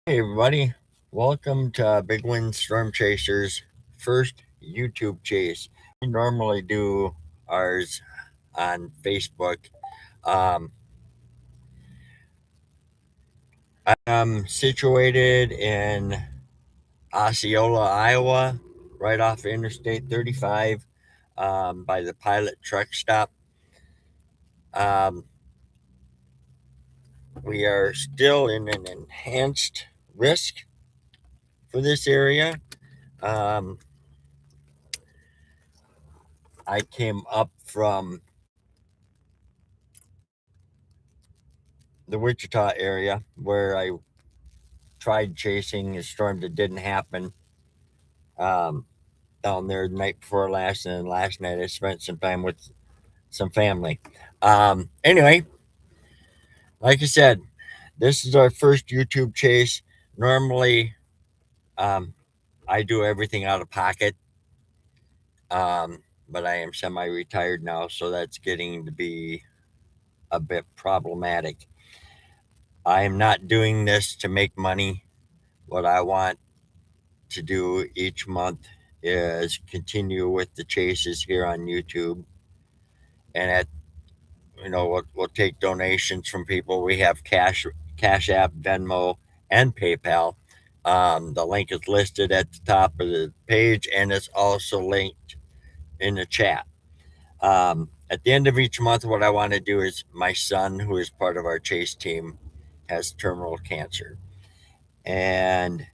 Hey everybody, welcome to Big Win Storm Chasers first YouTube chase. We normally do ours on Facebook. Um, I'm situated in Osceola, Iowa, right off Interstate 35 by the Pilot Truck Stop. Um, we are still in an enhanced risk for this area. Um, I came up from the Wichita area where I tried chasing a storm that didn't happen um, down there the night before last, and then last night I spent some time with some family. Anyway, like I said, this is our first YouTube chase. Normally, um, I do everything out of pocket, but I am semi retired now, so that's getting to be a bit problematic. I am not doing this to make money. What I want to do each month is continue with the chases here on YouTube, and we'll take donations from people. We have Cash App, Venmo, and PayPal. The link is listed at the top of the page, and it's also linked in the chat. At the end of each month, what I want to do is my son, who is part of our chase team, has terminal cancer, and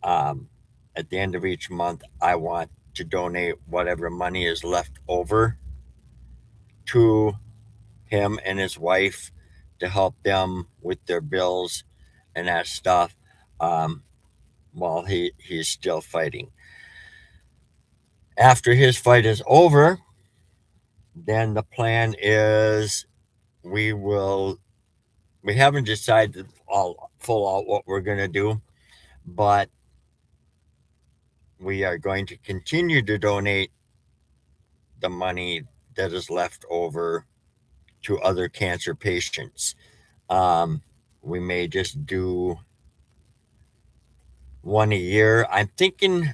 Um, at the end of each month, I want to donate whatever money is left over to him and his wife to help them with their bills and that stuff um, while he's still fighting. After his fight is over, then the plan is we will. We haven't decided all full out what we're going to do, but we are going to continue to donate the money that is left over to other cancer patients. Um, we may just do one a year. I'm thinking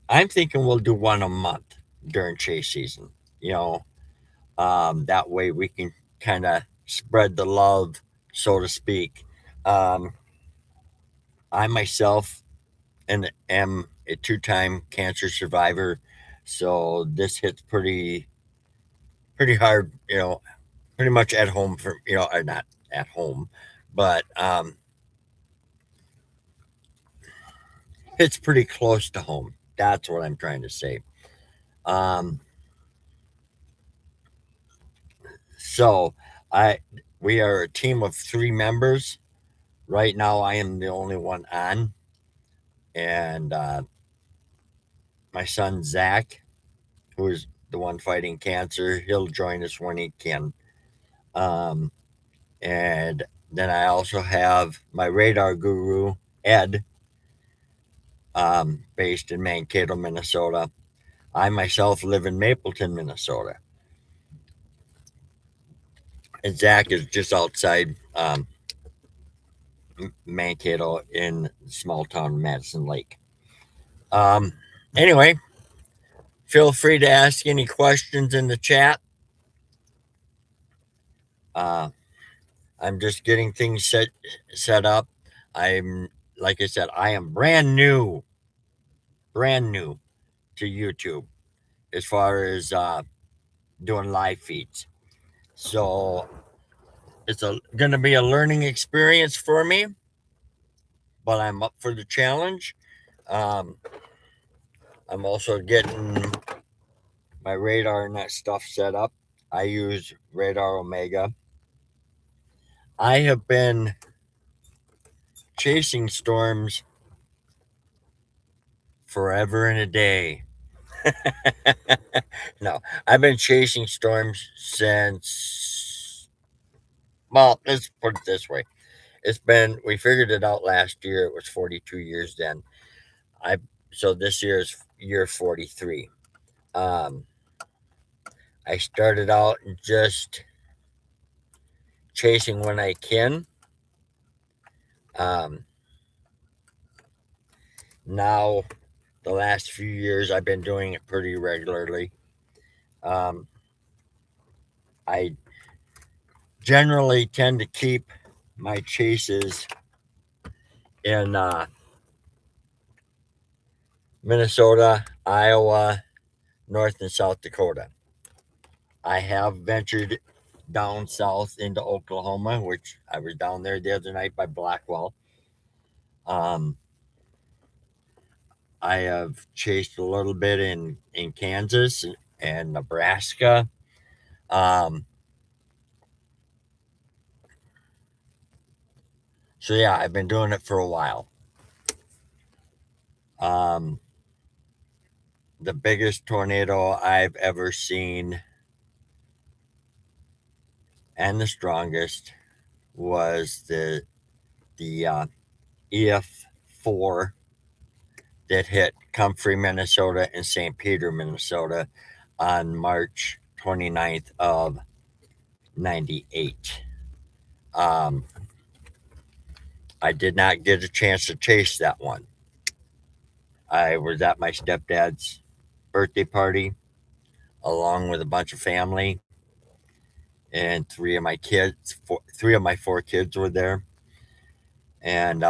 we'll do one a month during chase season. You know, that way we can kind of spread the love, so to speak. Um, I myself am a two-time cancer survivor, so this hits pretty hard. Pretty much at home for or not at home, but it's pretty close to home. That's what I'm trying to say. Um, so I we are a team of three members. Right now, I am the only one on, and my son Zach, who is the one fighting cancer, he'll join us when he can. Um, and then I also have my radar guru Ed, based in Mankato, Minnesota. I myself live in Mapleton, Minnesota, and Zach is just outside Mankato in small town Madison Lake. Um, anyway, feel free to ask any questions in the chat. Uh, I'm just getting things set up. I'm like I said, I am brand new to YouTube as far as doing live feeds. So it's going to be a learning experience for me, but I'm up for the challenge. Um, I'm also getting my radar and that stuff set up. I use Radar Omega. I have been chasing storms forever and a day. No, I've been chasing storms since, well, let's put it this way. We figured it out last year. It was 42 years then. I, so this year is year 43. Um, I started out just chasing when I can. Um, Now, the last few years, I've been doing it pretty regularly. Um, I generally tend to keep my chases in Minnesota, Iowa, North and South Dakota. I have ventured down south into Oklahoma, which I was down there the other night by Blackwell. Um, I have chased a little bit in Kansas and Nebraska. Um, so yeah, I've been doing it for a while. Um, the biggest tornado I've ever seen and the strongest was the EF4 that hit Comfrey, Minnesota, and St. Peter, Minnesota, on March 29th of 98. Um, I did not get a chance to chase that one. I was at my stepdad's birthday party along with a bunch of family, and three of my four kids were there, and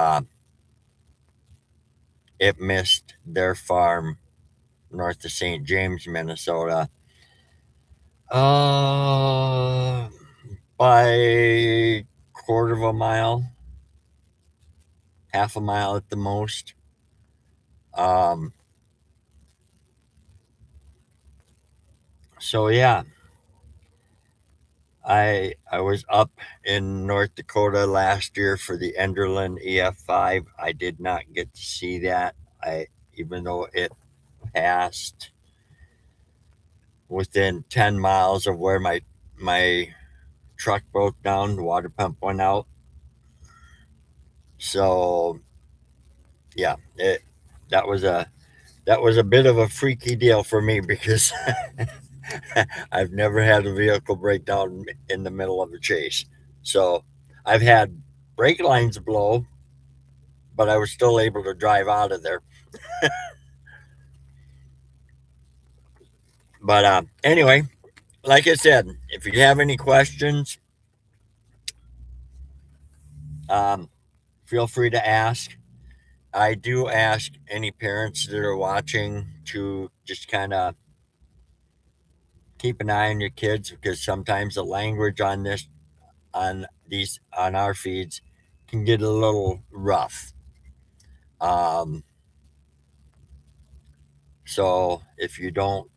it missed their farm north of St. James, Minnesota, uh, by quarter of a mile, half a mile at the most. Um, so yeah, I was up in North Dakota last year for the Enderlin EF5. I did not get to see that. I Even though it passed within 10 miles of where my truck broke down, the water pump went out. So yeah, that was a that was a bit of a freaky deal for me because I've never had a vehicle break down in the middle of a chase. So I've had brake lines blow, but I was still able to drive out of there. But anyway, like I said, if you have any questions, um, feel free to ask. I do ask any parents that are watching to just kind of keep an eye on your kids, because sometimes the language on our feeds can get a little rough. Um, so if you don't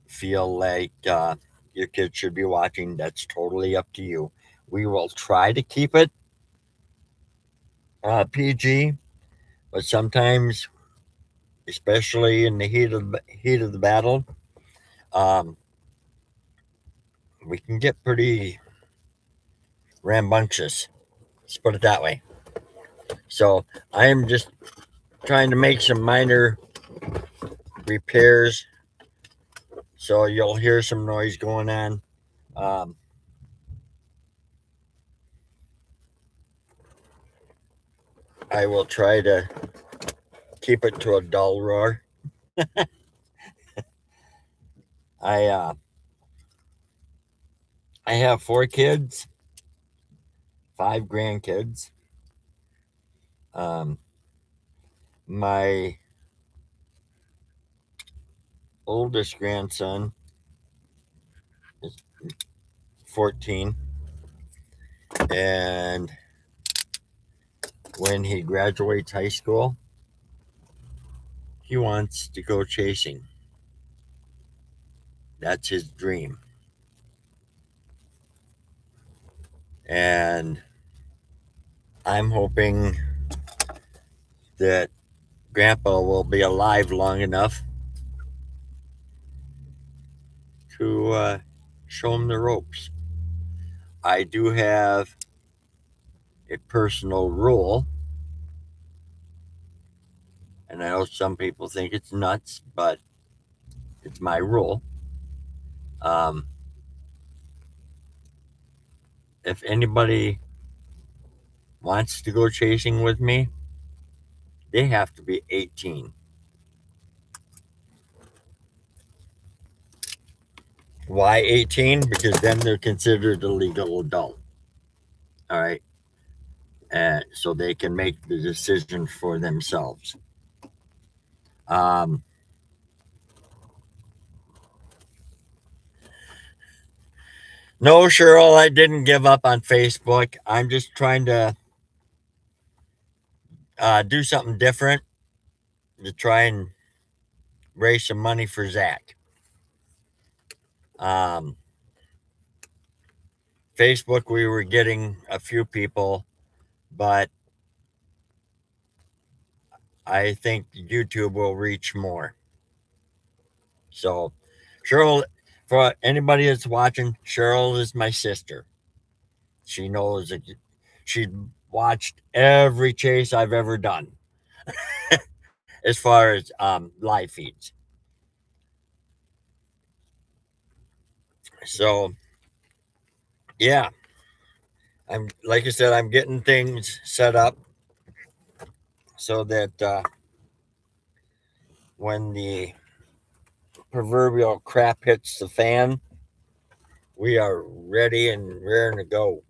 feel like your kids should be watching, that's totally up to you. We will try to keep it PG, but sometimes, especially in the heat of the battle, um, we can get pretty rambunctious. Let's put it that way. So I am just trying to make some minor repairs, so you'll hear some noise going on. Um, I will try to keep it to a dull roar. I uh, I have four kids, five grandkids. Um, my oldest grandson is 14, and when he graduates high school, he wants to go chasing. That's his dream. And I'm hoping that Grandpa will be alive long enough to show him the ropes. I do have a personal rule, and I know some people think it's nuts, but it's my rule. Um, if anybody wants to go chasing with me, they have to be 18. Why 18? Because then they're considered a legal adult. All right. So they can make the decision for themselves. Um, no, Cheryl, I didn't give up on Facebook. I'm just trying to do something different to try and raise some money for Zach. Um, Facebook, we were getting a few people, but I think YouTube will reach more. So, Cheryl, for anybody that's watching, Cheryl is my sister. She knows that she watched every chase I've ever done as far as live feeds. So, yeah, I'm like I said, I'm getting things set up so that when the proverbial crap hits the fan, we are ready and raring to go.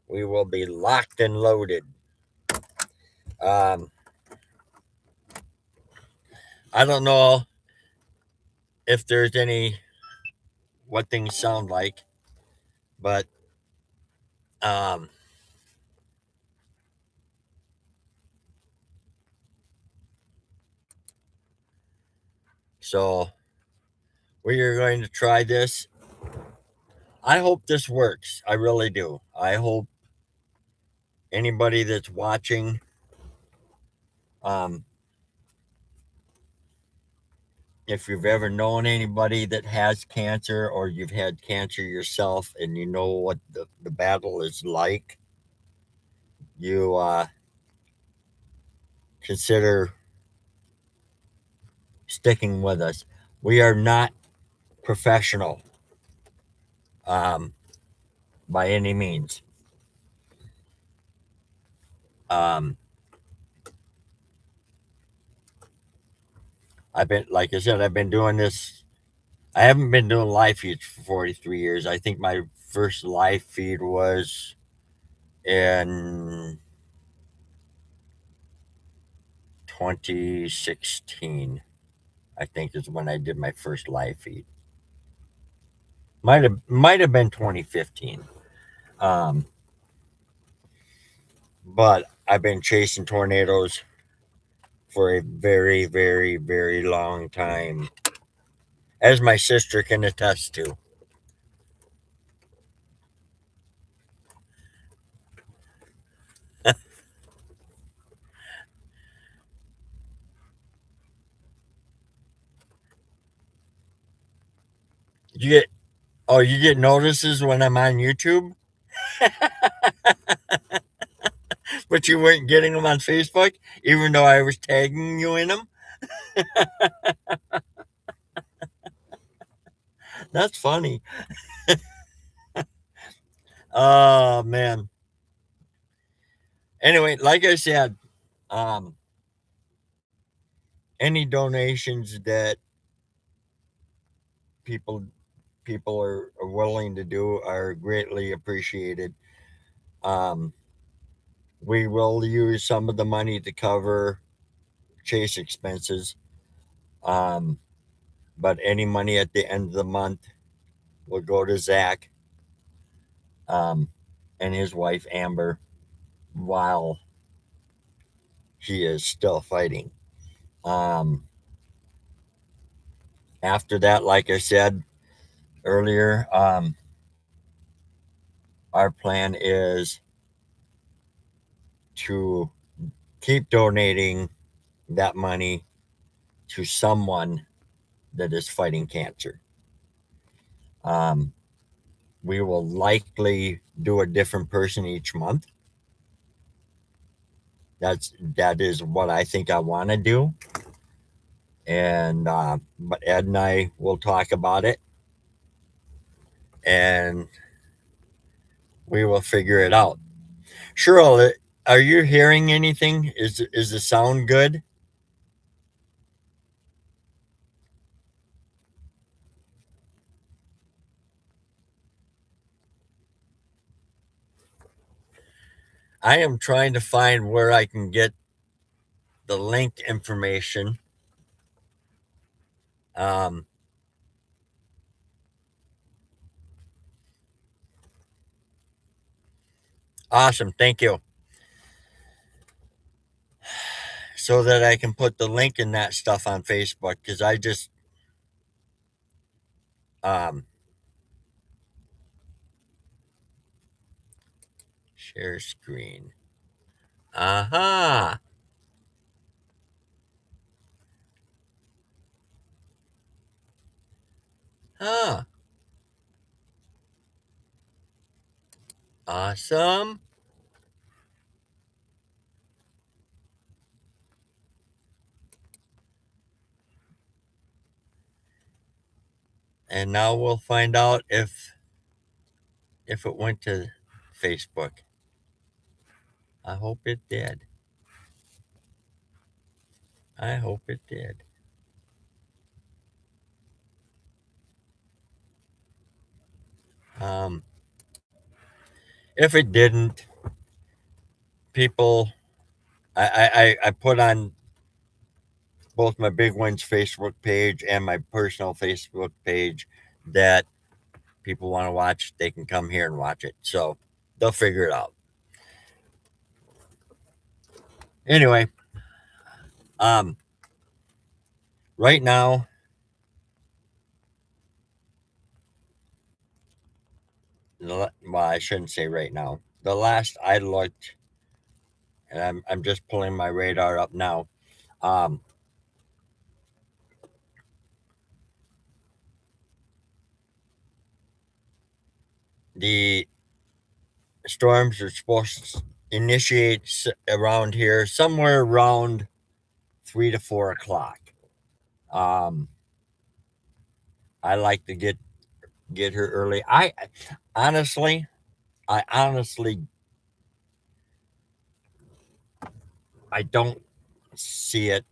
We will be locked and loaded. Um, I don't know if there's any what things sound like, but um, so we are going to try this. I hope this works. I really do. I hope anybody that's watching, um, if you've ever known anybody that has cancer or you've had cancer yourself and you know what the battle is like, you consider sticking with us. We are not professional um, by any means. Um, I've been, like I said, I've been doing this. I haven't been doing live feeds for 43 years. I think my first live feed was in 2016. I think is when I did my first live feed. Might have been 2015. Um, but I've been chasing tornadoes for a very, very, very long time, as my sister can attest to. You get you get notices when I'm on YouTube, but you weren't getting them on Facebook, even though I was tagging you in them. That's funny. Oh man. Anyway, like I said, um, any donations that people people are willing to do are greatly appreciated. Um, we will use some of the money to cover chase expenses, um, but any money at the end of the month will go to Zach um, and his wife Amber while he is still fighting. Um, After that, like I said earlier, our plan is to keep donating that money to someone that is fighting cancer. Um, we will likely do a different person each month. That is what I think I want to do, and but Ed and I will talk about it, and we will figure it out. Cheryl, are you hearing anything? Is the sound good? I am trying to find where I can get the link information. Um, awesome, thank you. So that I can put the link in that stuff on Facebook because I just um, share screen. Aha. Huh. Awesome. And now we'll find out if it went to Facebook. I hope it did. I hope it did. Um, if it didn't, people, I put on both my Big Wins Facebook page and my personal Facebook page that people want to watch, they can come here and watch it. So they'll figure it out. Anyway, um, right now, well, I shouldn't say right now. The last I looked, and I'm just pulling my radar up now. Um, the storms are supposed to initiate around here somewhere around 3 to 4 o'clock. Um, I like to get here early. Honestly, I honestly, I don't see it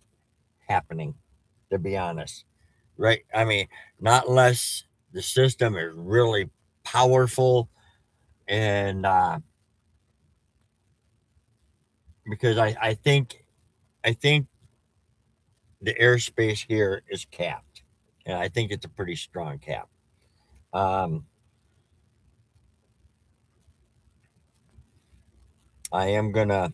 happening. To be honest, right? I mean, not unless the system is really powerful, and because I think the airspace here is capped, and I think it's a pretty strong cap. Um, I am gonna.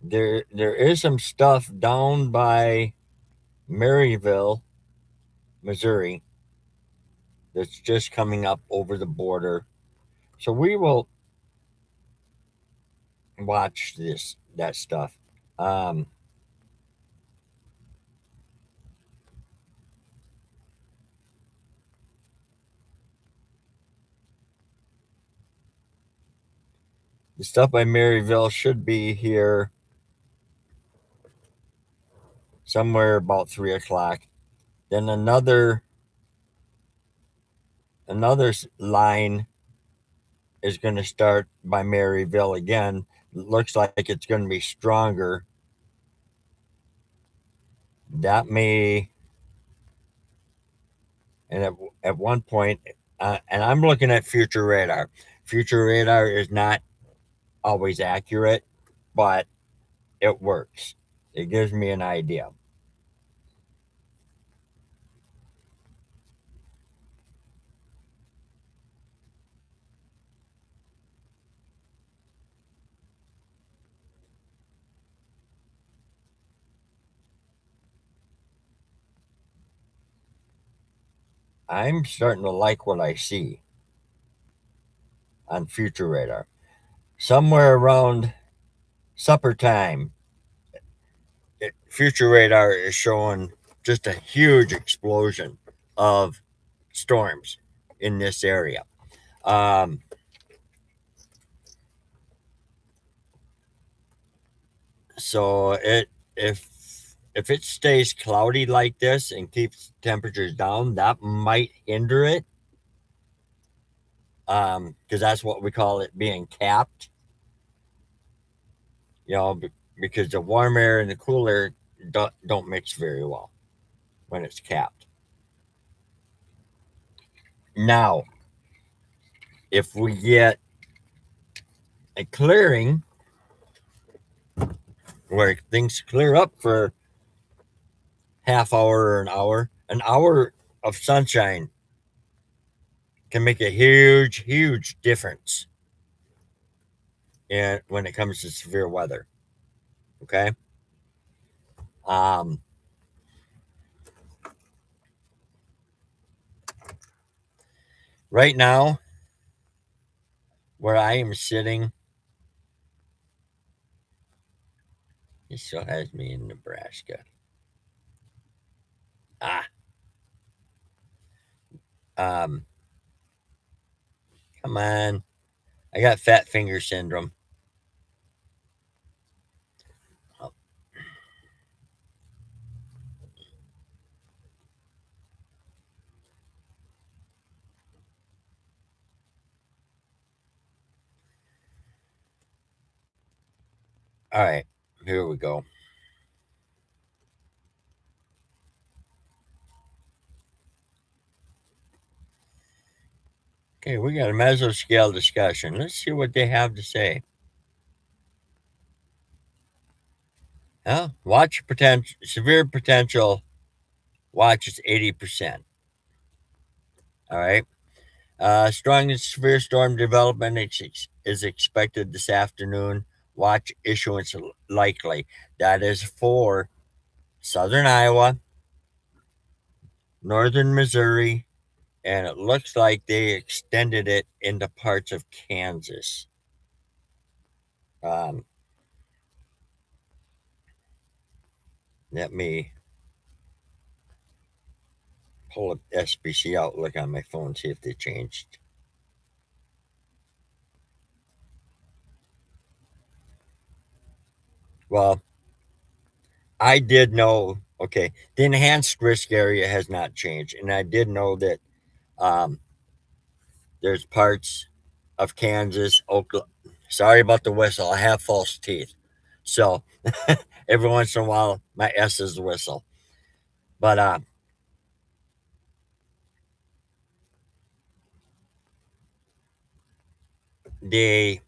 There is some stuff down by Maryville, Missouri, that's just coming up over the border. So we will watch that stuff. Um, the stuff by Maryville should be here somewhere about 3 o'clock. Then another line is going to start by Maryville again. Looks like it's going to be stronger. That may, and at one point, and I'm looking at future radar. Future radar is not always accurate, but it works. It gives me an idea. I'm starting to like what I see on future radar. Somewhere around supper time, future radar is showing just a huge explosion of storms in this area. Um, so it if if it stays cloudy like this and keeps temperatures down, that might hinder it. Because that's what we call it being capped. You know, because the warm air and the cool air don't mix very well when it's capped. Now, if we get a clearing where things clear up for half hour or an hour of sunshine can make a huge difference in when it comes to severe weather. Okay. Um, right now, where I am sitting, he still has me in Nebraska. Ah, um, come on. I got fat finger syndrome. Oh, all right, here we go. Okay, we got a mesoscale discussion. Let's see what they have to say. Watch potential severe potential. Watch is 80%. All right. Strong and severe storm development is expected this afternoon. Watch issuance likely. That is for southern Iowa, northern Missouri, and it looks like they extended it into parts of Kansas. Um, let me pull up SBC Outlook on my phone, see if they changed. Well, I did know, okay, the enhanced risk area has not changed. And I did know that um, there's parts of Kansas, Oklahoma. Sorry about the whistle. I have false teeth. So every once in a while, my S's whistle. But they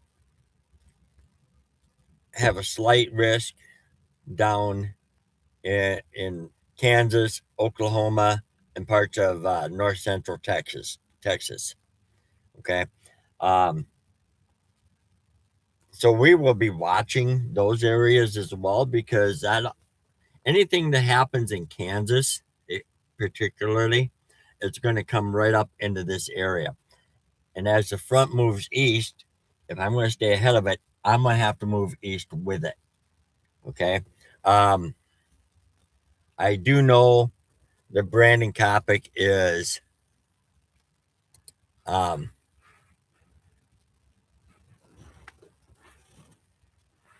have a slight risk down in Kansas, Oklahoma, and parts of north central Texas. Texas. Okay. Um, so we will be watching those areas as well because that anything that happens in Kansas, particularly, it's going to come right up into this area. And as the front moves east, if I'm going to stay ahead of it, I'm going to have to move east with it. Okay. Um, I do know that Brandon Kopic is, um,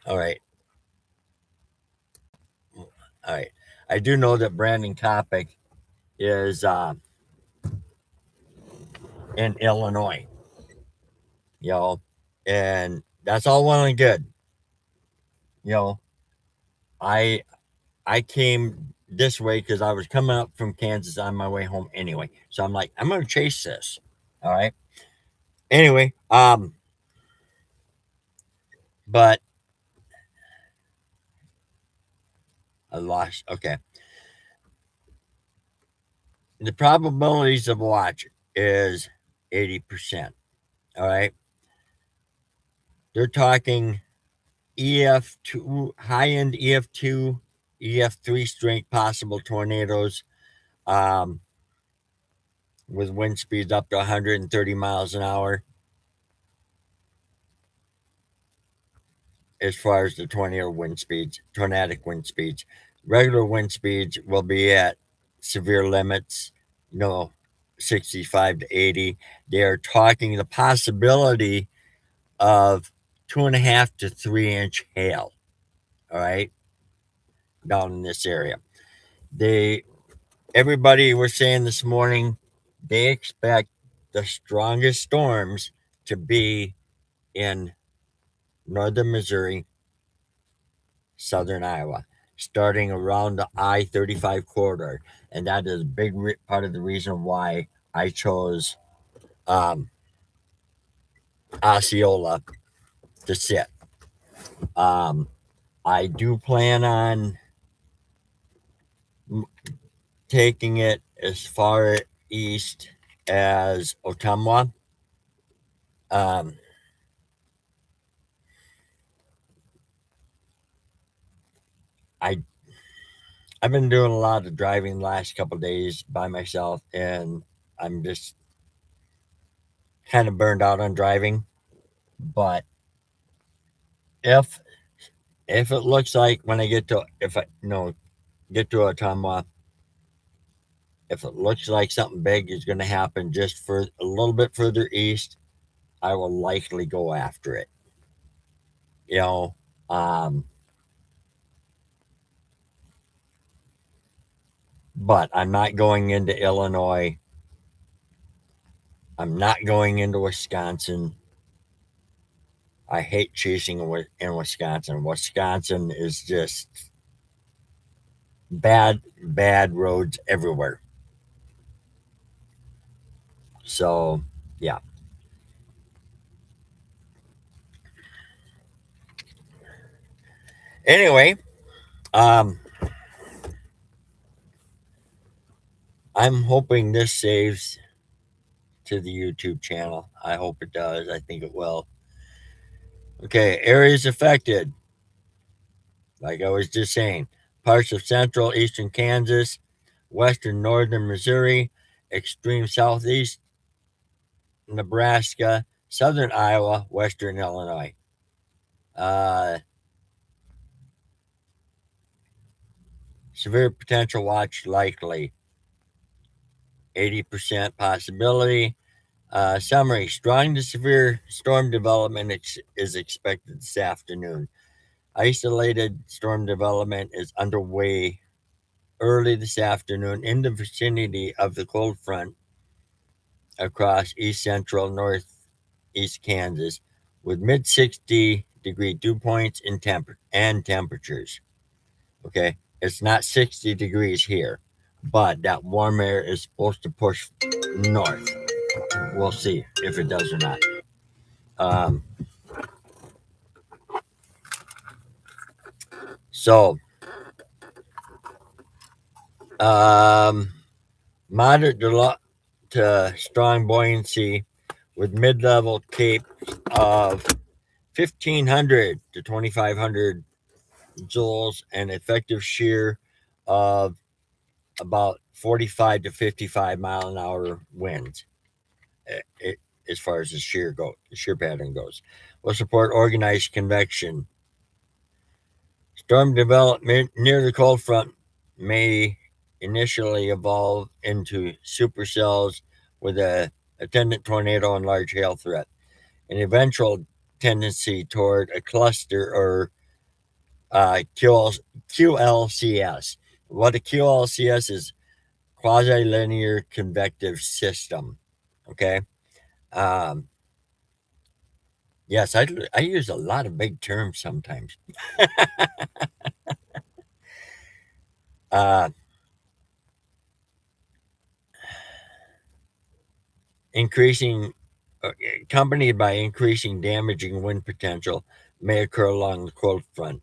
all right. All right. I do know that Brandon Kopic is in Illinois, you know, and that's all well and good. You know, I I came this way because I was coming up from Kansas on my way home anyway. So I'm like, I'm gonna chase this. All right. Anyway, but I lost. Okay. The probabilities of watch is 80%. All right. They're talking EF2, high end EF2, EF3 strength possible tornadoes with wind speeds up to 130 miles an hour as far as the tornado wind speeds, tornadic wind speeds. Regular wind speeds will be at severe limits, you know, 65 to 80. They are talking the possibility of 2.5 to 3 inch hail. All right. down in this area. They Everybody was saying this morning they expect the strongest storms to be in northern Missouri, southern Iowa, starting around the I-35 corridor, and that is a big part of the reason why I chose um, Osceola to sit. Um, I do plan on taking it as far east as Ottumwa. Um, I I've been doing a lot of driving the last couple of days by myself, and I'm just kind of burned out on driving. But if if it looks like when I get to if I get to Ottumwa, if it looks like something big is going to happen just for a little bit further east, I will likely go after it. You know, um, but I'm not going into Illinois. I'm not going into Wisconsin. I hate chasing in Wisconsin. Wisconsin is just bad roads everywhere. So, yeah. Anyway, um, I'm hoping this saves to the YouTube channel. I hope it does. I think it will. Okay, areas affected. Like I was just saying, parts of central eastern Kansas, western northern Missouri, extreme southeast Nebraska, southern Iowa, western Illinois. Uh, Severe potential watch likely, 80% possibility. Summary: strong to severe storm development is expected this afternoon. Isolated storm development is underway early this afternoon in the vicinity of the cold front across east central northeast Kansas, with mid 60-degree dew points and temperatures. Okay, it's not 60 degrees here, but that warm air is supposed to push north. We'll see if it does or not. Um, so, um, moderate to strong buoyancy with mid level cape of 1500 to 2500 joules and effective shear of about 45 to 55 mile an hour winds. As far as the shear pattern goes, will support organized convection. Storm development near the cold front may initially evolve into supercells with a attendant tornado and large hail threat, an eventual tendency toward a cluster or QLCS. What a QLCS is: quasi linear convective system. Okay. Um, yes, I use a lot of big terms sometimes. Uh, increasing, accompanied by increasing damaging wind potential, may occur along the cold front.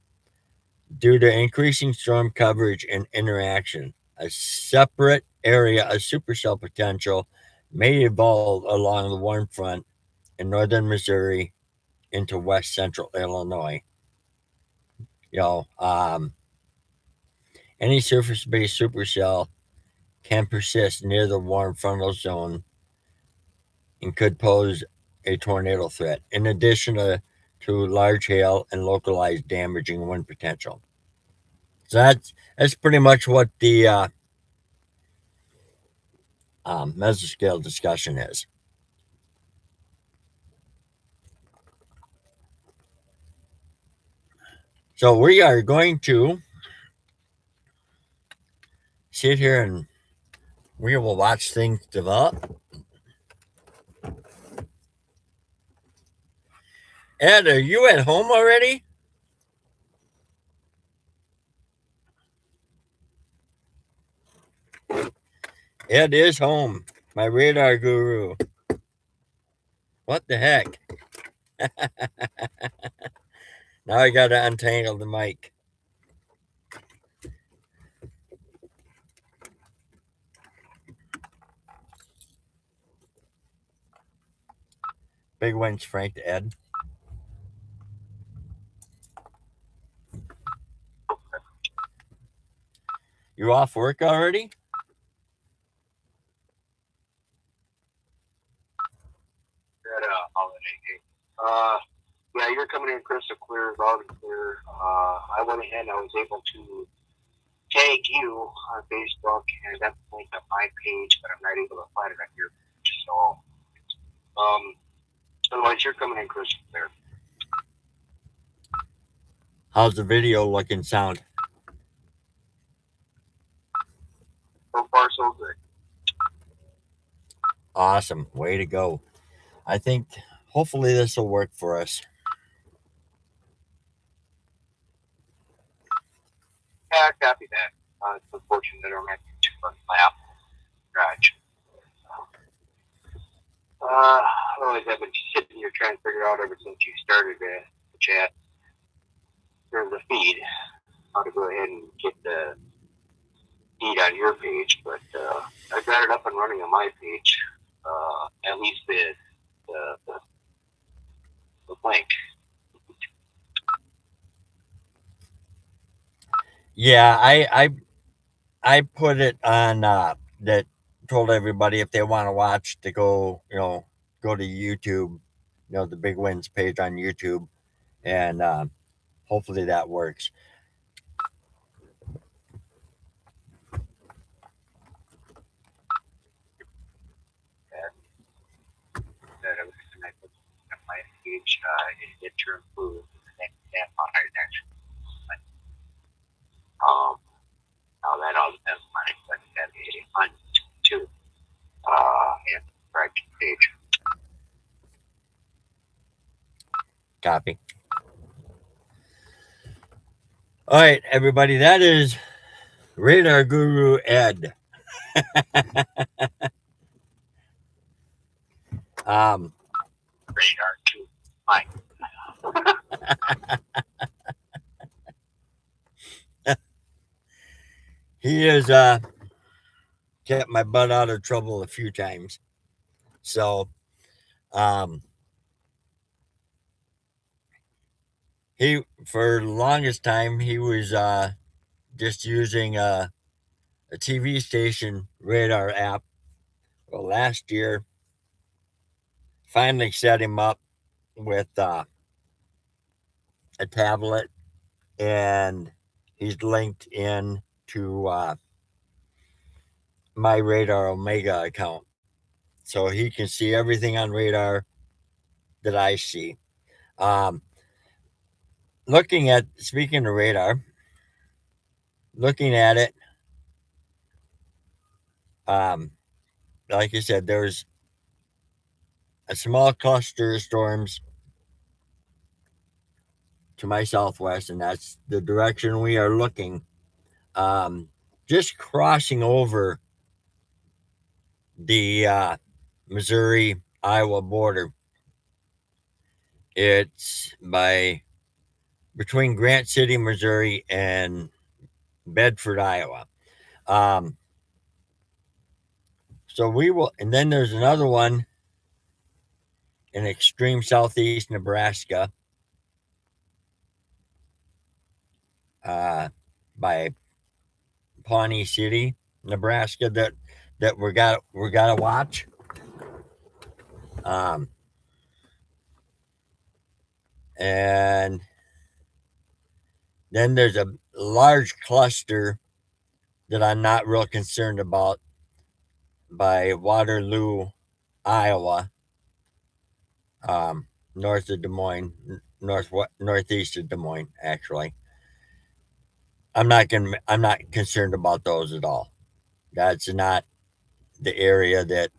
Due to increasing storm coverage and interaction, a separate area of supercell potential may evolve along the warm front in northern Missouri into west central Illinois. You know, any surface based supercell can persist near the warm frontal zone and could pose a tornado threat, in addition to large hail and localized damaging wind potential. So that's pretty much what the mesoscale discussion is. So we are going to sit here and we will watch things develop. Ed, are you at home already? Ed is home, my radar guru. What the heck? Now I gotta untangle the mic. Big wins, Frank to Ed. You off work already? That holiday game. Yeah, you're coming in crystal clear, loud and clear. I went ahead and I was able to tag you on Facebook and that's the link on my page, but I'm not able to find it on your page. So, otherwise, you're coming in crystal clear. How's the video looking sound? So far, so good. Awesome. Way to go. I think hopefully this will work for us. Yeah, copy that. It's unfortunate that I'm not too much lap garage. Otherwise, I've been sitting here trying to figure out ever since you started the chat or the feed how to go ahead and get the feed on your page, but I got it up and running on my page. At least the link. Yeah, I put it on that told everybody if they want to watch to go, go to YouTube, the Big Wins page on YouTube, and hopefully that works. That I was connected to my page. It did turn blue. And on it actually. Now that all depends on it, but that is on too. And right page. Copy. All right, everybody, that is Radar Guru Ed. um, Radar too. Mike. he has kept my butt out of trouble a few times. So, um, he for the longest time he was just using a TV station radar app. Well, last year, finally set him up with a tablet, and he's linked in to my Radar Omega account, so he can see everything on radar that I see. Um, speaking of radar, looking at it, um, like I said, there's a small cluster of storms to my southwest, and that's the direction we are looking. Um, just crossing over the Missouri Iowa border. It's by between Grant City, Missouri, and Bedford, Iowa. Um, so we will, and then there's another one in extreme southeast Nebraska, uh, by Pawnee City, Nebraska, that we gotta watch. Um, and then there's a large cluster that I'm not real concerned about by Waterloo, Iowa, north of Des Moines, northeast of Des Moines. Actually, I'm not concerned about those at all. That's not the area that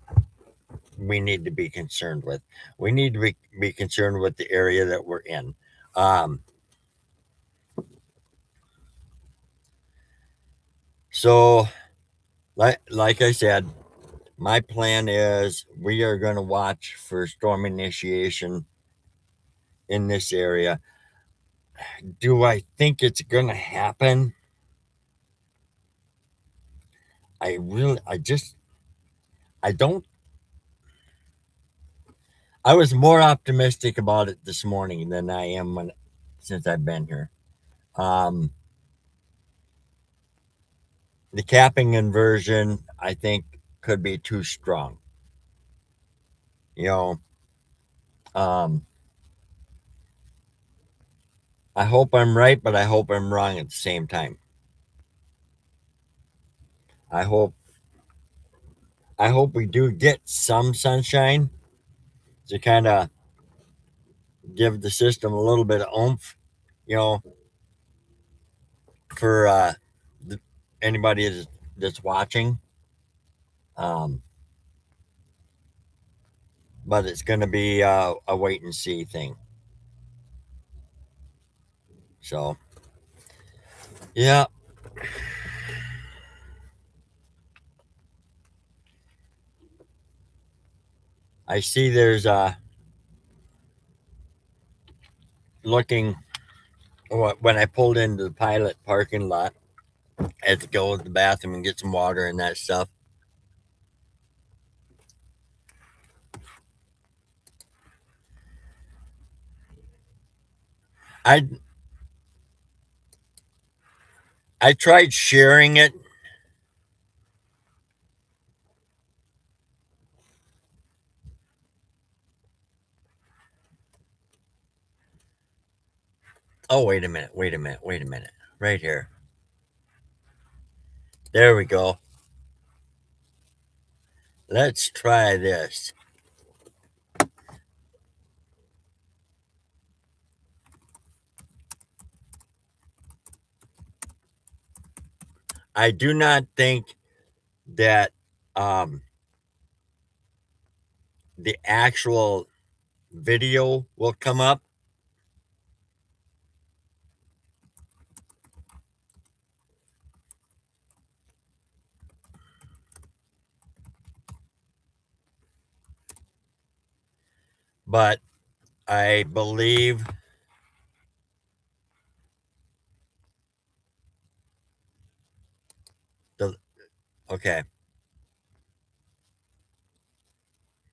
we need to be concerned with. We need to be concerned with the area that we're in. Um, so, like I said, my plan is we are going to watch for storm initiation in this area. Do I think it's going to happen? I don't. I was more optimistic about it this morning than I am since I've been here. Um, the capping inversion, I think, could be too strong. You know, um, I hope I'm right, but I hope I'm wrong at the same time. I hope I hope we do get some sunshine to kind of give the system a little bit of oomph, you know, for the, anybody that's watching. Um, but it's going to be a wait and see thing. So, yeah, I see there's looking when I pulled into the pilot parking lot, I had to go to the bathroom and get some water and that stuff. I I tried sharing it. Oh, wait a minute, wait a minute, wait a minute. Right here. There we go. Let's try this. I do not think that um, the actual video will come up, but I believe the. Okay,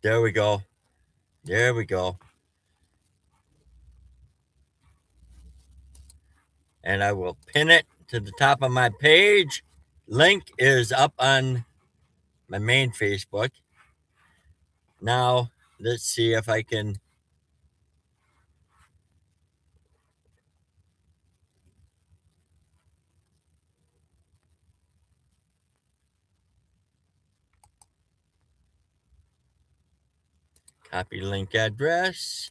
there we go. There we go. And I will pin it to the top of my page. Link is up on my main Facebook. Now, let's see if I can. Copy link address.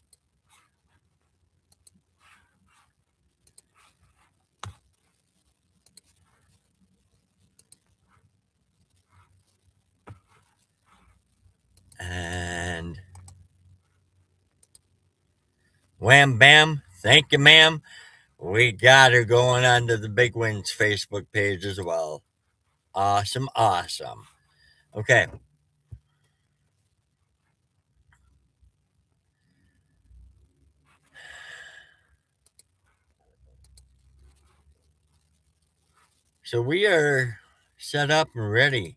And wham bam. Thank you, ma'am. We got her going onto the Big Wins Facebook page as well. Awesome, awesome. Okay. So we are set up and ready.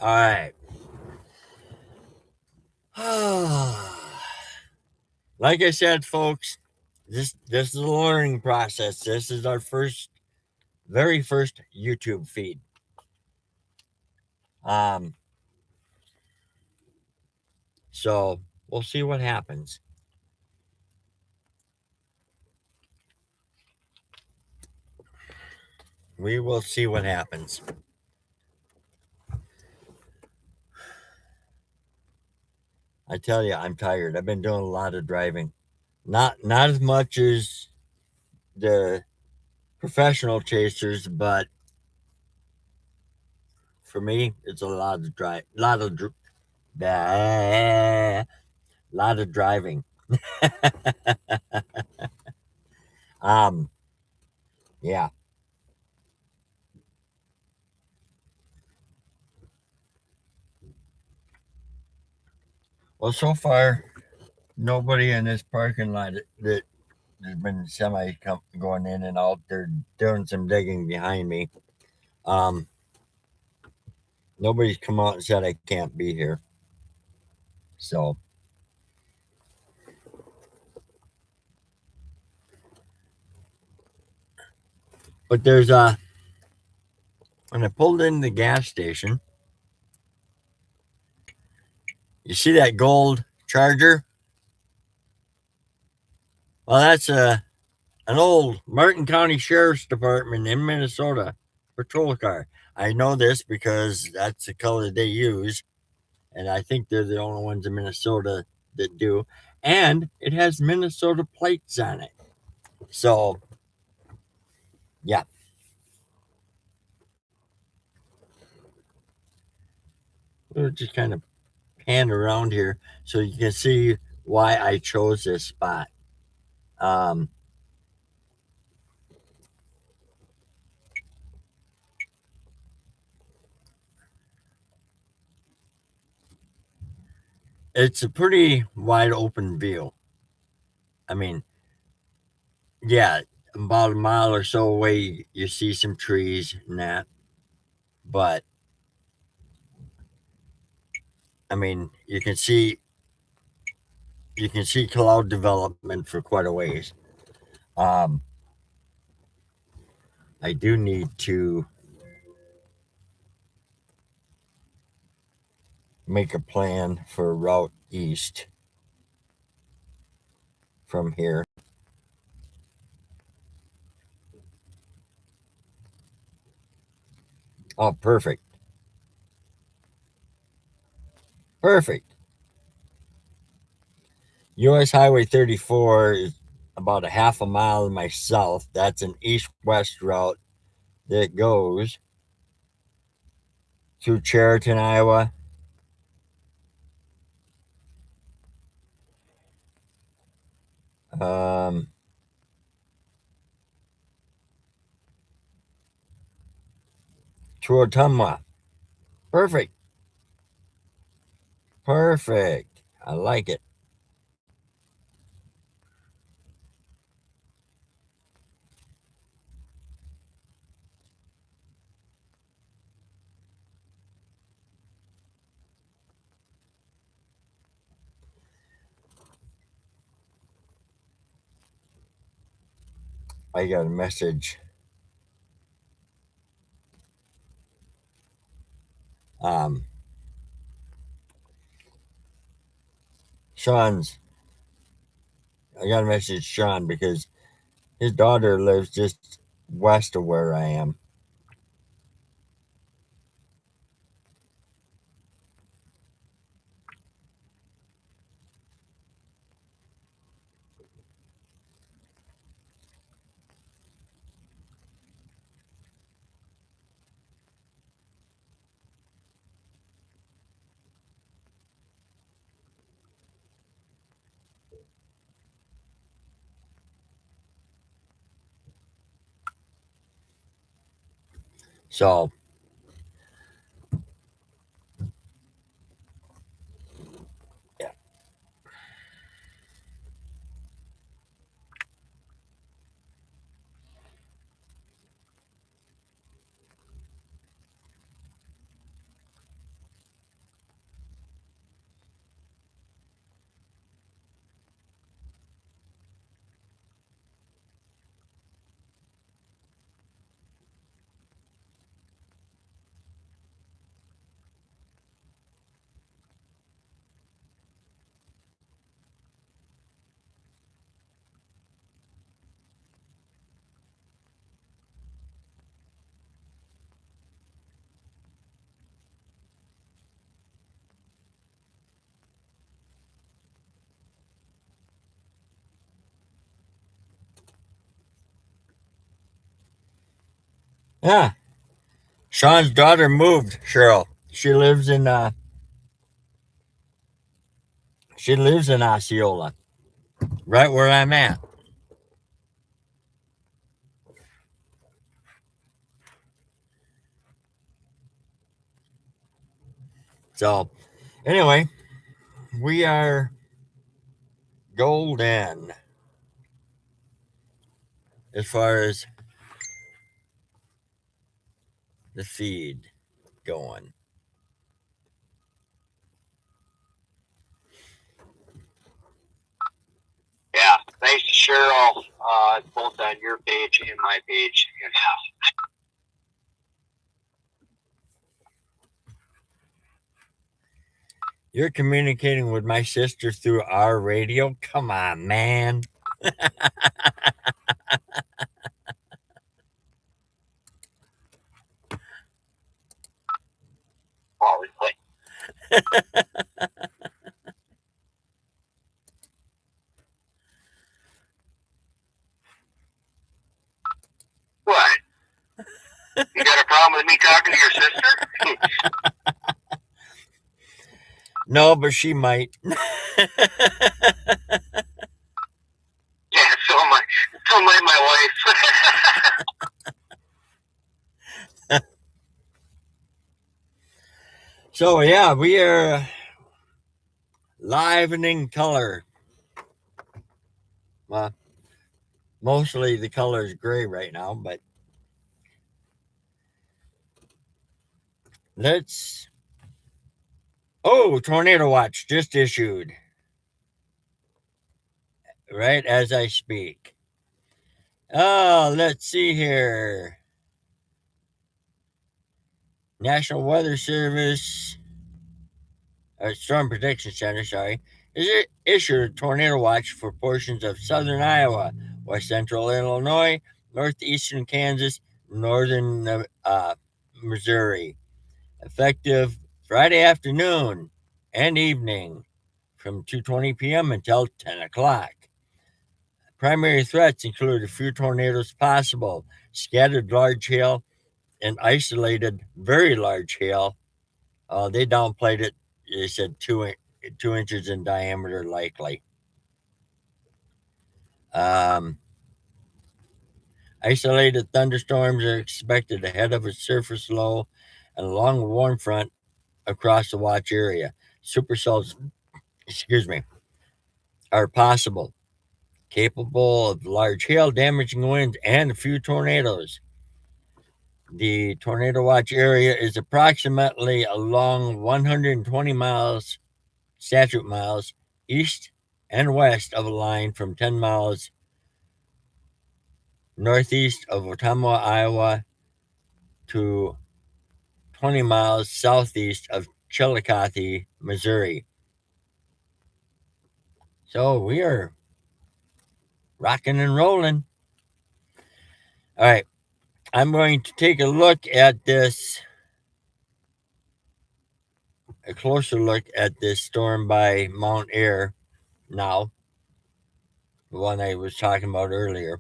All right. Like I said, folks, this is a learning process. This is our very first YouTube feed. Um, So we'll see what happens. We will see what happens. I tell you, I'm tired. I've been doing a lot of driving. Not as much as the professional chasers, but for me, it's a lot of drive, bah, lot of driving. um, yeah. Well, so far, nobody in this parking lot that there's been going in and out. They're doing some digging behind me. Um, Nobody's come out and said I can't be here. So, but there's when I pulled in the gas station, you see that gold Charger? Well, that's an old Martin County Sheriff's Department in Minnesota patrol car. I know this because that's the color they use, and I think they're the only ones in Minnesota that do. And it has Minnesota plates on it. So, yeah, we'll just kind of pan around here so you can see why I chose this spot. Um, it's a pretty wide open view. I mean, yeah, about a mile or so away, you see some trees and that. But I mean, you can see cloud development for quite a ways. Um, I do need to make a plan for route east from here. Oh, perfect, perfect. U.S. Highway 34 is about a half a mile to my south. That's an east-west route that goes through Chariton, Iowa, um, to Ottumwa. Perfect, perfect. I like it. I got a message. Um, Sean's. I got a message, Sean, because his daughter lives just west of where I am. So, yeah, Yeah, Sean's daughter moved. Cheryl. She lives in Osceola, right where I'm at. So anyway, we are golden as far as the feed going. Yeah, thanks to Cheryl, both on your page and my page. You're communicating with my sister through our radio? Come on, man. Always like, what? You got a problem with me talking to your sister? No, but she might. Yeah, so might my wife. So, yeah, we are live and in color. Well, mostly the color is gray right now, but let's. Oh, tornado watch just issued right as I speak. Oh, let's see here. National Weather Service, Storm Protection Center, sorry, is it issued a tornado watch for portions of southern Iowa, west central Illinois, northeastern Kansas, northern Missouri, effective Friday afternoon and evening from 2:20 p.m. until 10 o'clock. Primary threats include a few tornadoes possible, scattered large hail, and isolated very large hail. They downplayed it. They said 2 inches in diameter likely. Um, Isolated thunderstorms are expected ahead of a surface low and along a warm front across the watch area. Supercells, excuse me, are possible, capable of large hail, damaging winds, and a few tornadoes. The tornado watch area is approximately along 120 miles, statute miles, east and west of a line from 10 miles northeast of Ottumwa, Iowa to 20 miles southeast of Chillicothe, Missouri. So we are rocking and rolling. All right, I'm going to take a look at this, a closer look at this storm by Mount Air now, the one I was talking about earlier.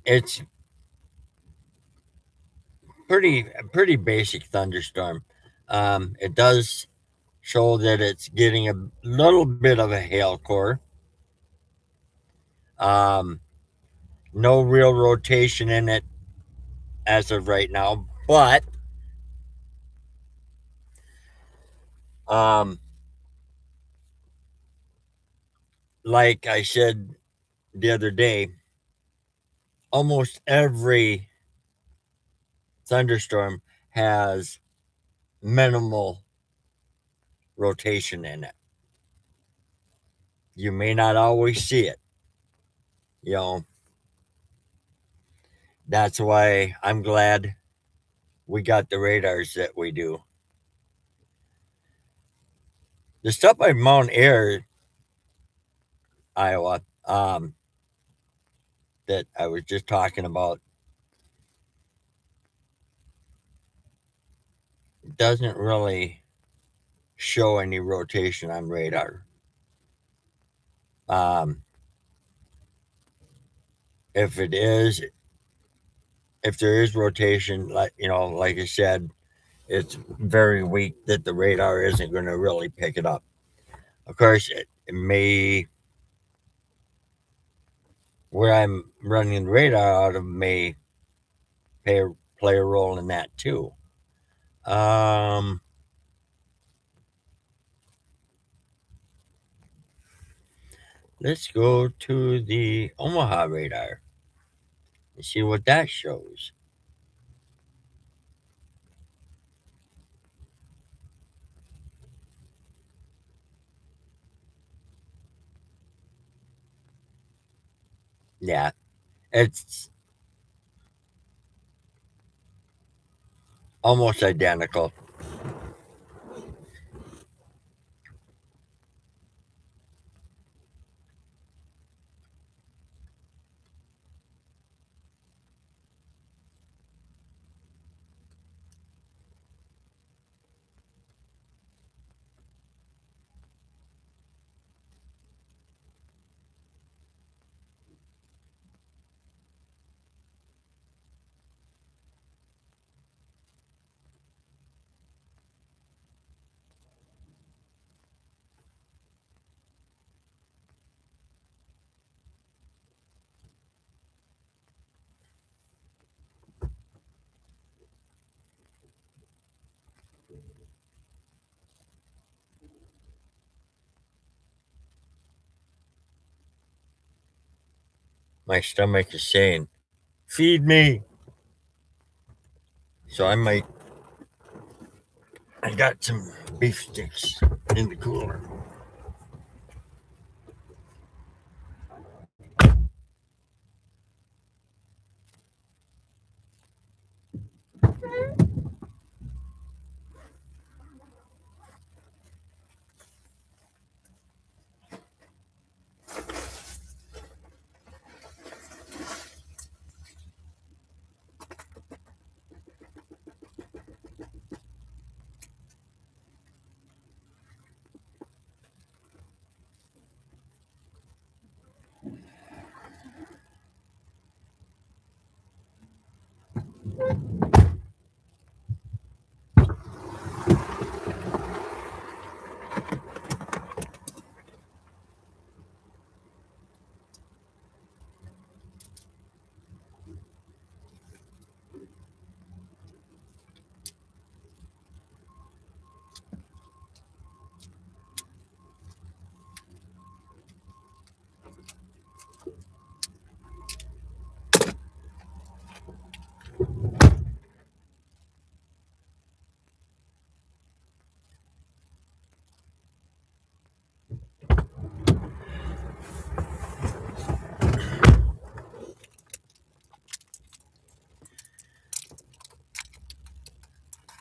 It's pretty basic thunderstorm. It does show that it's getting a little bit of a hail core. Um, no real rotation in it as of right now, but um, like I said the other day, almost every thunderstorm has minimal rotation in it. You may not always see it. You know, that's why I'm glad we got the radars that we do. The stuff by Mount Air, Iowa, that I was just talking about, doesn't really show any rotation on radar. Um, if it is, if there is rotation, like I said, it's very weak that the radar isn't going to really pick it up. Of course, it may, where I'm running the radar out of may pay, play a role in that too. Um, let's go to the Omaha radar and see what that shows. Yeah, it's almost identical. My stomach is saying, "Feed me." So I got some beef sticks in the cooler.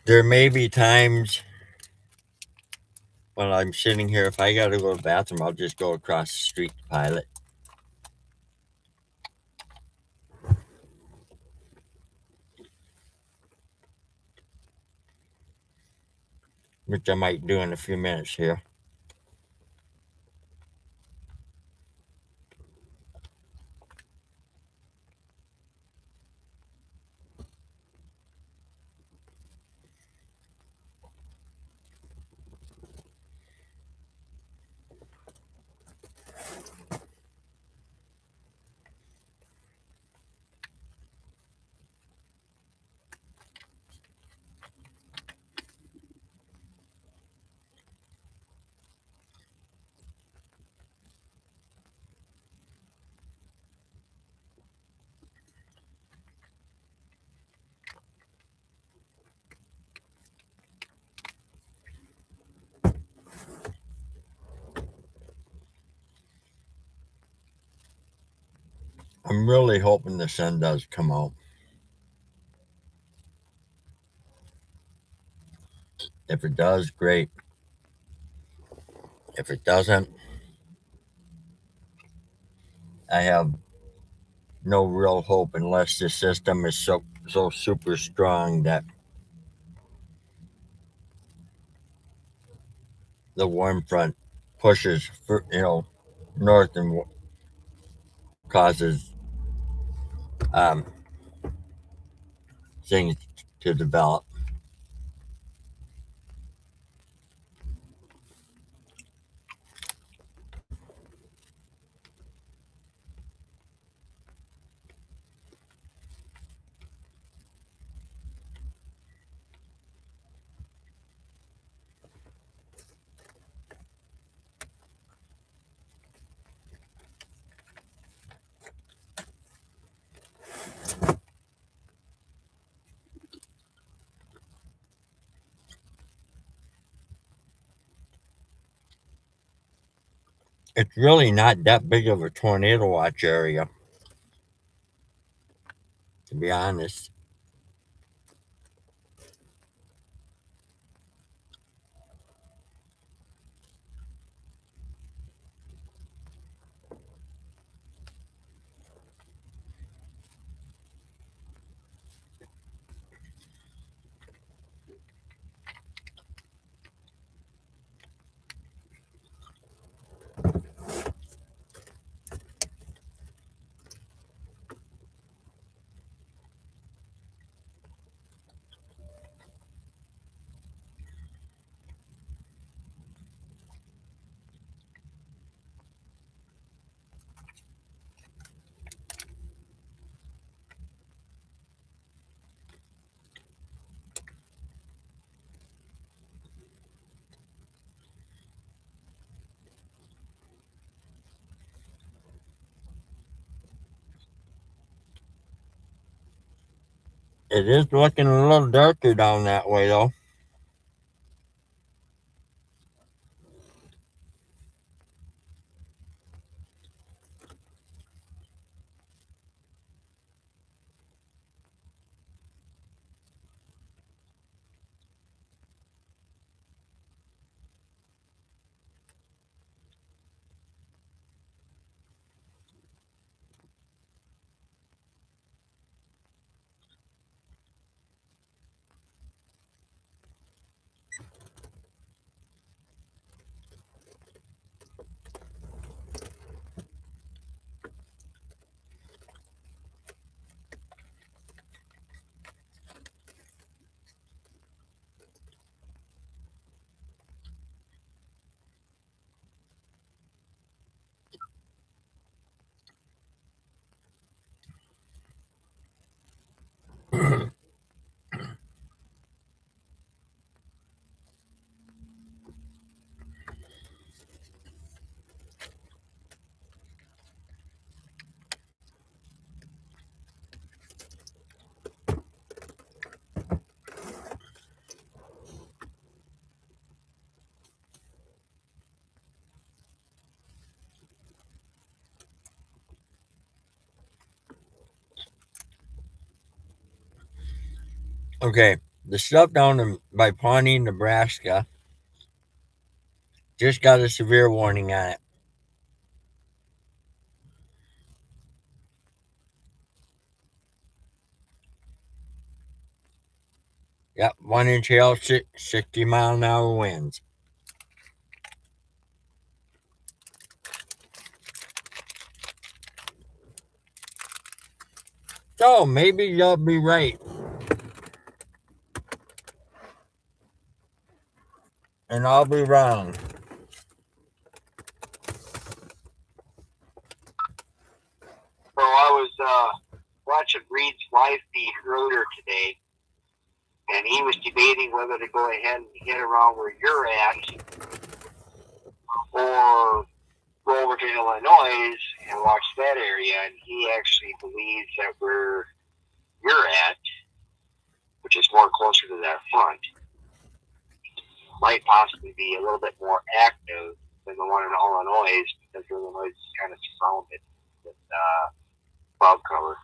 There may be times when I'm sitting here, if I got to go to the bathroom, I'll just go across the street to Pilot, which I might do in a few minutes here. I'm really hoping the sun does come out. If it does, great. If it doesn't, I have no real hope unless the system is so super strong that the warm front pushes for, north and causes um, things to develop. It's really not that big of a tornado watch area, to be honest. It is looking a little darker down that way, though. Okay, the stuff down by Pawnee, Nebraska, just got a severe warning on it. Yep, 1 inch hail, 60-mile-an-hour winds. So maybe you'll be right, and I'll be wrong. So I was watching Reed's live feed earlier today, and he was debating whether to go ahead and hit around where you're at or go over to Illinois and watch that area. And he actually believes that where you're at, which is more closer to that front, might possibly be a little bit more active than the one in Illinois, because Illinois is kind of surrounded with cloud cover.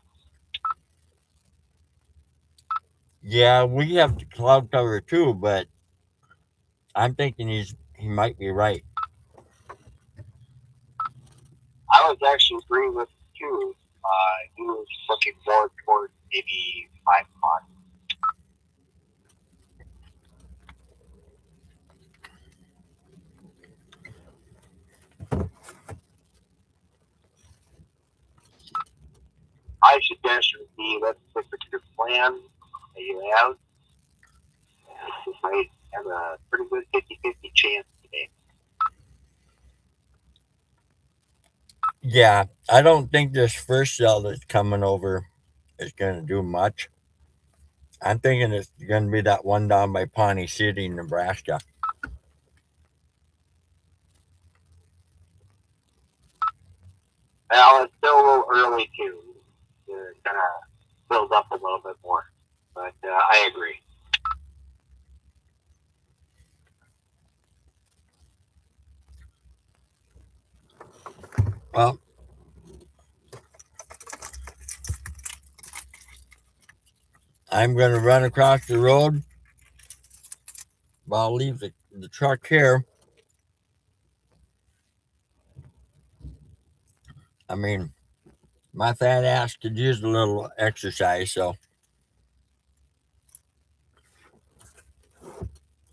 Yeah, we have the cloud cover too, but I'm thinking he might be right. I was actually agreeing with you. He was looking more toward maybe 5 o'clock. I should suggestion would be let's stick with your plan that you have. You might have a pretty good 50-50 chance today. Yeah, I don't think this first cell that's coming over is going to do much. I'm thinking it's going to be that one down by Pawnee City, Nebraska. Well, it's still a little early to kind of build up a little bit more, but I agree. Well, I'm going to run across the road. But I'll leave the truck here. I mean, my fat ass could use a little exercise, so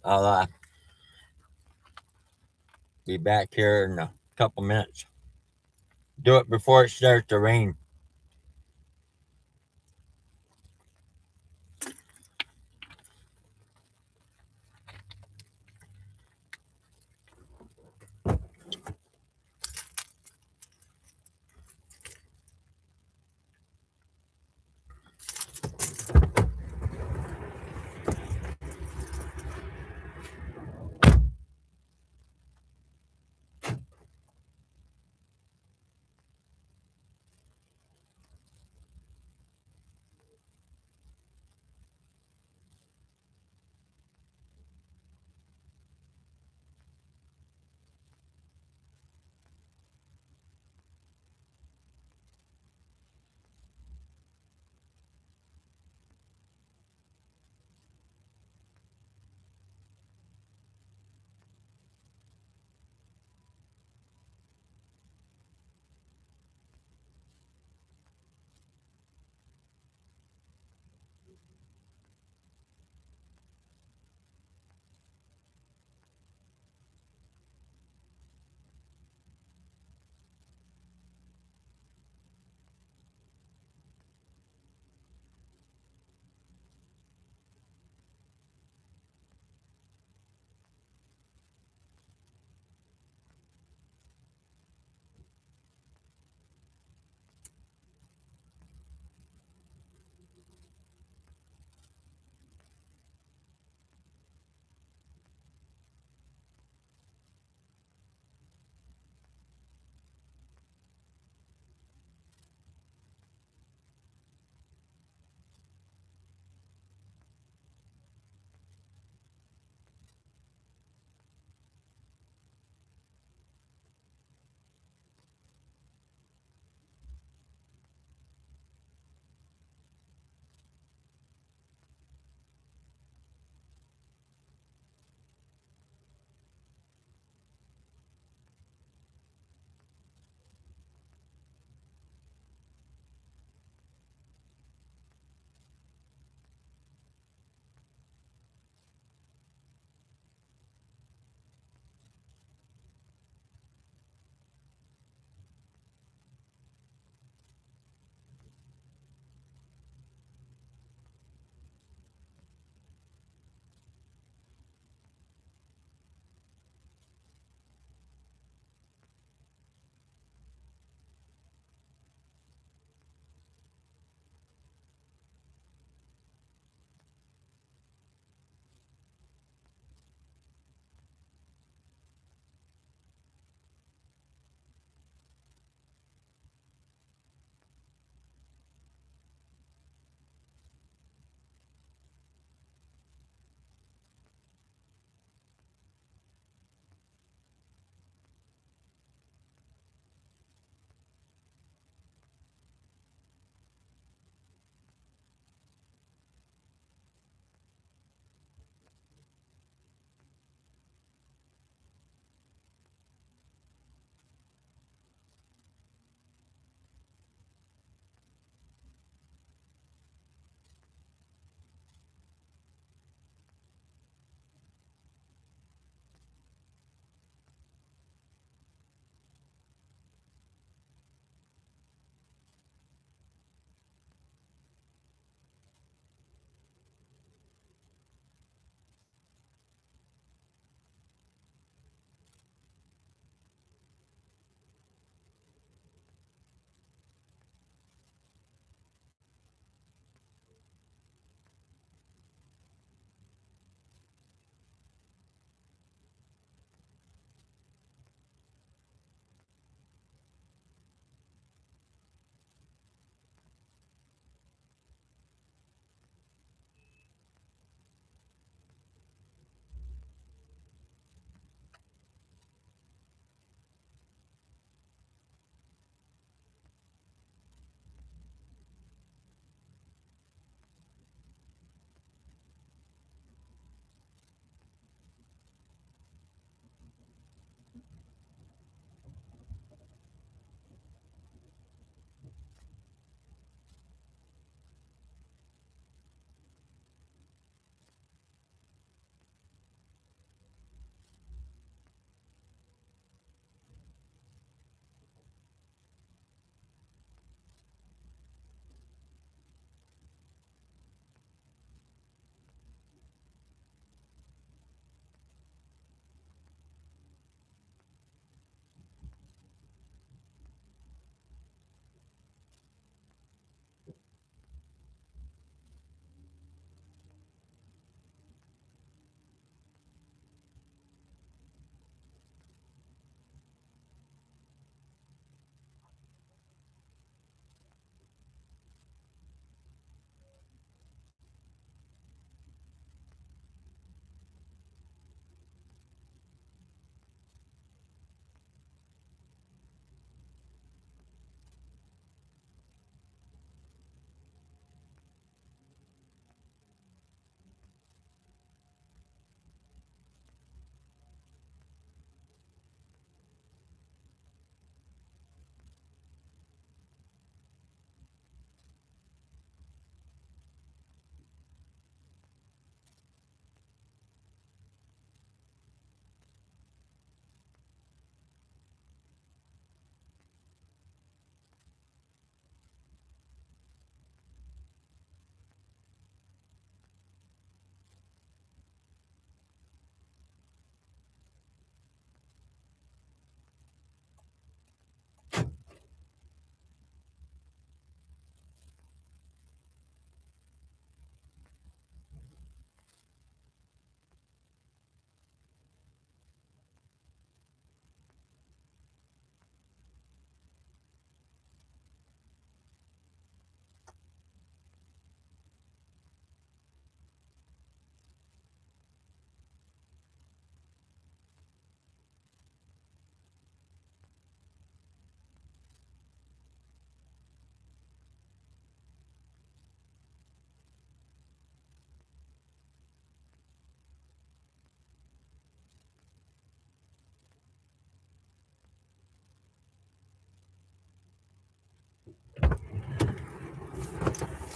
I'll be back here in a couple minutes. Do it before it starts to rain.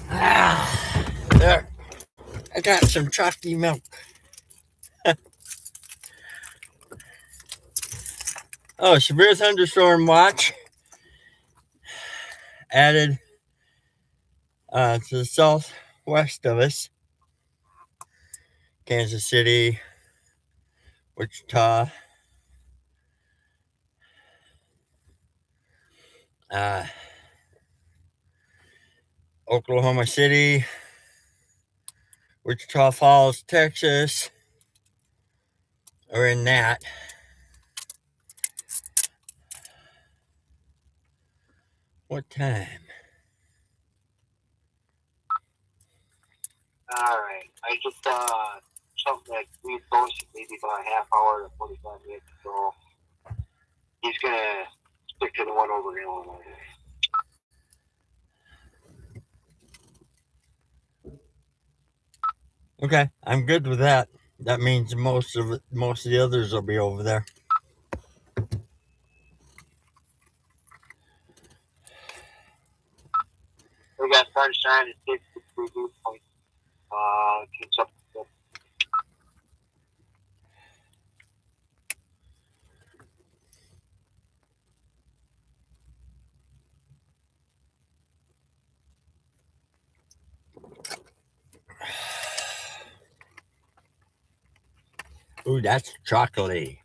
There. I got some chalky milk. Oh, severe thunderstorm watch added to the southwest of us. Kansas City, Wichita, uh, Oklahoma City, Wichita Falls, Texas, are in that. What time? All right. I just something that we posted maybe about a half hour to 45 minutes ago. He's gonna stick to the one over in Illinois. Okay, I'm good with that. That means most of the others will be over there. We got sunshine at 63 dew points. Keeps up. Ooh, that's chocolatey.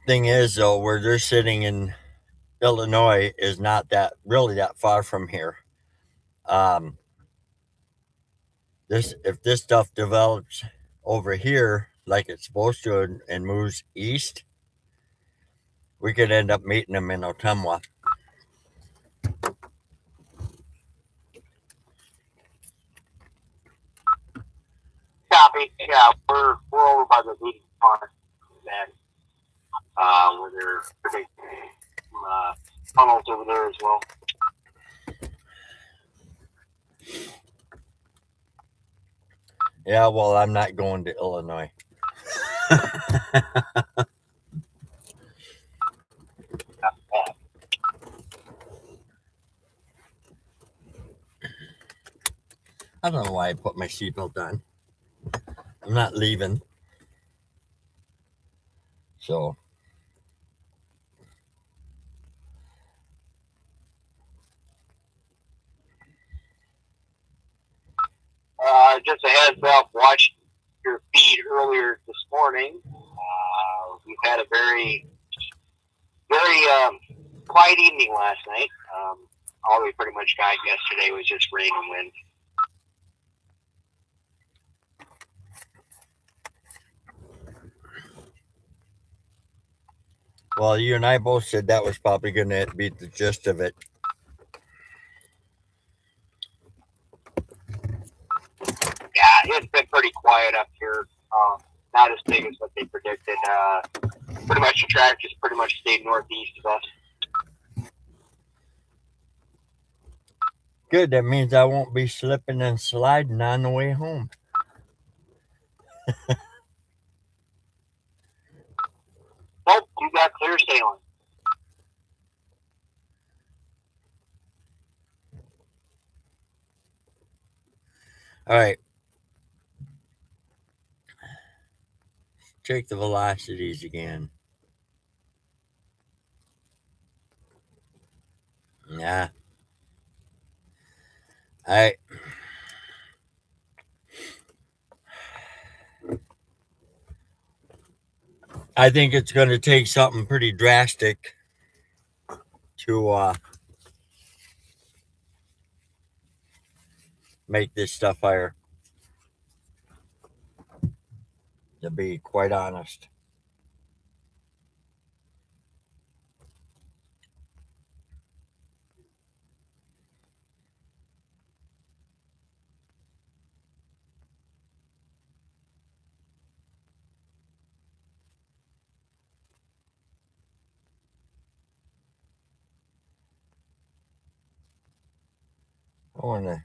Thing is, though, where they're sitting in Illinois is not that really that far from here. Um, this if this stuff develops over here like it's supposed to and moves east, we could end up meeting them in Ottumwa. Copy. Yeah, we're over by the meeting pond. And where they're predicting tunnels over there as well. Yeah, well, I'm not going to Illinois. I don't know why I put my seatbelt on. I'm not leaving. So, Just a heads up, watched your feed earlier this morning. We've had a very quiet evening last night. All we pretty much got yesterday was just rain and wind. well, you and I both said that was probably going to be the gist of it. Yeah, it's been pretty quiet up here. Not as big as what they predicted. Pretty much the track just pretty much stayed northeast of us. Good. That means I won't be slipping and sliding on the way home. Nope, you got clear sailing. All right. Check the velocities again. Yeah. I I think it's going to take something pretty drastic to make this stuff higher. To be quite honest. I want to.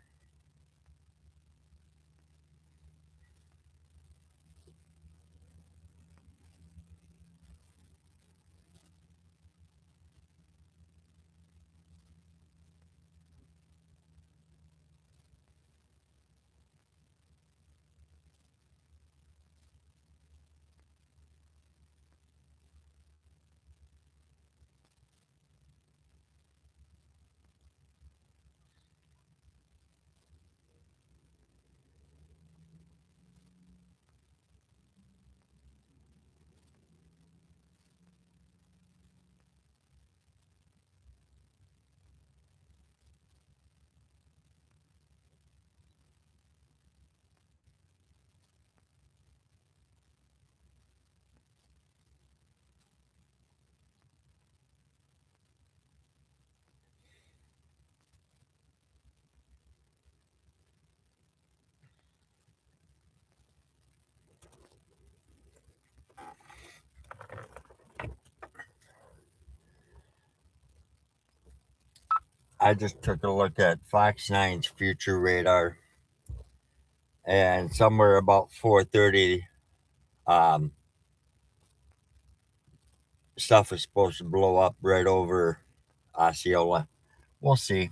I just took a look at Fox 9's future radar, and somewhere about 4:30, um, stuff is supposed to blow up right over Osceola. We'll see.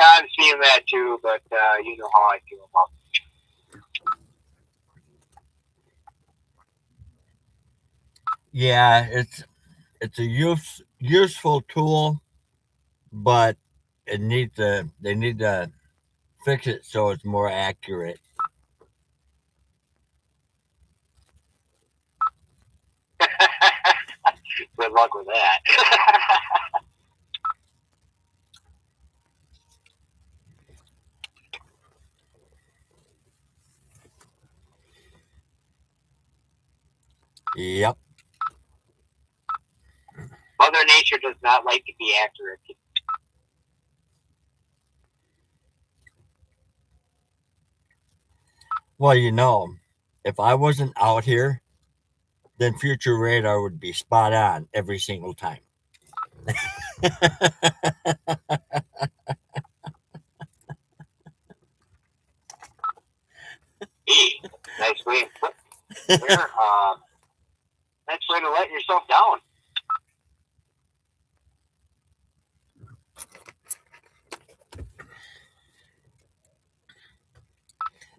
I'm seeing that too, but you know how I feel about Yeah, it's a useful tool, but they need to fix it so it's more accurate. it. Good luck with that. Yep. Mother Nature does not like to be accurate. Well, if I wasn't out here, then future radar would be spot on every single time. Nice way to put there. Nice way to let yourself down.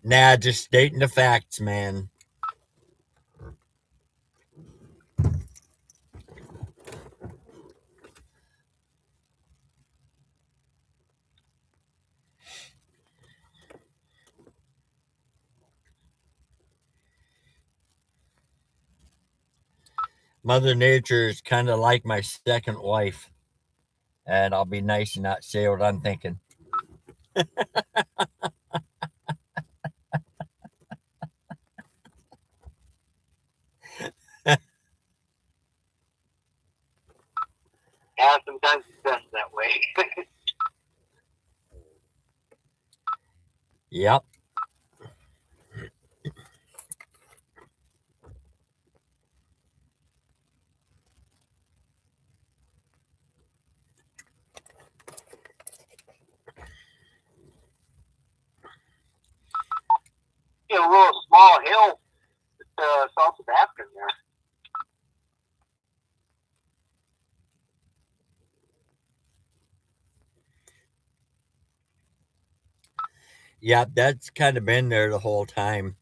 Nah, just stating the facts, man. Mother Nature is kind of like my second wife, and I'll be nice and not say what I'm thinking. Yeah, sometimes it's best that way. Yep. A little small hill south of Afton there. Yep, that's kind of been there the whole time.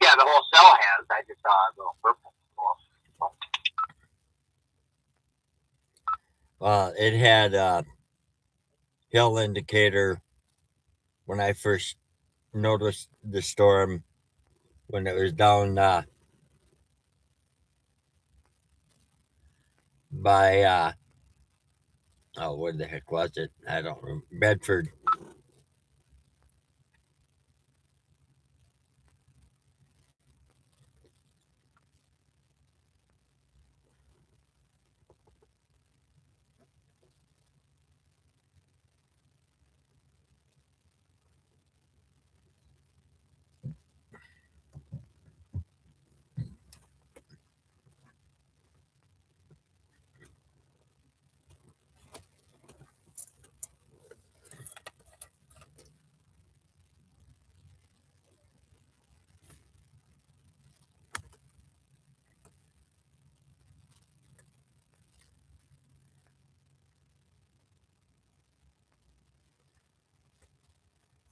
Yeah, the whole cell has. I just saw a little purple. It had a hill indicator when I first noticed the storm when it was down by oh, where the heck was it? I don't remember. Bedford.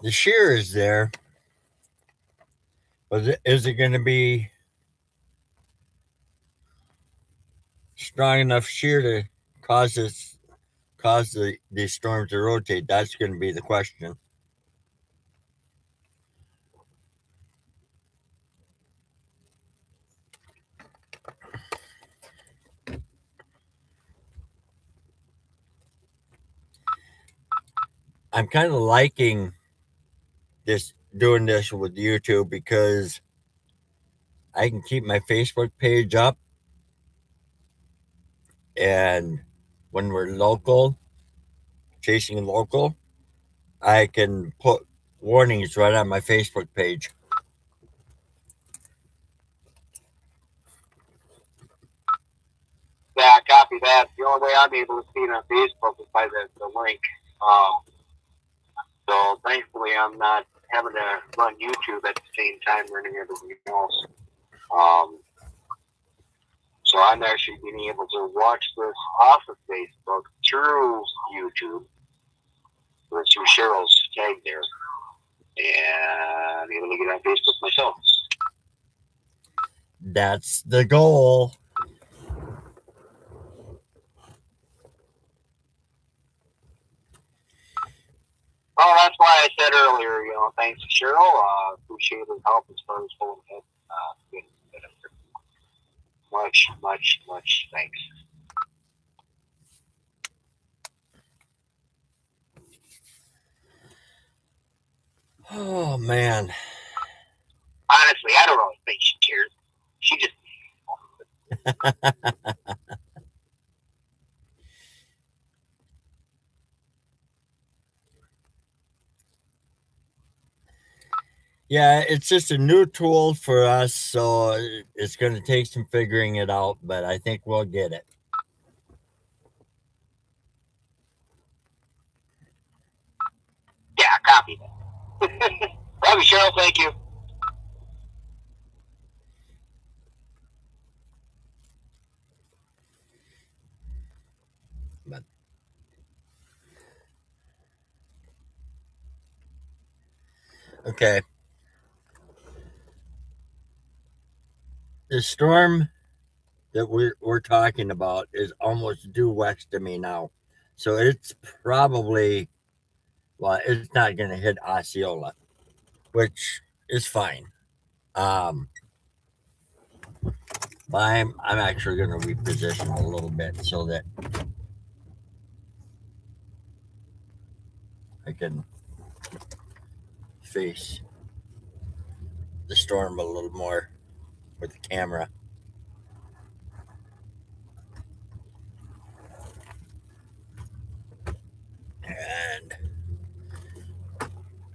The shear is there, but is it going to be strong enough shear to cause this cause the storm to rotate? That's going to be the question. I'm kind of liking this doing this with YouTube because I can keep my Facebook page up, and when we're local, chasing local, I can put warnings right on my Facebook page. Yeah, copy that. The only way I'm able to see it on Facebook is by the link. Um, so thankfully, I'm not having to run YouTube at the same time running everything else. Um, so I'm actually being able to watch this off of Facebook through YouTube, or through Cheryl's tag there, and I'm able to get on Facebook myself. That's the goal. Oh, that's why I said earlier, thanks to Cheryl. Appreciate his help as far as pulling it. Much, much, much thanks. Oh man. Honestly, I don't really think she cares. She just Yeah, it's just a new tool for us, so it's going to take some figuring it out, but I think we'll get it. yeah, copy that. Love you, Cheryl. Thank you. But okay, the storm that we're talking about is almost due west of me now, so it's probably, well, it's not going to hit Osceola, which is fine. Um, but I'm actually going to reposition a little bit so that I can face the storm a little more with the camera. And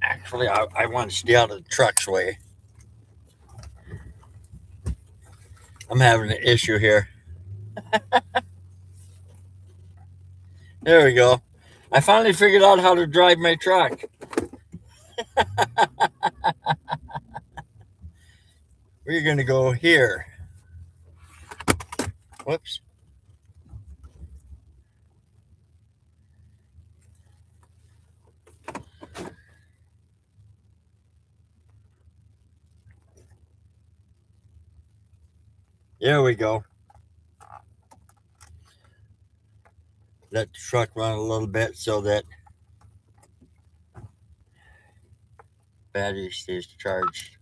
actually, I want to stay out of the truck's way. I'm having an issue here. There we go. I finally figured out how to drive my truck. We're going to go here. Whoops. There we go. Let the truck run a little bit so that battery stays charged.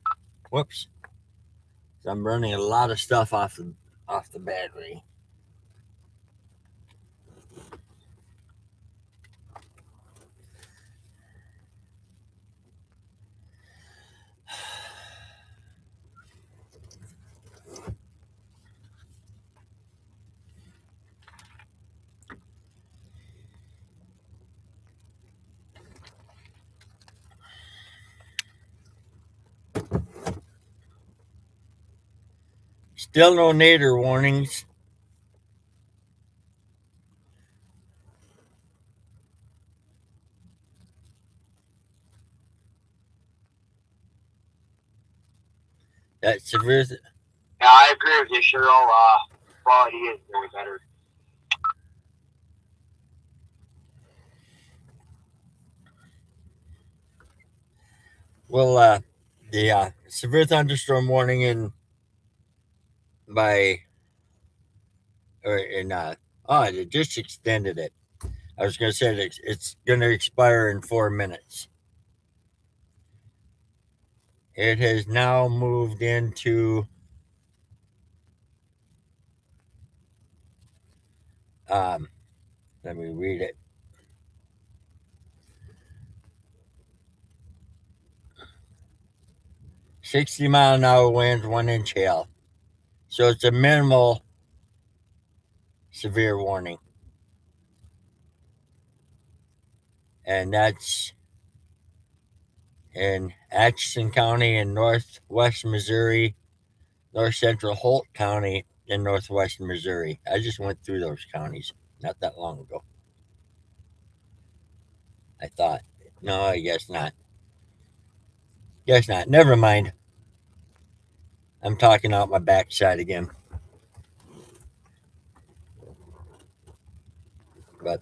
Whoops. I'm running a lot of stuff off the battery. Still no nadir warnings. That severe. Yeah, I agree with you, Cheryl. Quality is very better. Well, the severe thunderstorm warning by or in oh, it just extended it. I was going to say it's going to expire in 4 minutes. It has now moved into um, let me read it. 60-mile-an-hour winds, 1 inch hail. So it's a minimal severe warning. And that's in Atchison County in northwest Missouri, north central Holt County in northwest Missouri. I just went through those counties not that long ago. I thought, no, I guess not. Guess not. Never mind. I'm talking out my backside again. But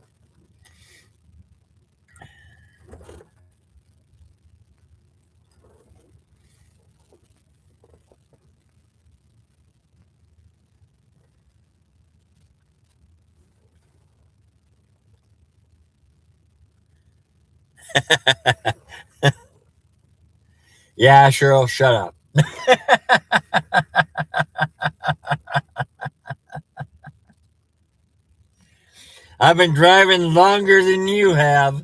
yeah, Cheryl, shut up. I've been driving longer than you have.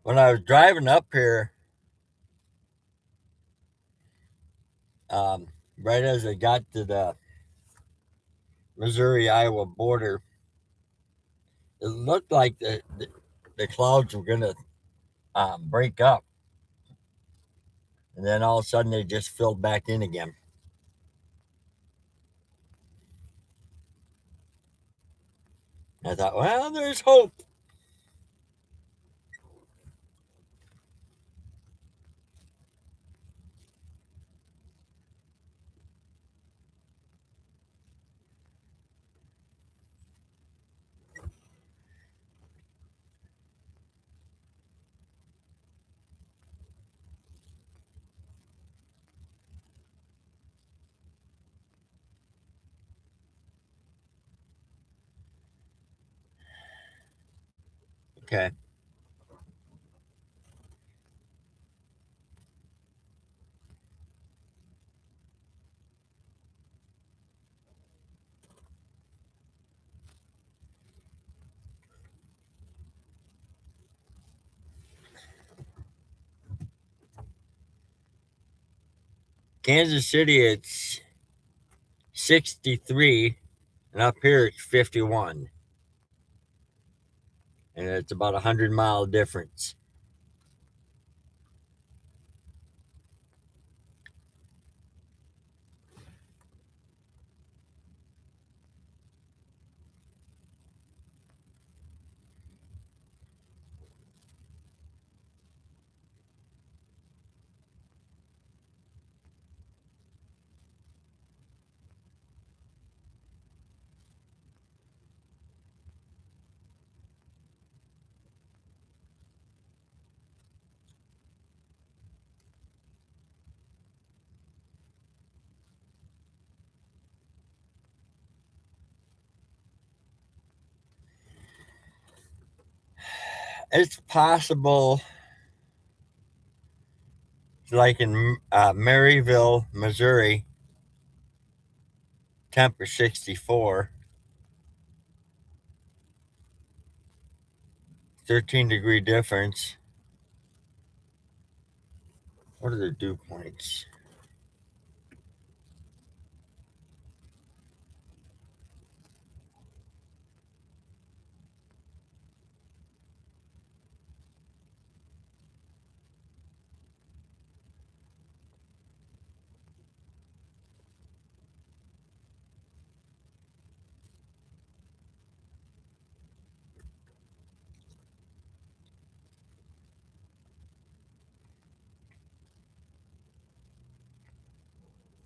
When I was driving up here, um, right as I got to the Missouri Iowa border, it looked like the clouds were going to break up. And then all of a sudden they just filled back in again. I thought, well, there's hope. Okay. Kansas City, it's 63, and up here it's 51. And it's about 100-mile difference. It's possible, like in Maryville, Missouri, temp is 64, 13-degree difference. What are the dew points?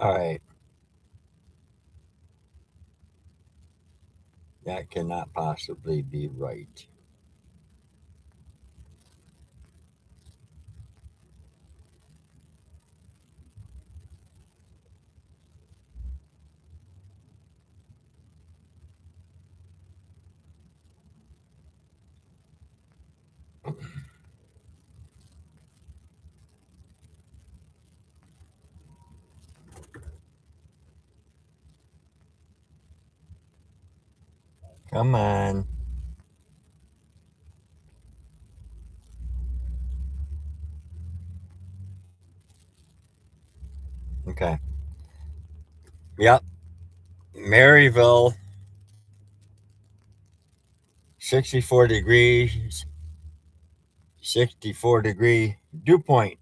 All right. That cannot possibly be right. Come on. Okay. Yep. Maryville, 64 degrees, 64-degree dew point.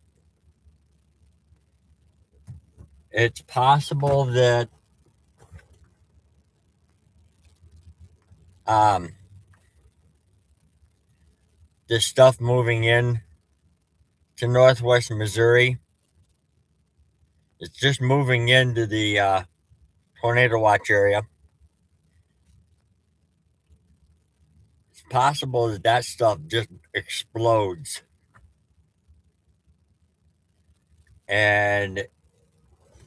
It's possible that um, this stuff moving in to northwest Missouri, it's just moving into the tornado watch area. It's possible that that stuff just explodes. And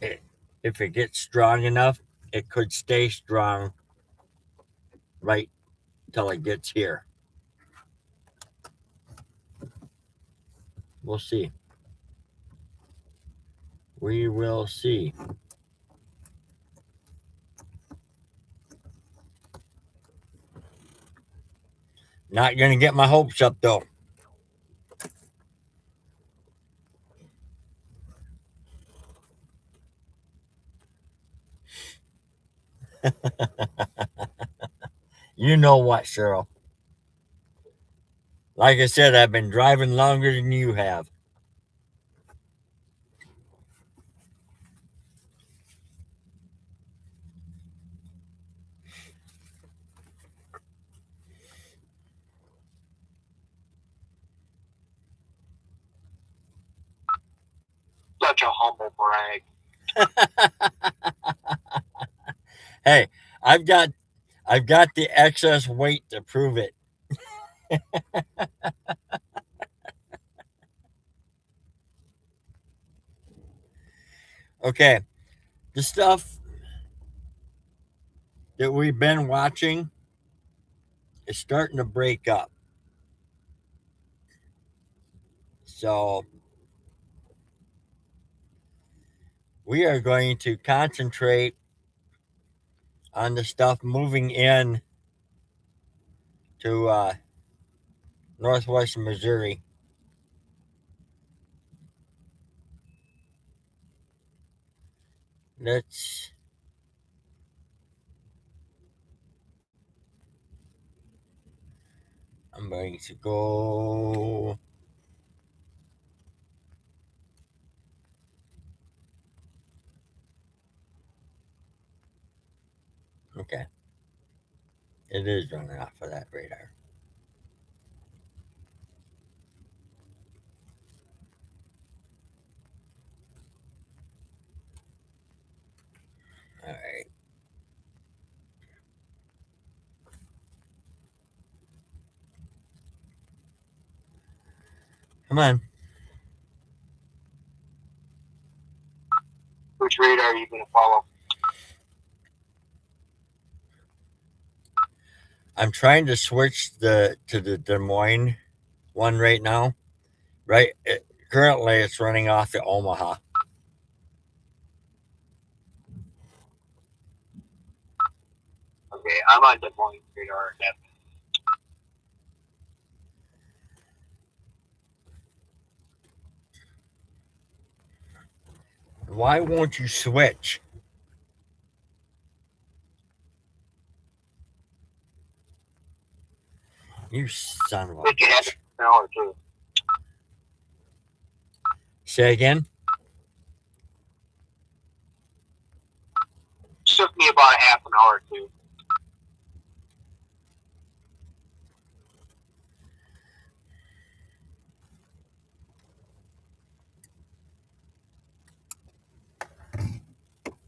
it, if it gets strong enough, it could stay strong right till it gets here. We'll see. We will see. Not going to get my hopes up, though. You know what, Cheryl? Like I said, I've been driving longer than you have. Such a humble brag. Hey, I've got I've got the excess weight to prove it. Okay, the stuff that we've been watching is starting to break up. So we are going to concentrate on the stuff moving in to northwest Missouri. Let's I'm going to go. Okay, it is running off of that radar. All right. Come on. Which radar are you going to follow? I'm trying to switch to the Des Moines one right now. Right. Currently, it's running off the Omaha. Okay, I'm on Des Moines radar. Why won't you switch? You son of a Think you had bitch. an hour too. Say again? Took me about a half an hour too.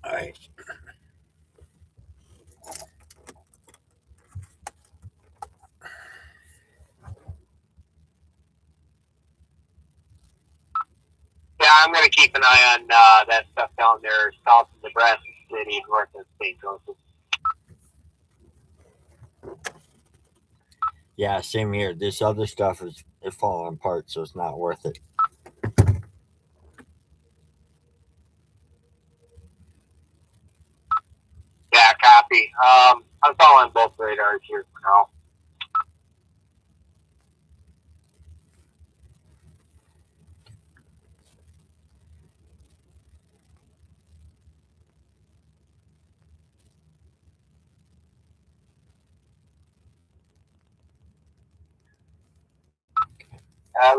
All right. Yeah, I'm going to keep an eye on that stuff down there south of Nebraska City, north of St. Joseph. Yeah, same here. This other stuff is falling apart, so it's not worth it. Yeah, copy. I'm following both radars. right here for now.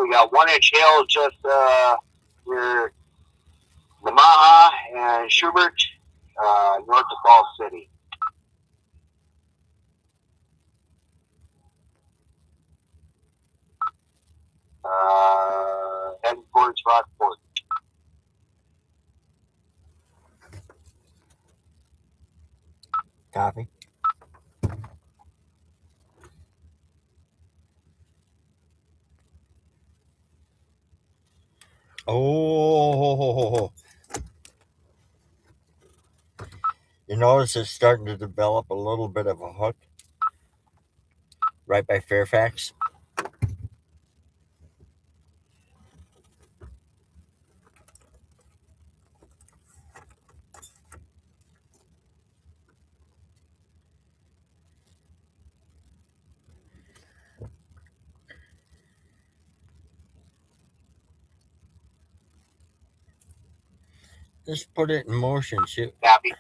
We got 1-inch hail just near Namaha and Schubert, north of Falls City. Heading towards Rockport. Copy. Oh, you notice it's starting to develop a little bit of a hook right by Fairfax. Just put it in motion. Shoot. Copy.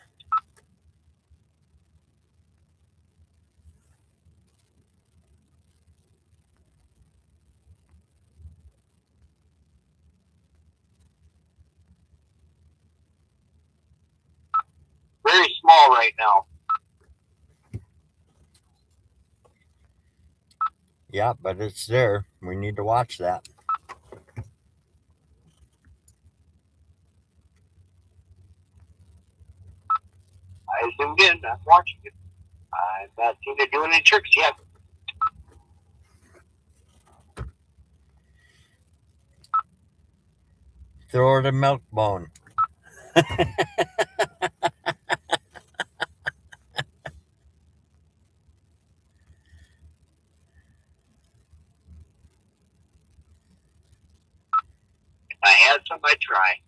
Very small right now. Yeah, but it's there. We need to watch that. I zoomed in. I'm watching it. I've not seen it doing any tricks yet. Throw it a milk bone. If I had some, I'd try.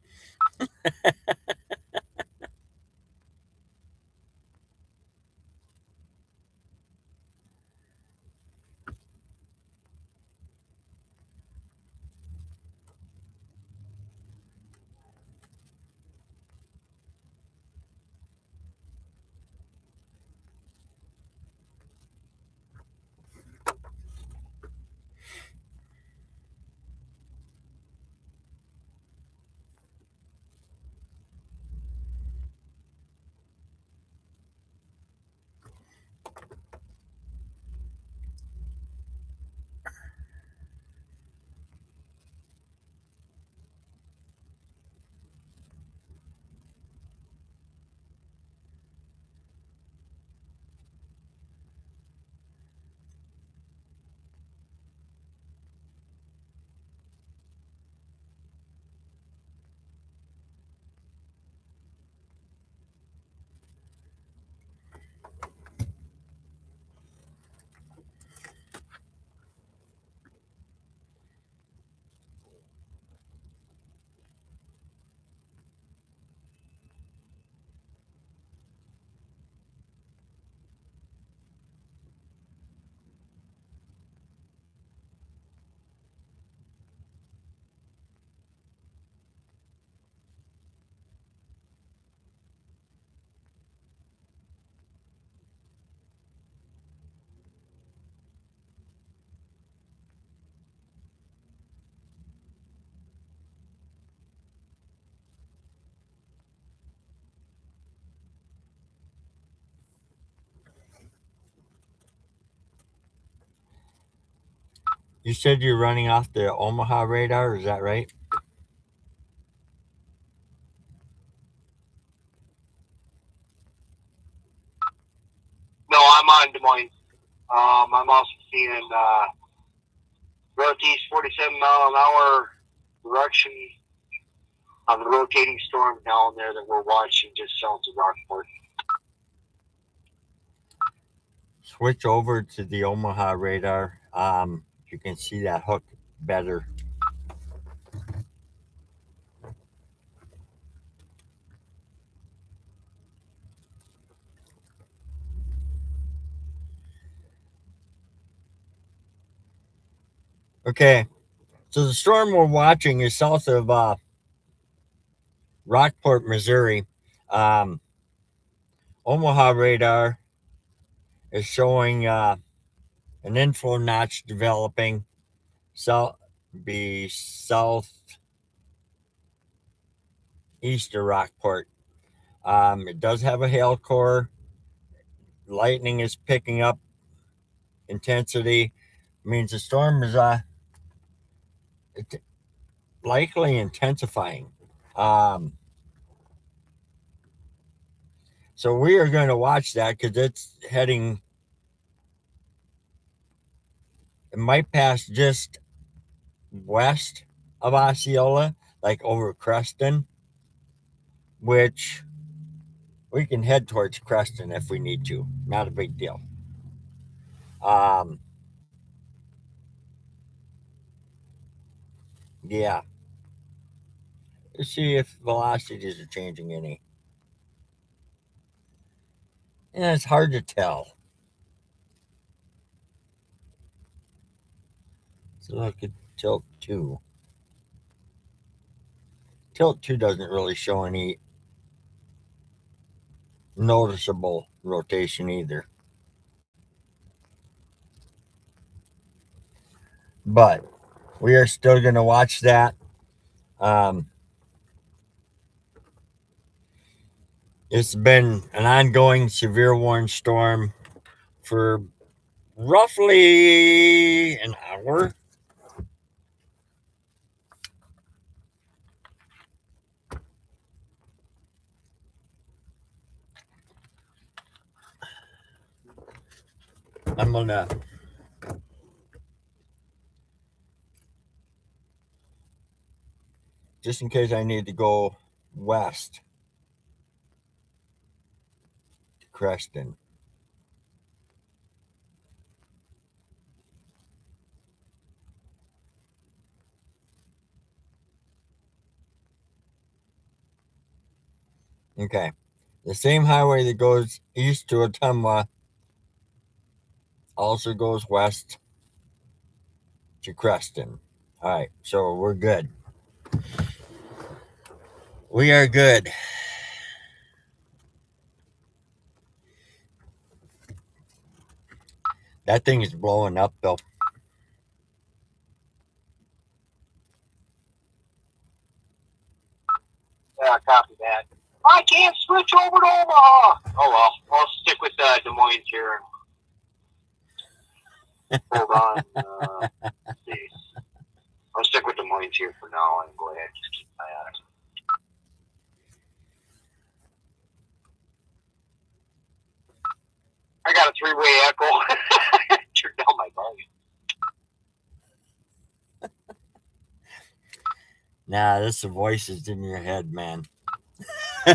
You said you're running off the Omaha radar, is that right? No, I'm on Des Moines. I'm also seeing northeast 47-mile-an-hour direction on the rotating storm down there that we're watching just south of Rockport. Switch over to the Omaha radar. You can see that hook better. Okay, so the storm we're watching is south of Rockport, Missouri. Um, Omaha radar is showing an inflow notch developing. South be southeast of Rockport. It does have a hail core. Lightning is picking up intensity. Means the storm is likely intensifying. Um, so we are going to watch that because it's heading. It might pass just west of Osceola, like over Creston, which we can head towards Creston if we need to. Not a big deal. Um, yeah. Let's see if velocities are changing any. Yeah, it's hard to tell. So look at tilt 2. Tilt 2 doesn't really show any noticeable rotation either. But we are still going to watch that. Um, it's been an ongoing severe warning storm for roughly an hour. I'm going to, just in case I need to go west to Creston. Okay. The same highway that goes east to Ottumwa also goes west to Creston. All right, so we're good. We are good. That thing is blowing up, though. Yeah, copy that. I can't switch over to Omaha. Oh well, I'll stick with Des Moines here. Hold on. Let's see. I'll stick with Des Moines here for now and go ahead and just keep an eye on it. I got a three-way echo. Turn down my volume. Nah, this is the voices in your head, man. So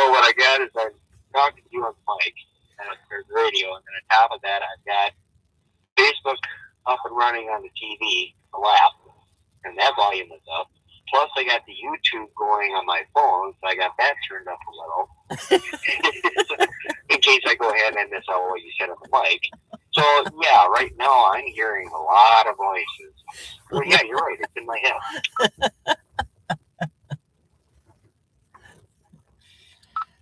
what I got is I'm talking to you on the mic and there's radio, and then on top of that I've got Facebook up and running on the TV, the lap, and that volume is up. Plus, I got the YouTube going on my phone, so I got that turned up a little. In case I go ahead and miss out what you said on the mic. So, yeah, right now I'm hearing a lot of voices. Well, yeah, you're right. It's in my head.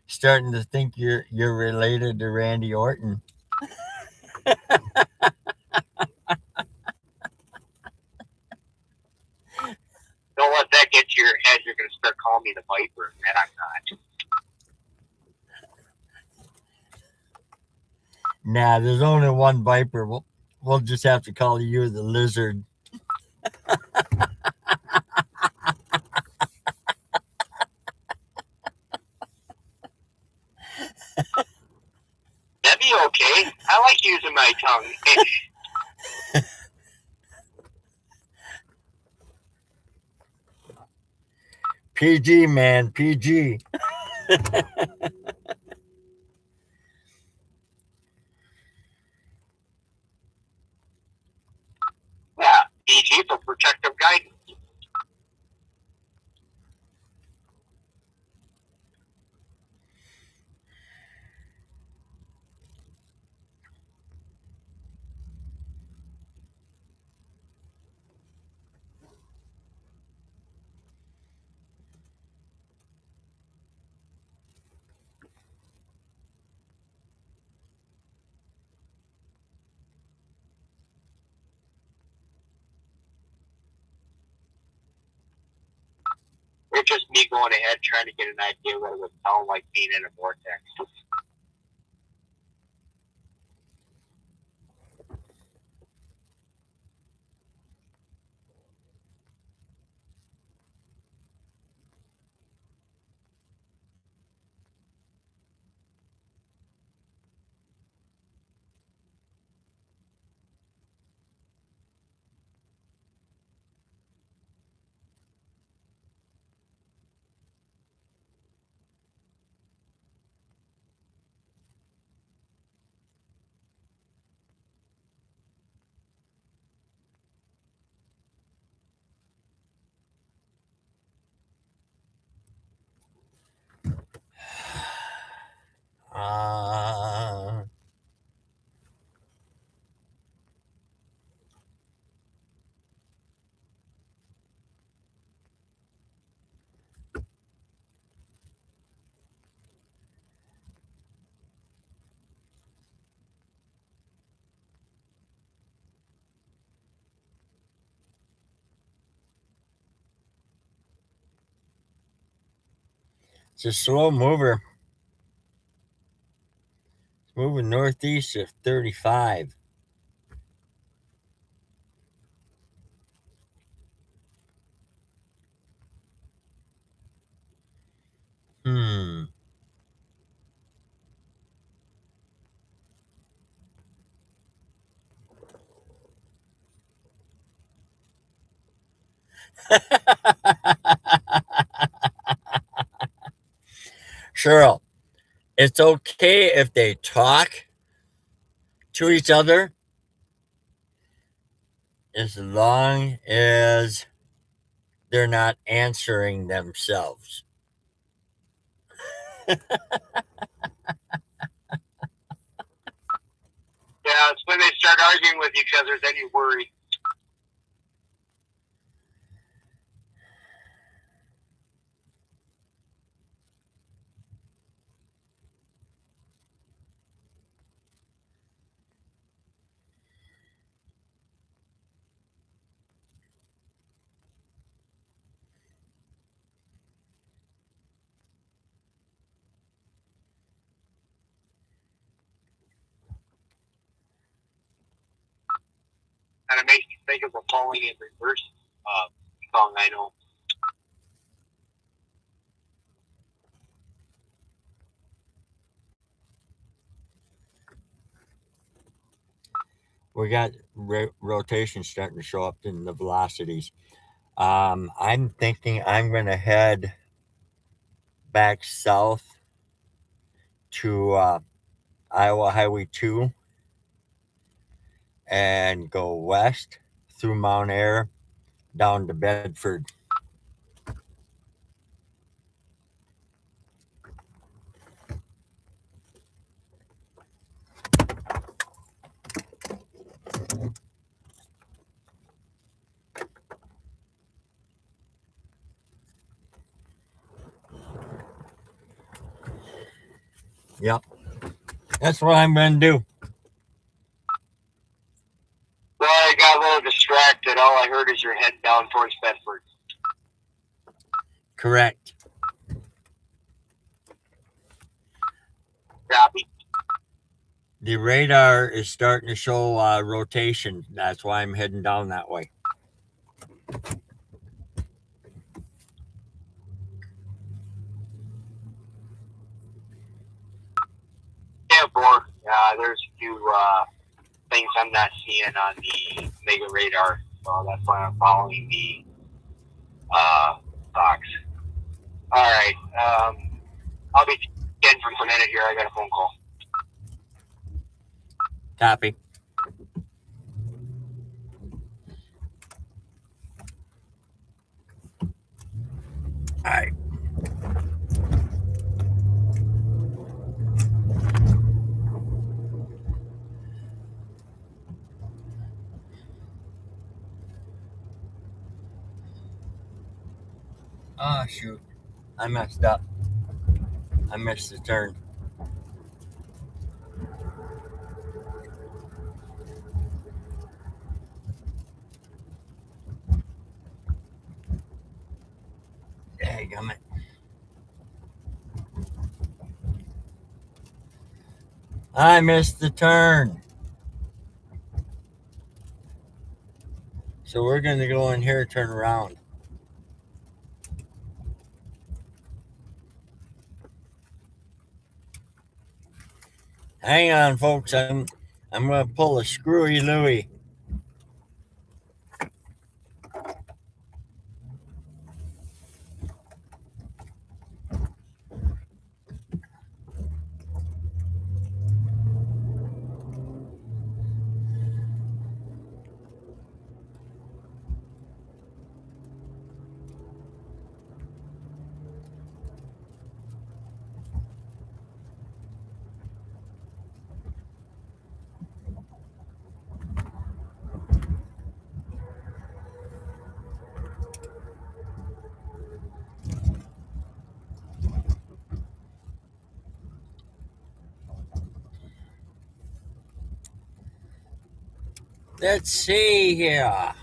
Starting to think you're related to Randy Orton. Don't let that get to your head. You're going to start calling me the Viper, and I'm not. Nah, there's only one Viper. We'll just have to call you the Lizard. That'd be okay. I like using my tongue. PG, man, PG. Yeah, PG for protective guidance. it's just me going ahead trying to get an idea what it would sound like being in a vortex. Uh, it's a slow mover. It's moving northeast at 35. Hmm. Cheryl, it's okay if they talk to each other as long as they're not answering themselves. Yeah, it's when they start arguing with each other, then you worry. And it makes me think of the falling in reverse song I know. We got rotation starting to show up in the velocities. I'm thinking I'm going to head back south to Iowa Highway 2 and go west through Mount Air down to Bedford. Yep. That's what I'm going to do. Well, I got a little distracted. All I heard is your head down towards Bedford. Correct. Copy. The radar is starting to show rotation. That's why I'm heading down that way. Yeah, there's a few things I'm not seeing on the Mega radar, so that's why I'm following the box. All right, I'll be in for a minute here. I got a phone call. Copy. All right. Oh, shoot. I messed up. I missed the turn. There you go. Dadgummit. I missed the turn. So we're going to go in here and turn around. Hang on, folks. I'm going to pull a screwy Louie. Let's see here.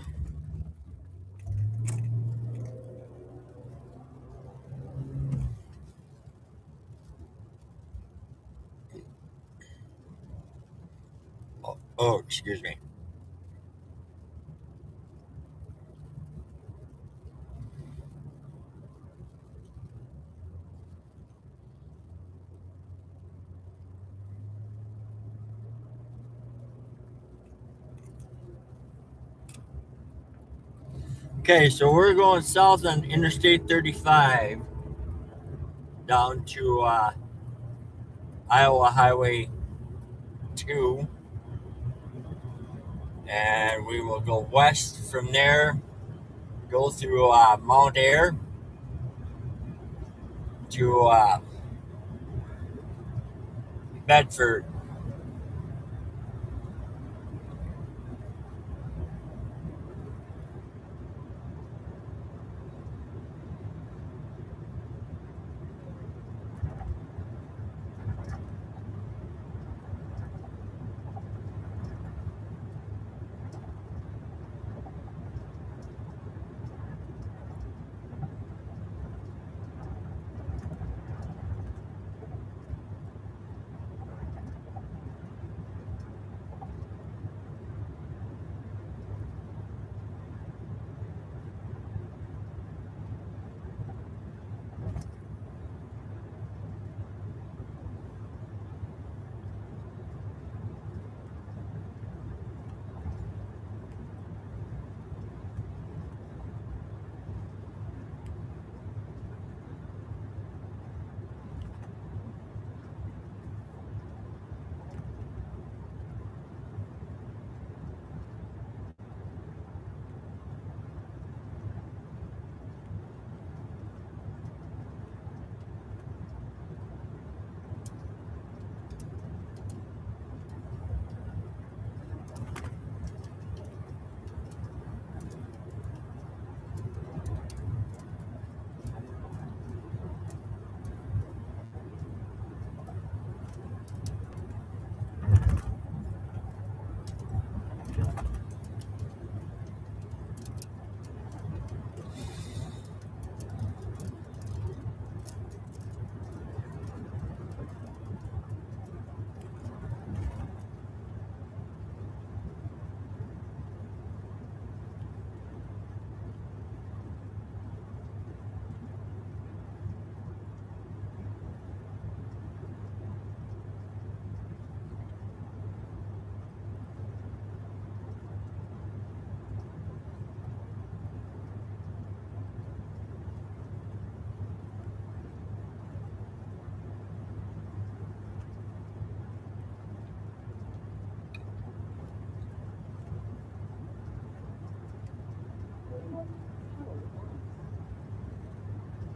Oh, excuse me. Okay, so we're going south on Interstate 35 down to Iowa Highway 2, and we will go west from there, go through Mount Air to Bedford.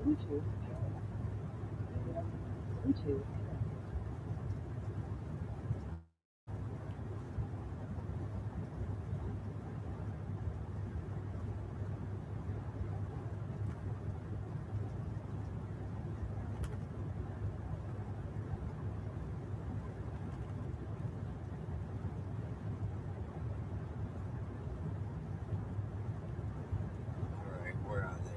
All right, where are they?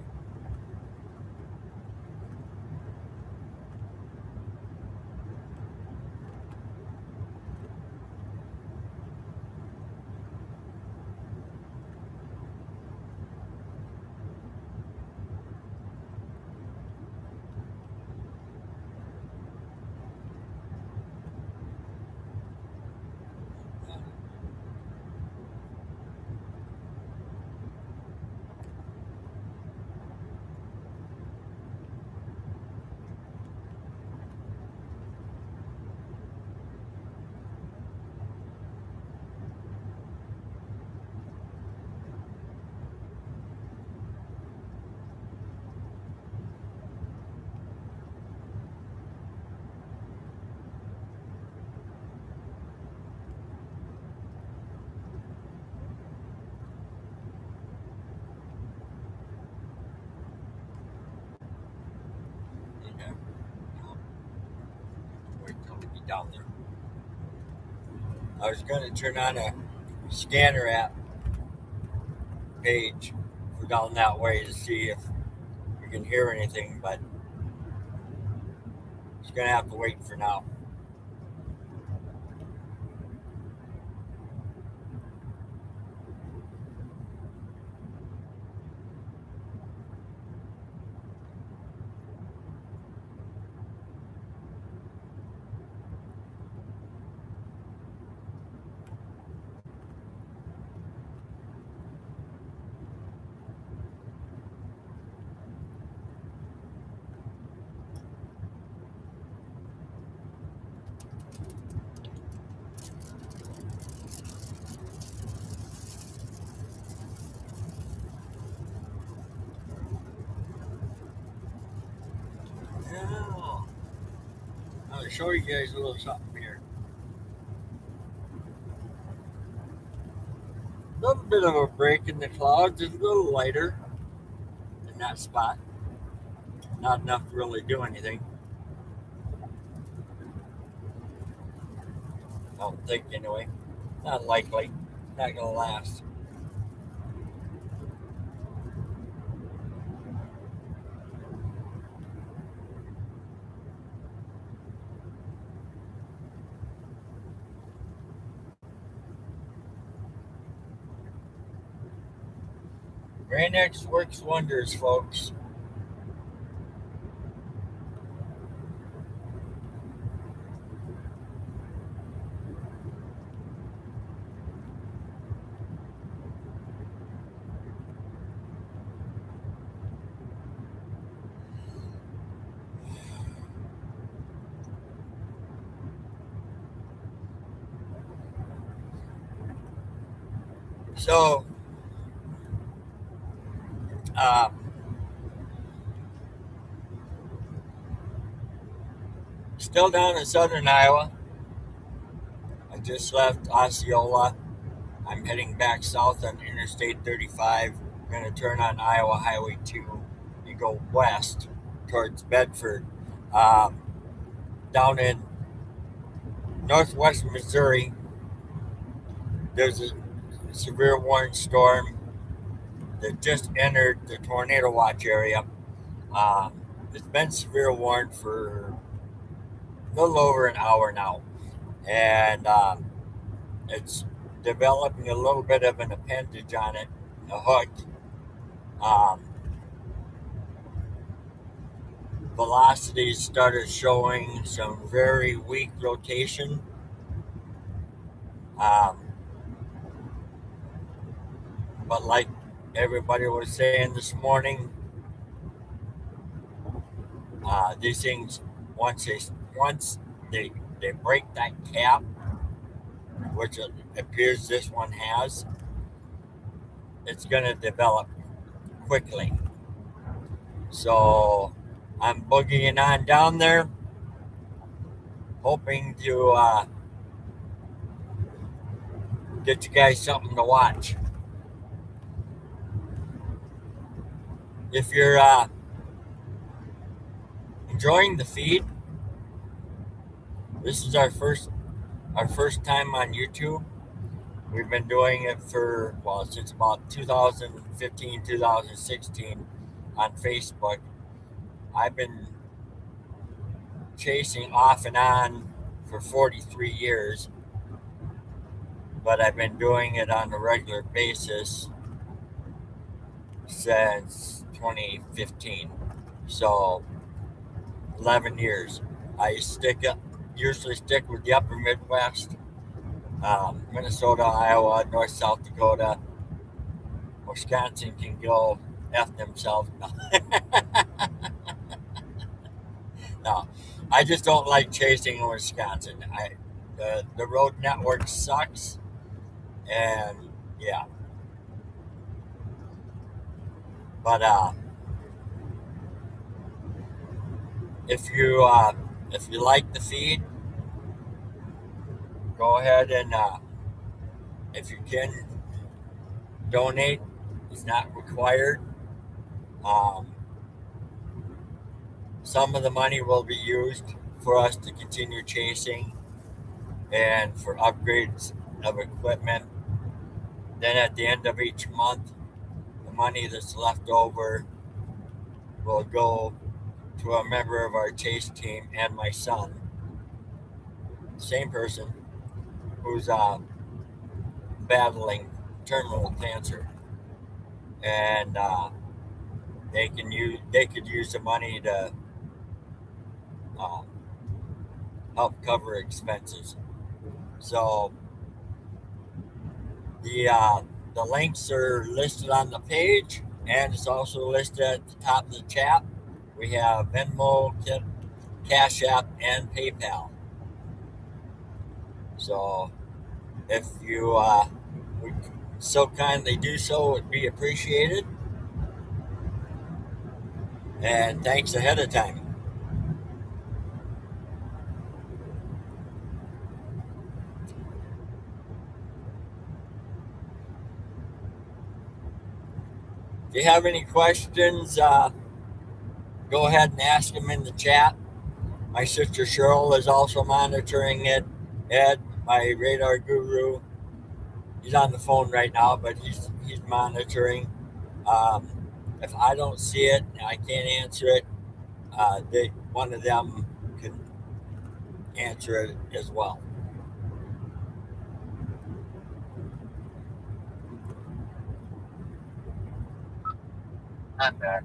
down there. I was going to turn on a scanner app page for down that way to see if you can hear anything, but it's going to have to wait for now. Yeah. I'll show you guys a little something here. A little bit of a break in the clouds. It's a little lighter in that spot. Not enough to really do anything. I don't think anyway. Not likely. Not gonna last. Rain X works wonders, folks. So, uh, still down in southern Iowa. I just left Osceola. I'm heading back south on Interstate 35. I'm going to turn on Iowa Highway 2 and go west towards Bedford. Um, Down in northwest Missouri, there's a severe warning storm that just entered the tornado watch area. Um, it's been severe warned for a little over an hour now, and it's developing a little bit of an appendage on it, a hook. Um, Velocities started showing some very weak rotation. Um, but like everybody was saying this morning, these things once they break that cap, which it appears this one has, it's going to develop quickly. So I'm boogieing on down there, hoping to get you guys something to watch. If you're enjoying the feed, this is our first time on YouTube. We've been doing it for since about 2015, 2016 on Facebook. I've been chasing off and on for 43 years, but I've been doing it on a regular basis since 2015. So 11 years. Usually stick with the upper Midwest, Minnesota, Iowa, North, South Dakota. Wisconsin can go F themselves. No, I just don't like chasing Wisconsin. The road network sucks, and yeah. But if you like the feed, go ahead and if you can donate. It's not required. Um, some of the money will be used for us to continue chasing. and for upgrades of equipment. Then at the end of each month, the money that's left over will go to a member of our chase team and my son, same person, who's battling terminal cancer, and they could use the money to uh, help cover expenses. So the uh, the links are listed on the page, and it's also listed at the top of the chat. We have Venmo, Cash App, and PayPal. So if you would so kindly do so, it would be appreciated. And thanks ahead of time. If you have any questions, go ahead and ask them in the chat. My sister Cheryl is also monitoring it. Ed, my radar guru, he's on the phone right now, but he's monitoring. Um, if I don't see it and I can't answer it, one of them can answer it as well. I'm back.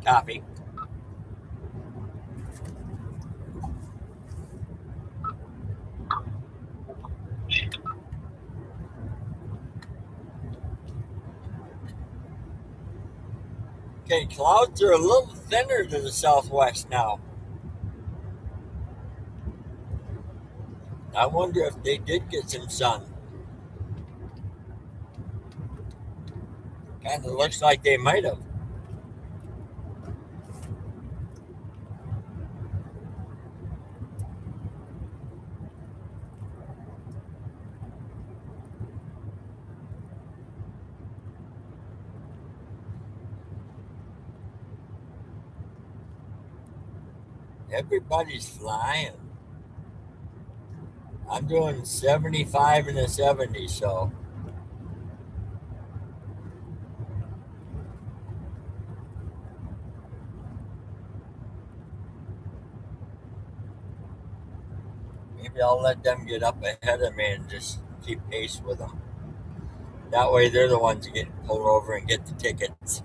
Copy. Okay, clouds are a little thinner to the southwest now. I wonder if they did get some sun. Kind of looks like they might have. Everybody's flying. I'm doing 75 in the 70s, so maybe I'll let them get up ahead of me and just keep pace with them. That way, they're the ones that get pulled over and get the tickets.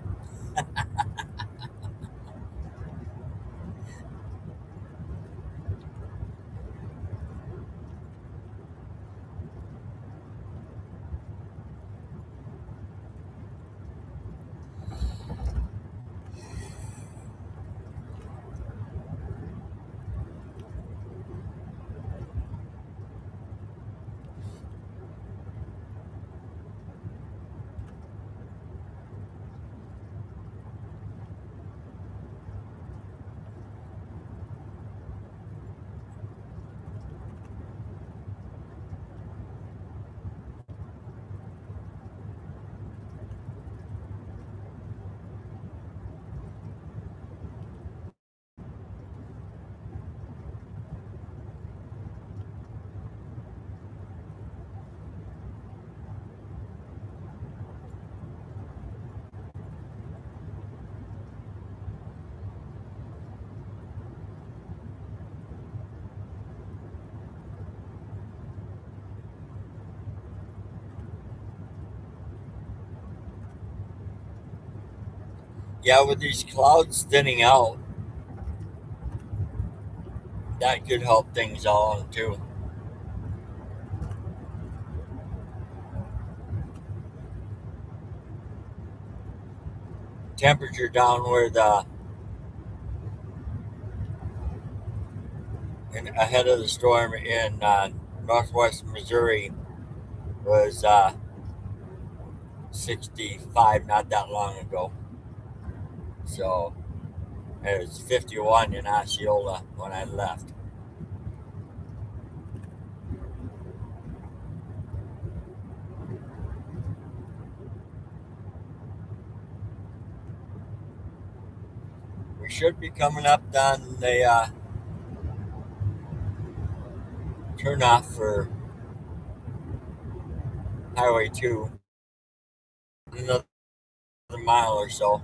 Yeah, with these clouds thinning out, that could help things along too. Temperature down where the ahead of the storm in northwest Missouri was 65 not that long ago. So it was 51 in Osceola when I left. We should be coming up on the turn off for Highway 2, another mile or so.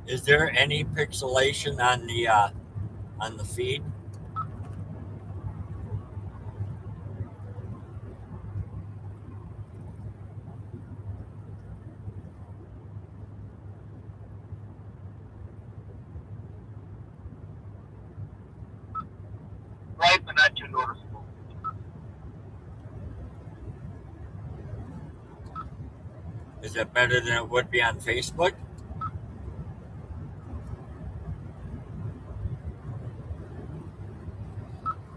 Is there any pixelation on the feed? Right, but not too noticeable. Is it better than it would be on Facebook?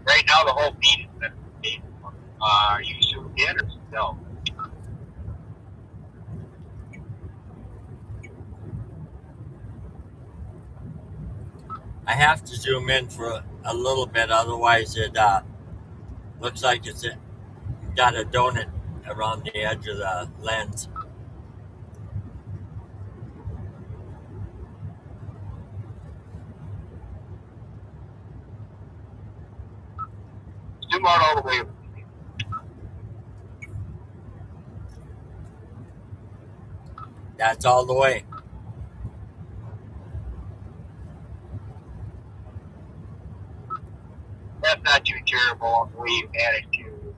Right now, the whole feed is set for Facebook. Are you zoomed in or no? I have to zoom in for a little bit, otherwise it looks like it's got a donut around the edge of the lens. Zoom out all the way. That's all the way. That's not too terrible. We've added to.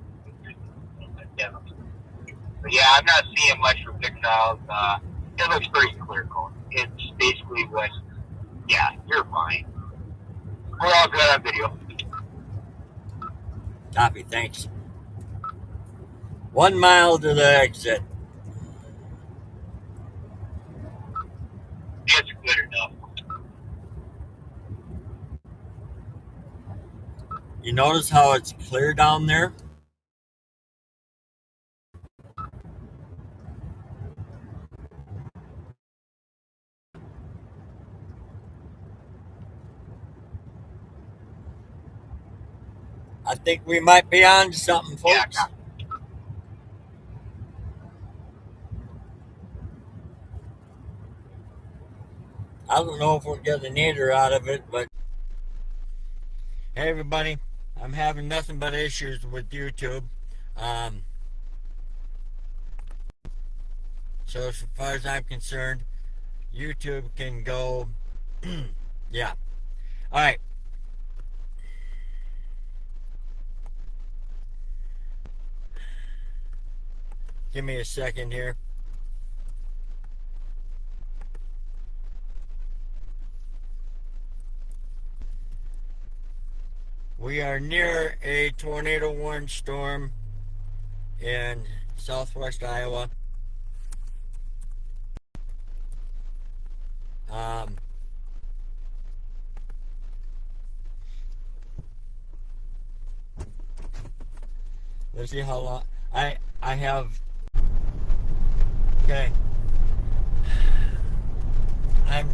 But yeah, I'm not seeing much for pixels. It looks pretty clear code. It's basically what. Yeah, you're fine. We're all good on video. Copy, thanks. 1 mile to the exit. It's good enough. You notice how it's clear down there? I think we might be on to something, folks. Yeah, I don't know if we'll get a nader out of it, but hey, everybody, I'm having nothing but issues with YouTube. So as far as I'm concerned, YouTube can go. Yeah. All right. Give me a second here. We are near a tornado warning storm in southwest Iowa. Let's see how long I have. Okay. I'm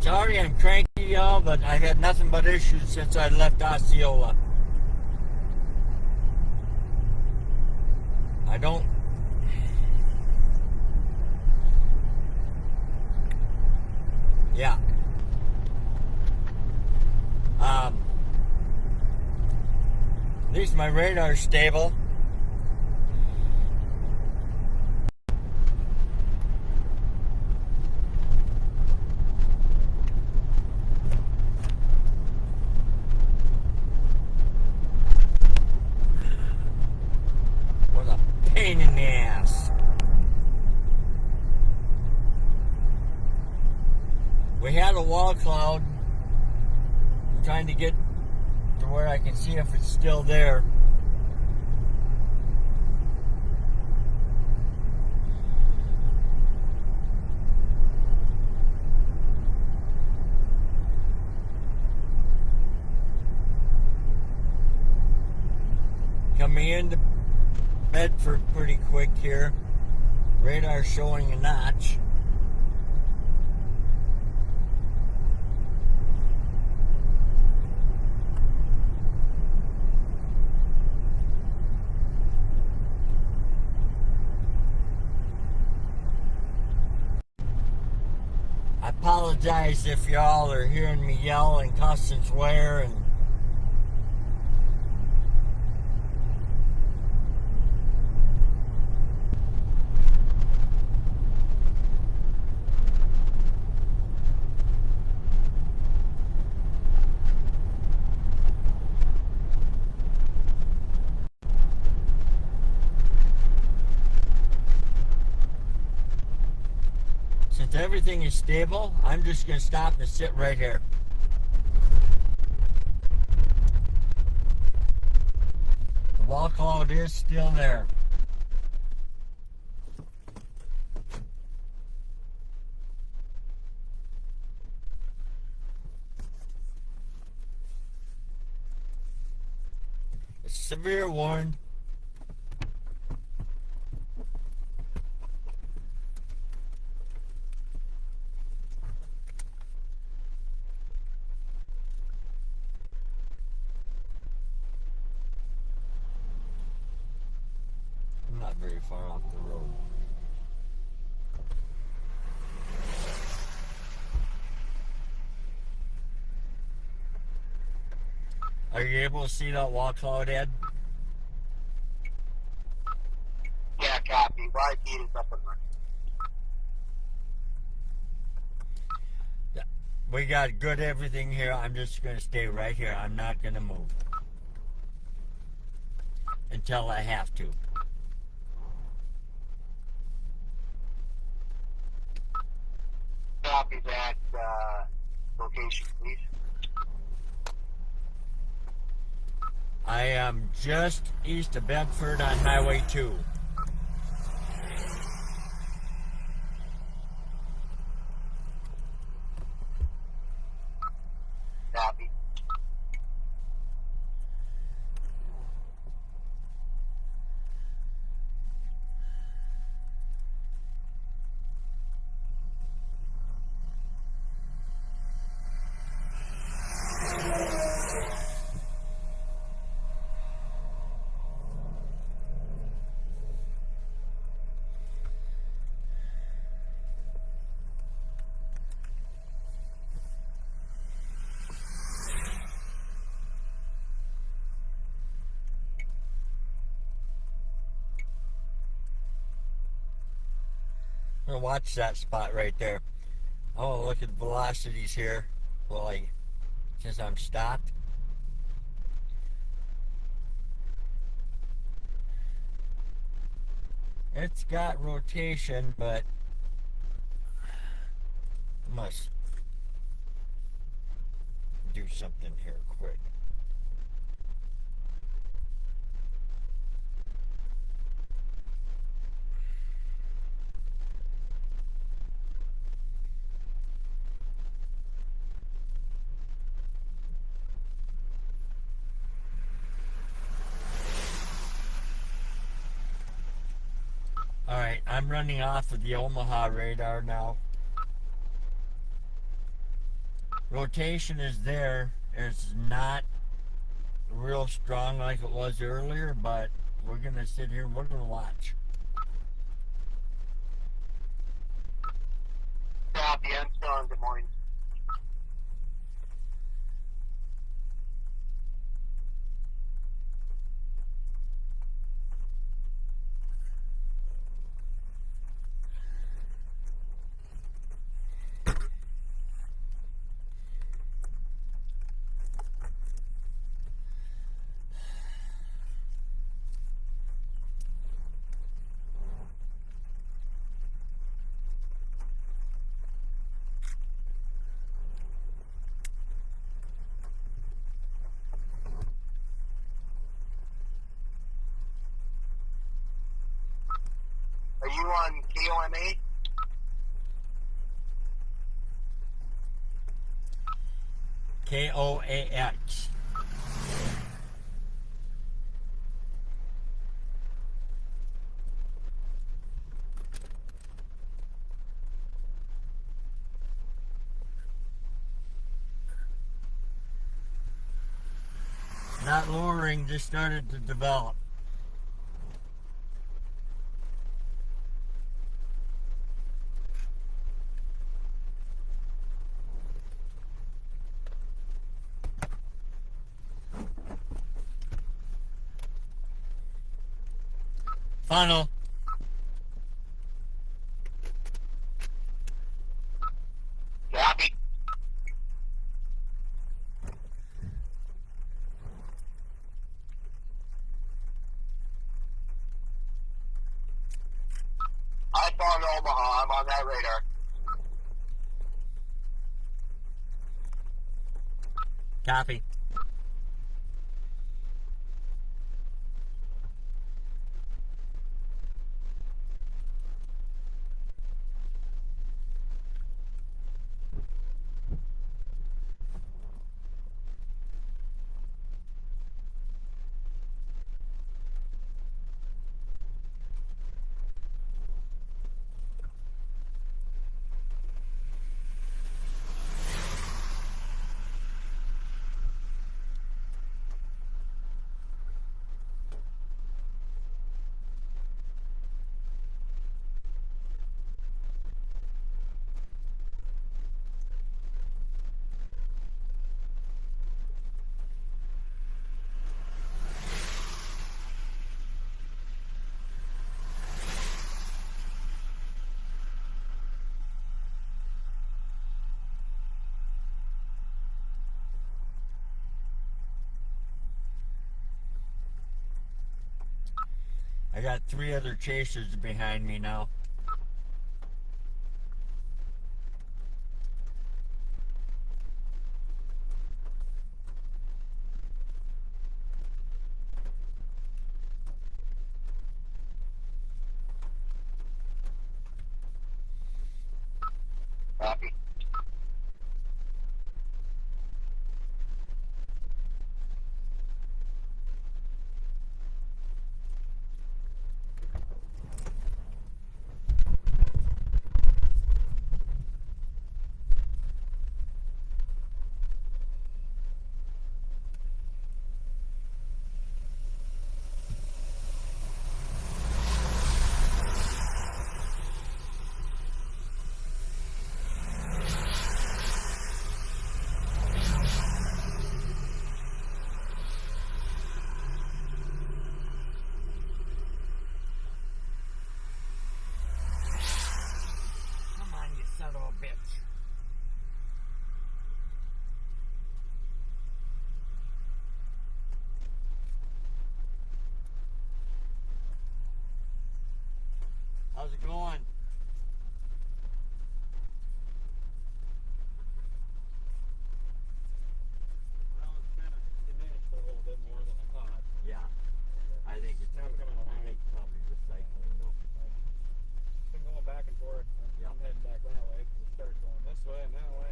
sorry I'm cranky, y'all, but I had nothing but issues since I left Osceola. I don't. Yeah. At least my radar's stable. What a pain in the ass. We had a wall cloud. I'm trying to get to where I can see if it's still there. Coming into Bedford pretty quick here. Radar showing a notch. apologize if y'all are hearing me yell and cuss and swear and since everything is stable, I'm just going to stop and sit right here. The wall cloud is still there. It's severe warned. I'm not very far off the road. Are you able to see that wall cloud, Ed? Yeah, copy. YT is up and running. Yeah. We got good everything here. I'm just going to stay right here. I'm not going to move until I have to. Copy that location, please. I am just east of Bedford on Highway 2. Copy. I'm going to watch that spot right there. I want to look at velocities here. Well, since I'm stopped. It's got rotation, but I must do something here quick. Alright, I'm running off of the Omaha radar now. Rotation is there. It's not real strong like it was earlier, but we're going to sit here and we're going to watch. Copy. I'm still in Des Moines. Are you on KOMA? KOAX. That lowering just started to develop. Funnel. Copy. I found Omaha. I'm on that radar. Copy. I got 3 other chasers behind me now. Copy. Come on, you son of a bitch. How's it going? Well, it's kind of diminished a little bit more than I thought. Yeah, I think it's Now I'm coming along. I think it's probably recycling though. I've been going back and forth. Yeah. I'm heading back that way because it started going this way and that way.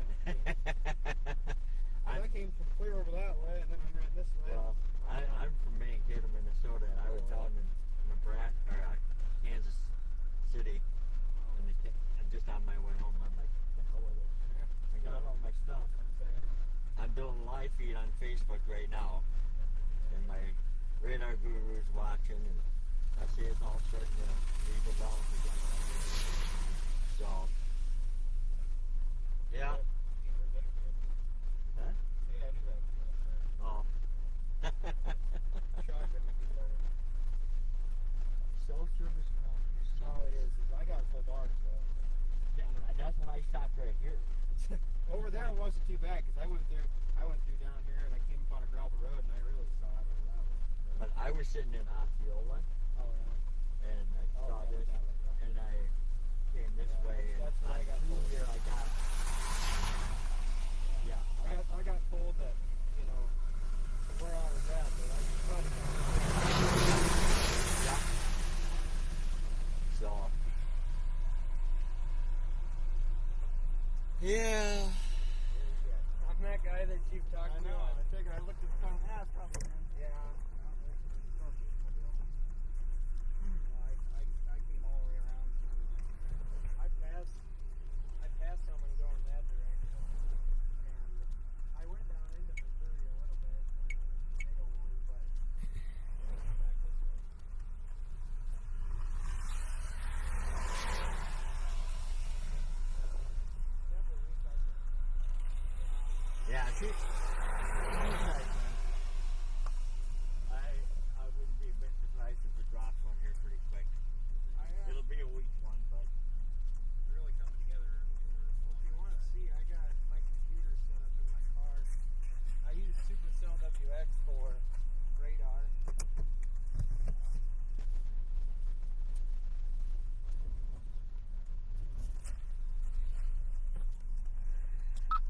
I came from clear over that way and then I ran this way. Well, I'm from Mankato, Minnesota, and I was down in Nebraska, or Kansas City, and just on my way home, I'm like, the hell with it. I got all my stuff. I'm doing a live feed on Facebook right now, and my radar guru's watching, and I see it's all starting to level down again. So, yeah. Huh? Yeah, I knew that. Oh. Shotgun would be better. Cell service around here. No, it is. I got a full bar as well. Yeah, that's when I stopped right here. Over there it wasn't too bad because I went through down here and I came upon a gravel road and I really saw it over that way. But I was sitting in Osceola, Oh yeah. and I saw yeah, this, that way, yeah. and I came this Yeah, way, and that's where I got through pulled. here I got. Yeah. I got told that, where I was at, that I was running. Yeah. So. Yeah. I'm that guy that you've talked to. I know. I figured I looked at the phone. Yeah, it's probably him. Yeah. No, there's no people. I came all the way around to. I passed someone going that direction, and I went down into Missouri a little bit when I went to the Mayo one, but I went back this way. Definitely recycling. Yeah. See, I wouldn't be a bit surprised if it drops one here pretty quick.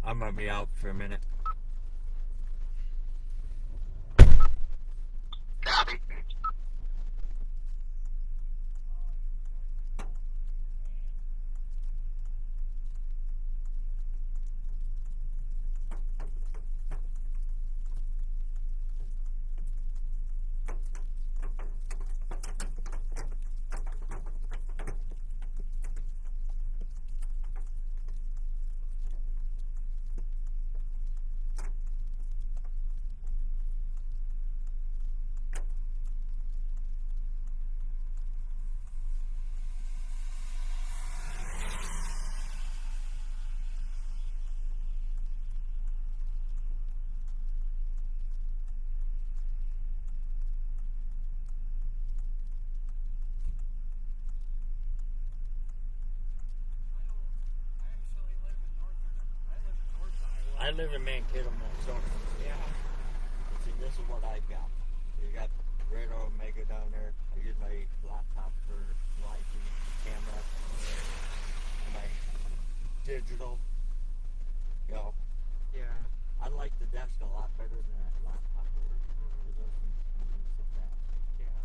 I'm gonna be out for a minute. Copy. I actually live in North Iowa. I live in Mankato, Minnesota. Yeah. See, this is what I got. You got Radar Omega down there. I use my laptop for live feed, camera, my digital. You know, Yeah. I like the desk a lot better than that laptop holder. Mhm. It doesn't move so fast. Yeah.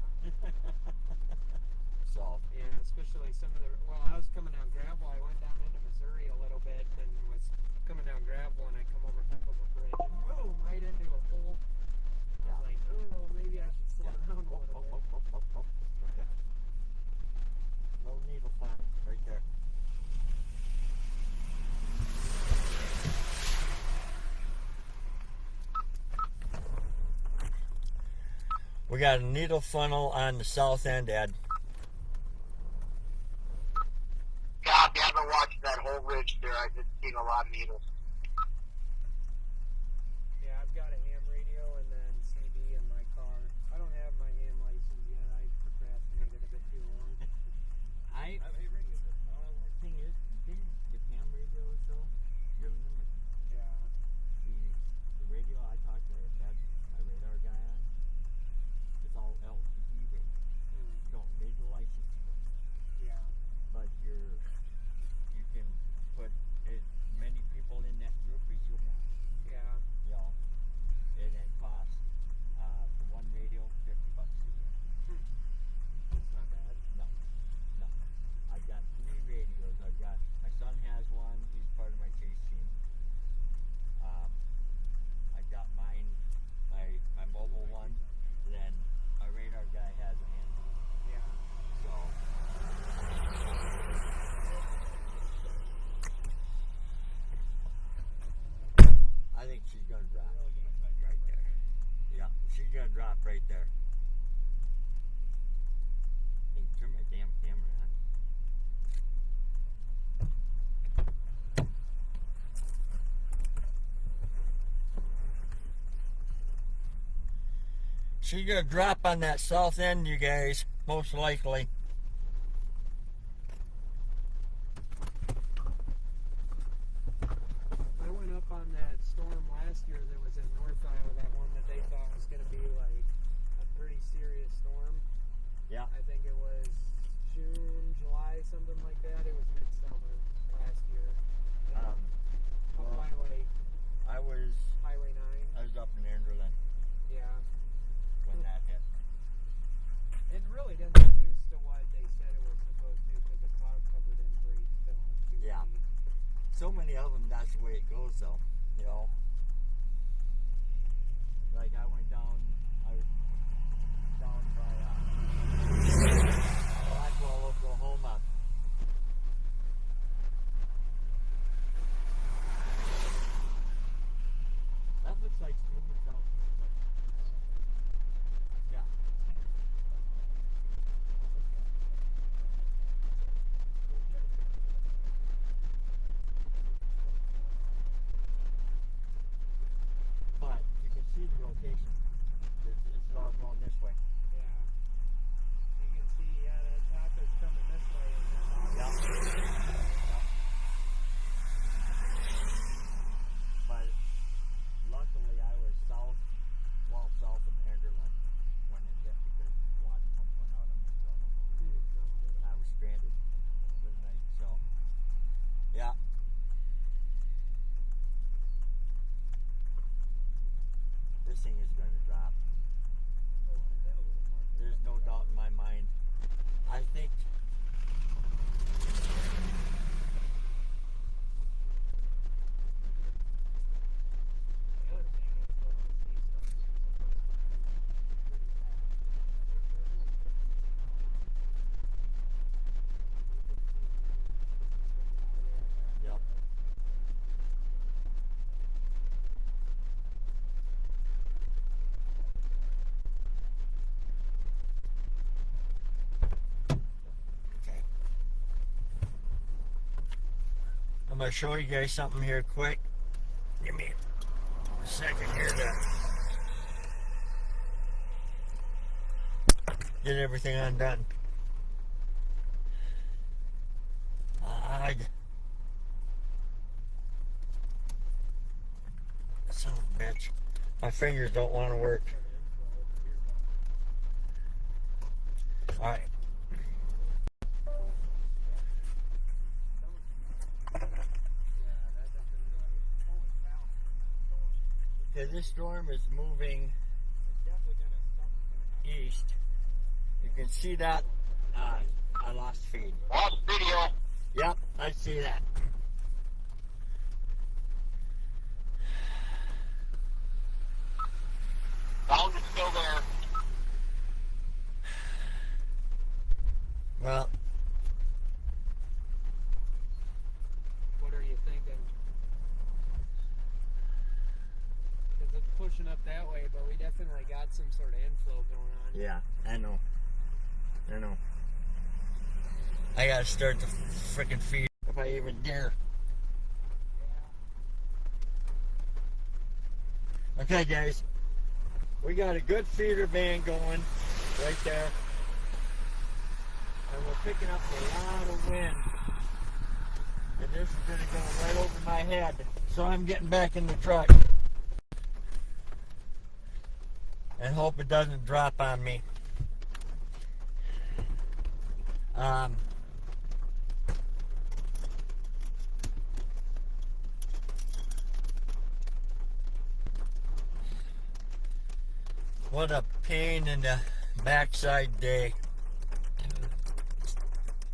So, Yeah, especially some of the. Well, I was coming down gravel. I went down into Missouri a little bit and was coming down gravel, and I come over top of a bridge and boom, right into a hole. I was like, oh, maybe I should slow down a little bit. Okay. No needle fire right there. We got a needle funnel on the south end, Ed. Copy. I've been watching that whole ridge there. I've been seeing a lot of needles. Yeah, I've got a ham radio and then CD in my car. I don't have my ham license yet. I procrastinated a bit too long. I have a radio, but the thing is, with ham radios though, you're limited. Yeah. The radio I talked to Ed, my radar guy on, it's all LTE radio. Don't need the license for it. Yeah. But you can put as many people in that group as you want. Yeah. You know, and it costs for one radio $50 a year. That's not bad. No. I've got 3 radios. My son has one. He's part of my chase team. I got mine, my mobile one. And then my radar guy has a handheld. Yeah. So. I think she's gonna drop right there. Yeah, she's gonna drop right there. I can turn my damn camera on. She's gonna drop on that south end, you guys, most likely. I went up on that storm last year that was in North Iowa, that one that they thought was going to be like a pretty serious storm. Yeah. I think it was June, July, something like that. It was midsummer last year. Up Well, Highway I 9. was up in Anderlin Yeah. when that hit. It really didn't reduce to what they said it was supposed to because the cloud covered in pretty still. Yeah. So many of them, that's the way it goes, though. You know, like I was down by Blackwell, Oklahoma. That looks like smooth south. Yeah. think. The other thing is, though, is these storms are supposed to be pretty bad. They're really picking this up. We've been seeing Yep. Okay. I'm gonna show you guys something here quick. Give me a second here to get everything undone. Son of a bitch. My fingers don't want to work. Alright. Okay, this storm is moving east. You can see that. I lost feed. Lost video. Yep, I see that. Sound is still there. Well, What are you thinking? Because it's pushing up that way, but we definitely got some sort of inflow going on. yeah, I know. I gotta start the frickin' feed if I even dare. Okay, guys. We got a good feeder band going right there. And we're picking up a lot of wind. And this is going to go right over my head. So I'm getting back in the truck. And hope it doesn't drop on me. What a pain in the backside day.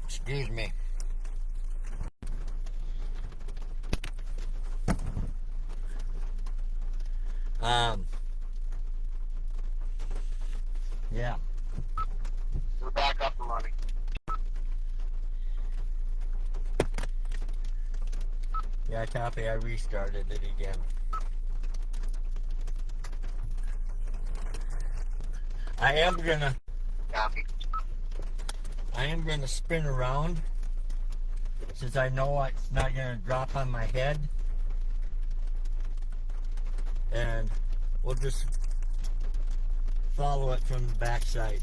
Excuse me. Yeah. We're back up and running. Yeah, copy. I restarted it again. I am Copy. gonna spin around since I know it's not gonna drop on my head, and we'll just follow it from the backside.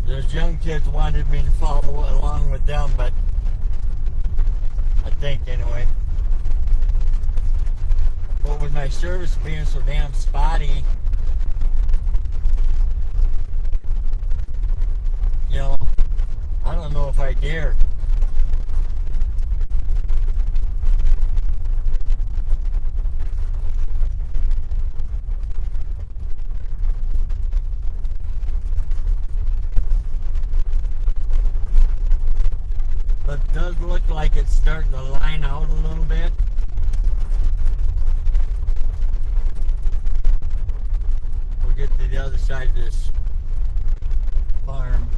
Those young kids wanted me to follow along with them, but I think anyway. But with my service being so damn spotty, you know, I don't know if I dare. But it does look like it's starting to line out a little bit. We'll get to the other side of this farm.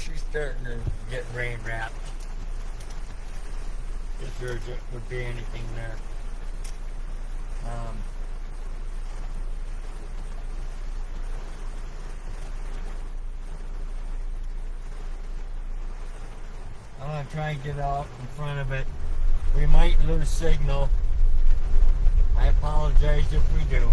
she's starting to get rain wrapped. If there would be anything there. I'm going to try and get out in front of it. We might lose signal. I apologize if we do.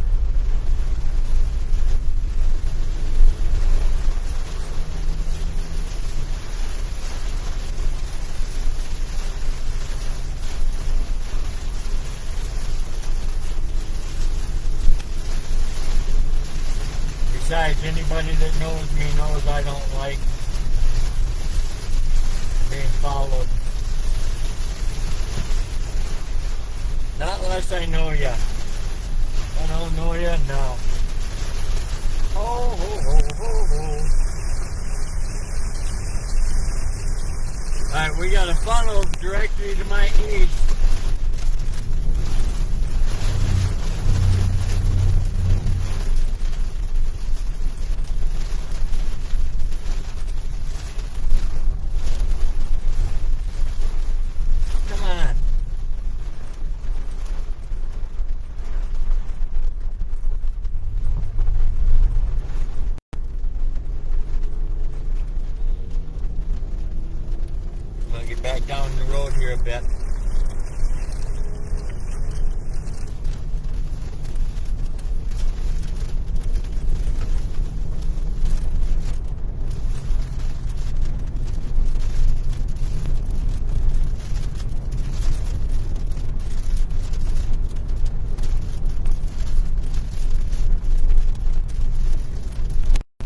Besides, anybody that knows me knows I don't like being followed. Not unless I know ya. I don't know ya, no. Ho, ho, ho, ho, ho. Alright, we got a funnel directly to my east. Come on. I'm gonna get back down the road here a bit.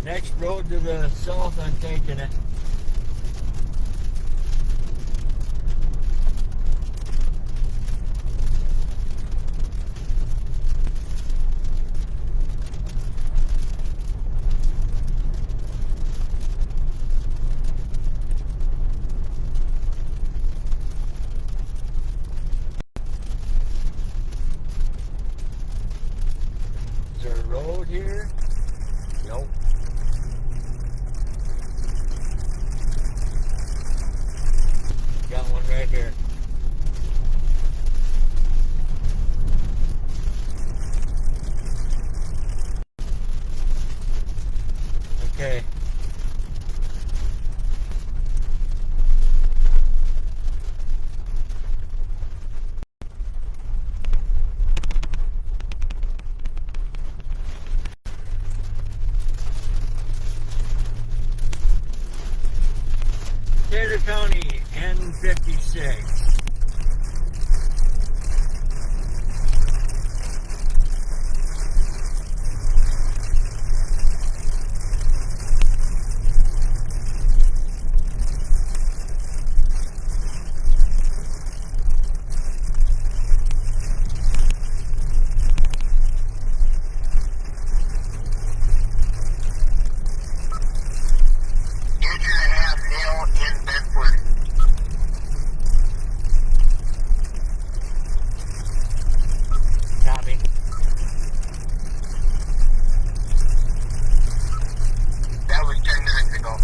Next road to the south, I'm taking it. Is there a road here? Nope. Got one right here. Okay. Taylor County, N56. Inch and a half hill in Bedford. Copy. That was 10 minutes ago.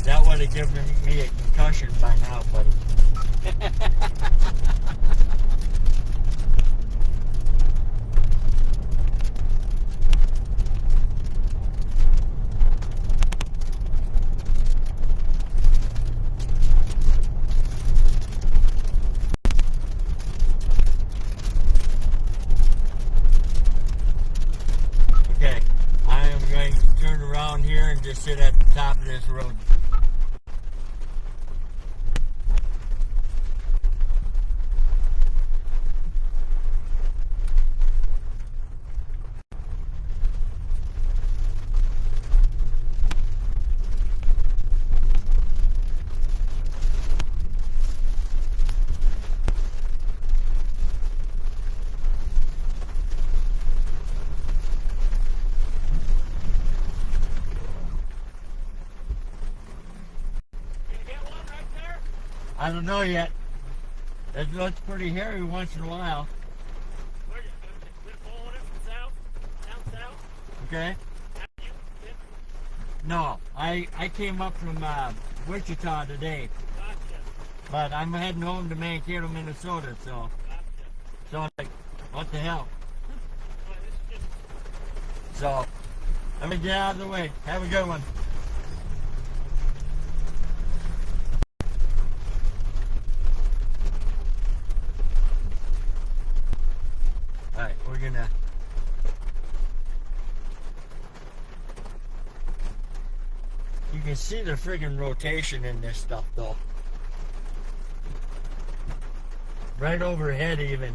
That would have given me a concussion by now, buddy. Okay, I am going to turn around here and just sit at the top of this road. I don't know yet. It looks pretty hairy once in a while. Where you been following it from south? Down south? Okay? Have you been? No, I came up from Wichita today, Gotcha. but I'm heading home to Mankato, Minnesota. So Gotcha. like, what the hell? Well, this is just So let me get out of the way. Have a good one. All right, we're gonna. You can see the friggin' rotation in this stuff, though. Right overhead, even.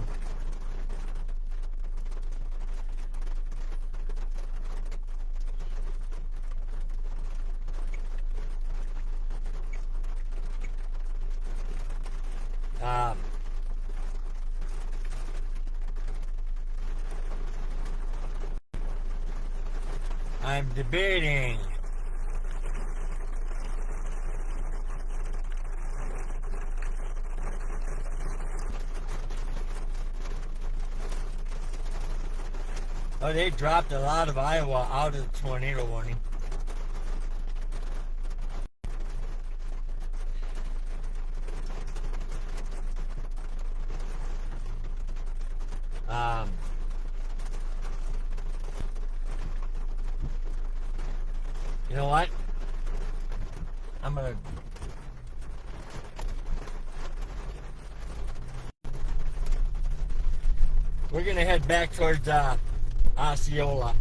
I'm debating. Oh, they dropped a lot of Iowa out of the tornado warning. You know what? I'm gonna. We're gonna head back towards Osceola.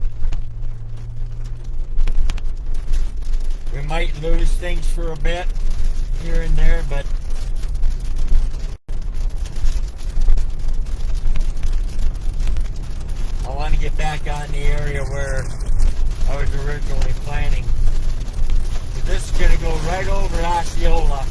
We might lose things for a bit here and there, but I want to get back on the area where I was originally planning. But this is going to go right over Osceola.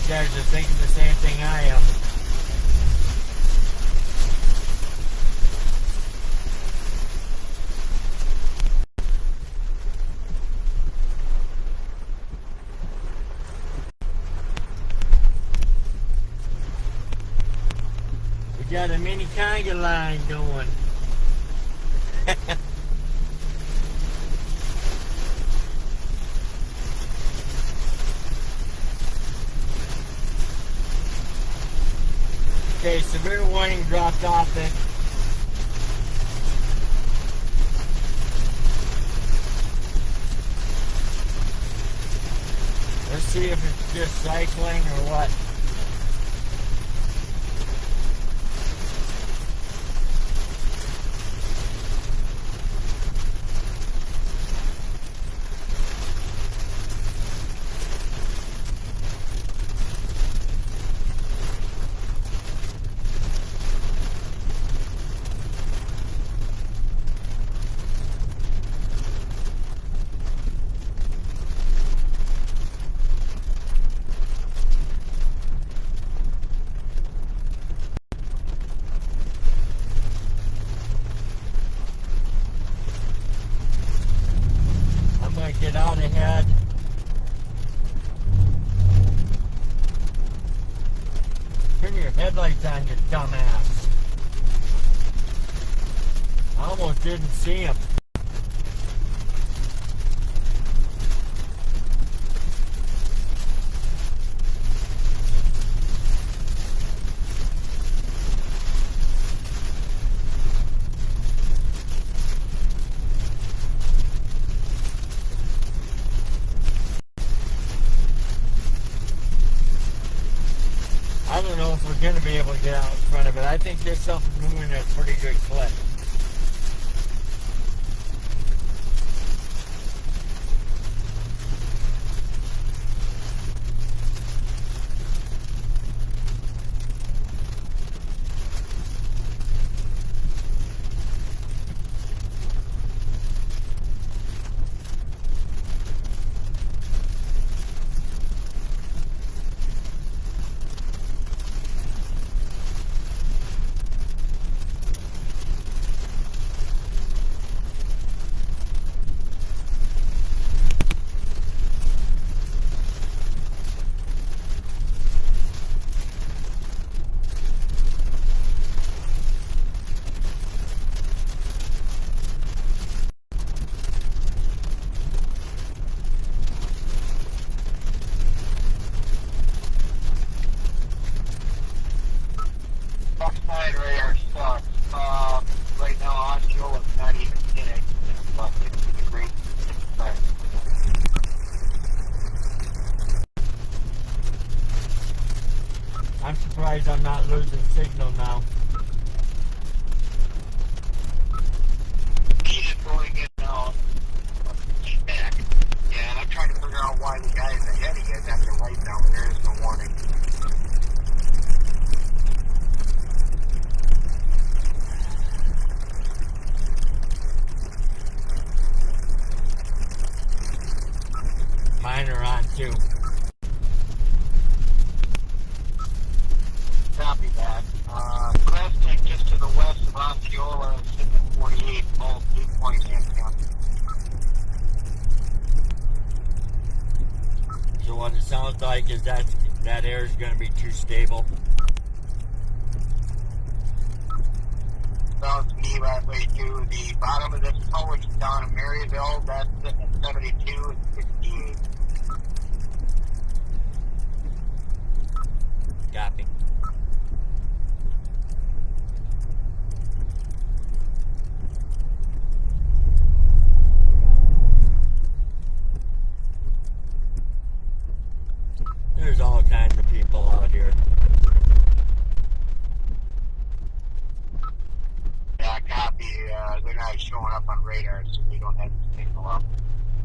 You guys are thinking the same thing I am. We got a mini conga line going. Okay, severe warning dropped off it. Let's see if it's just cycling or what. Get out ahead. Turn your headlights on, you dumbass. I almost didn't see him. I don't know if we're going to be able to get out in front of it. I think this stuff is moving at a pretty good clip. Outside radar sucks. Right now, Osceola is not even in it. It's about 60 degrees. I'm surprised I'm not losing signal now. He's just going in now. Back. Yeah, and I'm trying to figure out why the guy is ahead of you is at the light down when there is no warning. Mine are on too. Copy that. Cresting just to the west of Osceola is sitting at 48, all 8-point income. So what it sounds like is that air is going to be too stable. Sounds to me that way too. The bottom of this college down in Maryville, that's sitting at 72 and 68. Copy. There's all kinds of people out here. Yeah, copy. They're not showing up on radar, so we don't have to signal up.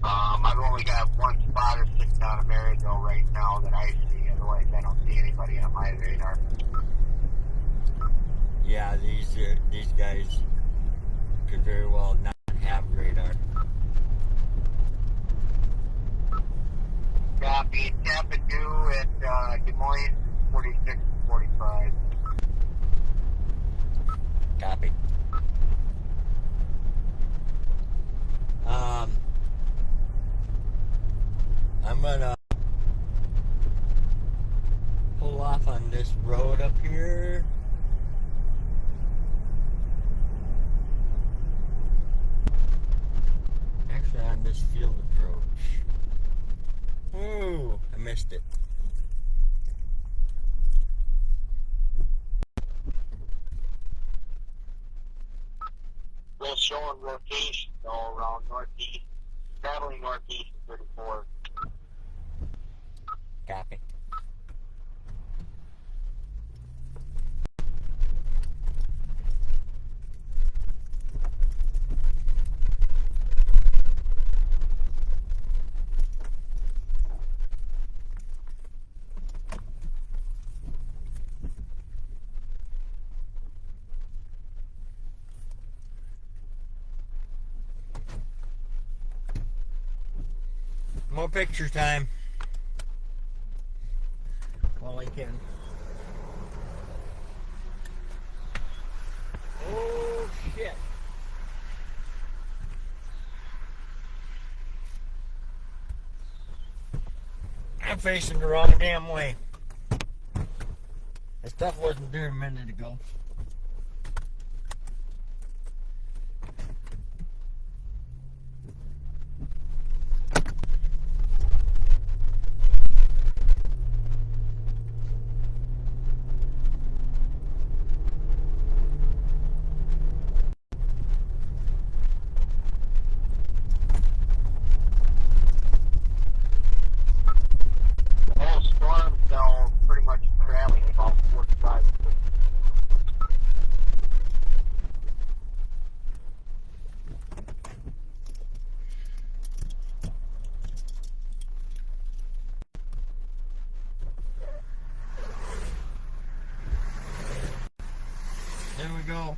I've only got one spotter sitting down in Maryville right now that I see. Otherwise, I don't see anybody on my radar. Yeah, these guys could very well not have radar. Copy. Tap and do at Des Moines, 46 45. Copy. I'm gonna pull off on this road up here. Actually, on this field approach. Ooh, I missed it. We're showing rotation all around northeast, traveling northeast of 34. Copy. More picture time. While I can. Oh shit. I'm facing the wrong damn way. That stuff wasn't there a minute ago. The whole storm cell pretty much traveling about There we go.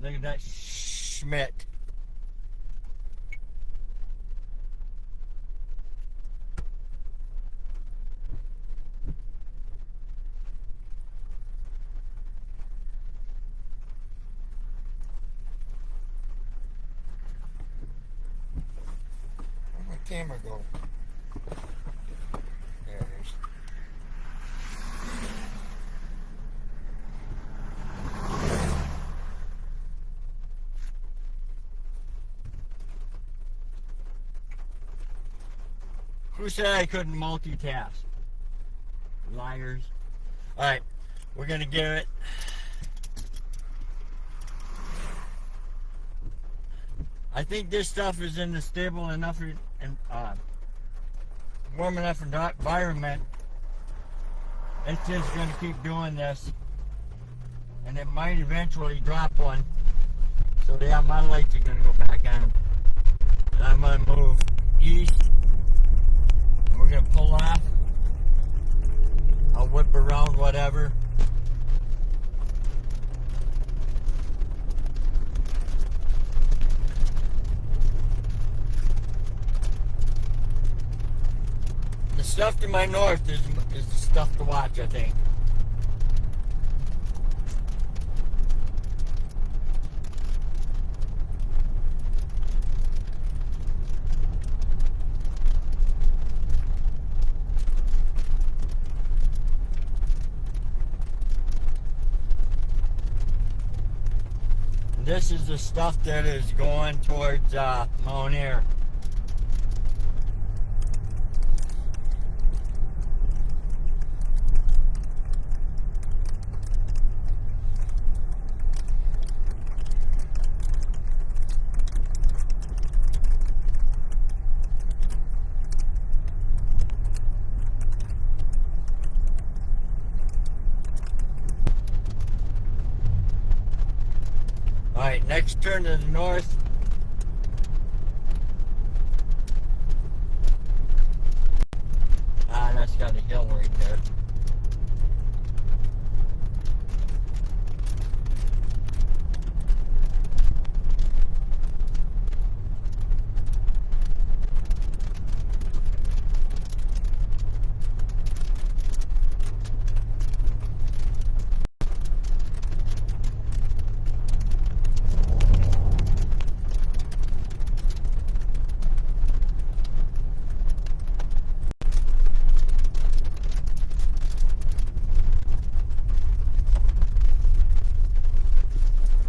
Look at that Schmidt. Where'd my camera go? There it is. Who said I couldn't multitask? Liars. Alright, we're gonna give it. I think this stuff is in the stable enough and warm enough environment. It's just gonna keep doing this. And it might eventually drop one. So yeah, my lights are gonna go back on. And I'm gonna move east. We're gonna pull off. I'll whip around whatever. The stuff to my north is the stuff to watch, I think. This is the stuff that is going towards Mount Air. Alright, next turn to the north. Ah, that's got a hill right there.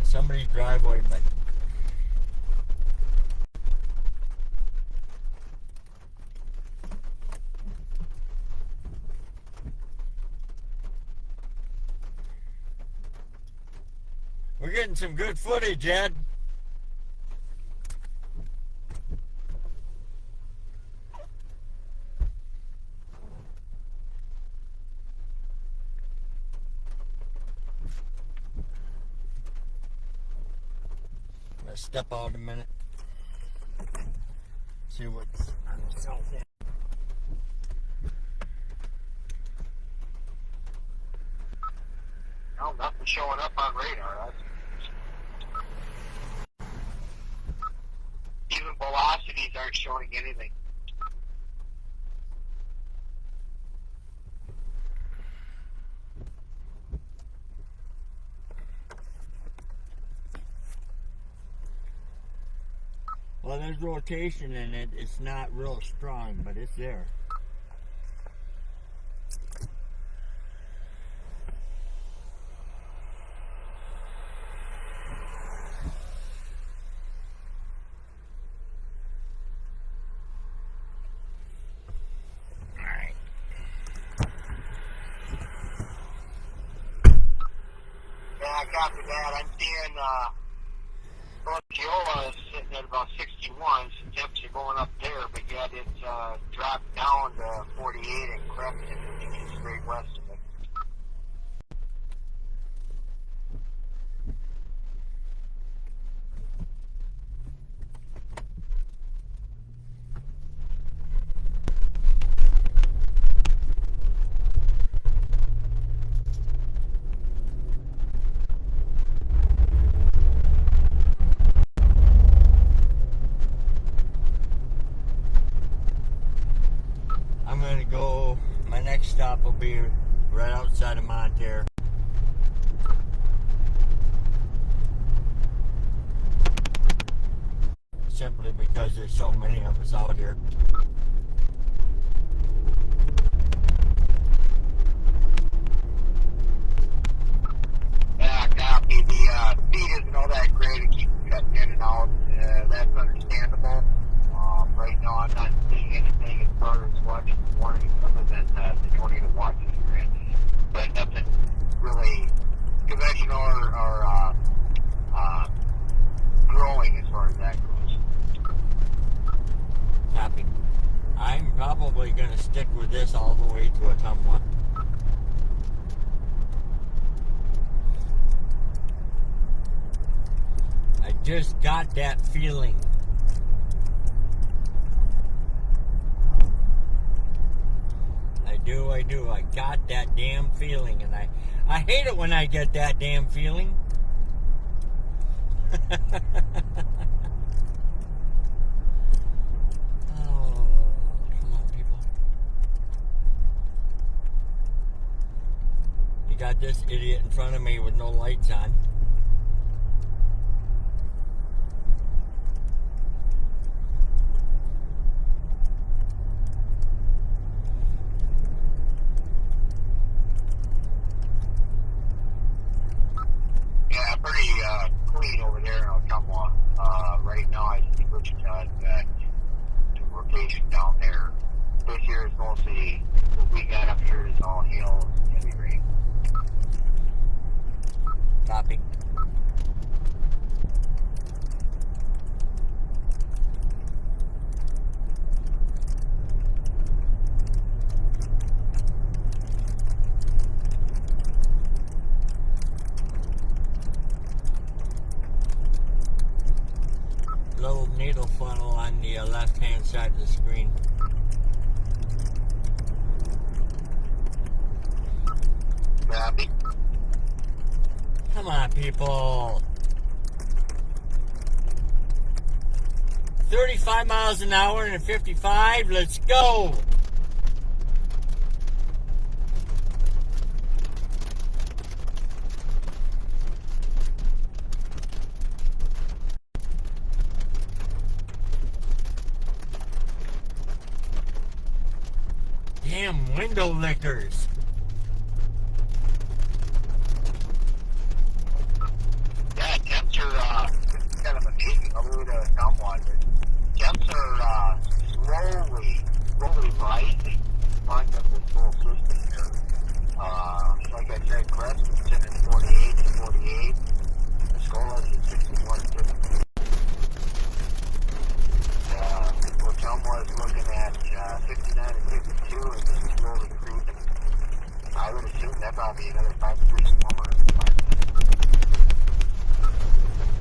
Somebody's driveway, but we're getting some good footage, Ed. Step out a minute. See what's on the south end. No, nothing showing up on radar. Even velocities aren't showing anything. Well, there's rotation in it. It's not real strong, but it's there. Alright. Yeah, I copy that. I'm seeing Osceola is sitting at about 61, so temps are going up there, but yet it's dropped down to 48 and crept into straight west of it. be right outside of Monterey. Simply because there's so many of us out here. Yeah, copy. The speed isn't all that great. It keeps cutting in and out. That's understandable. Right now, I'm not seeing anything as far as watching warnings other than the tornado watches you're in. But nothing really conventional or growing as far as that goes. Copy. I'm probably going to stick with this all the way to Ottumwa. I just got that feeling. I do. I got that damn feeling, and I hate it when I get that damn feeling. Oh, come on, people. You got this idiot in front of me with no lights on. Yeah, pretty clean over there in Ottumwa. Right now, I see Wichita's got some rotation down there. This year is mostly what we got up here is all hail and heavy rain. Copy. Little needle funnel on the left-hand side of the screen. Copy. Come on, people. 35 miles an hour and a 55. Let's go. Damn window lickers. Yeah, temps are kind of amazing all the way to Ottumwa. Temps are slowly rising on this whole system here. Like I said, Crest is sitting at 48 to 48. Osceola is at 61 to 52. Osceola is looking at 59 and 52 and just slowly creeping. I would assume that probably another 5-degree warmer.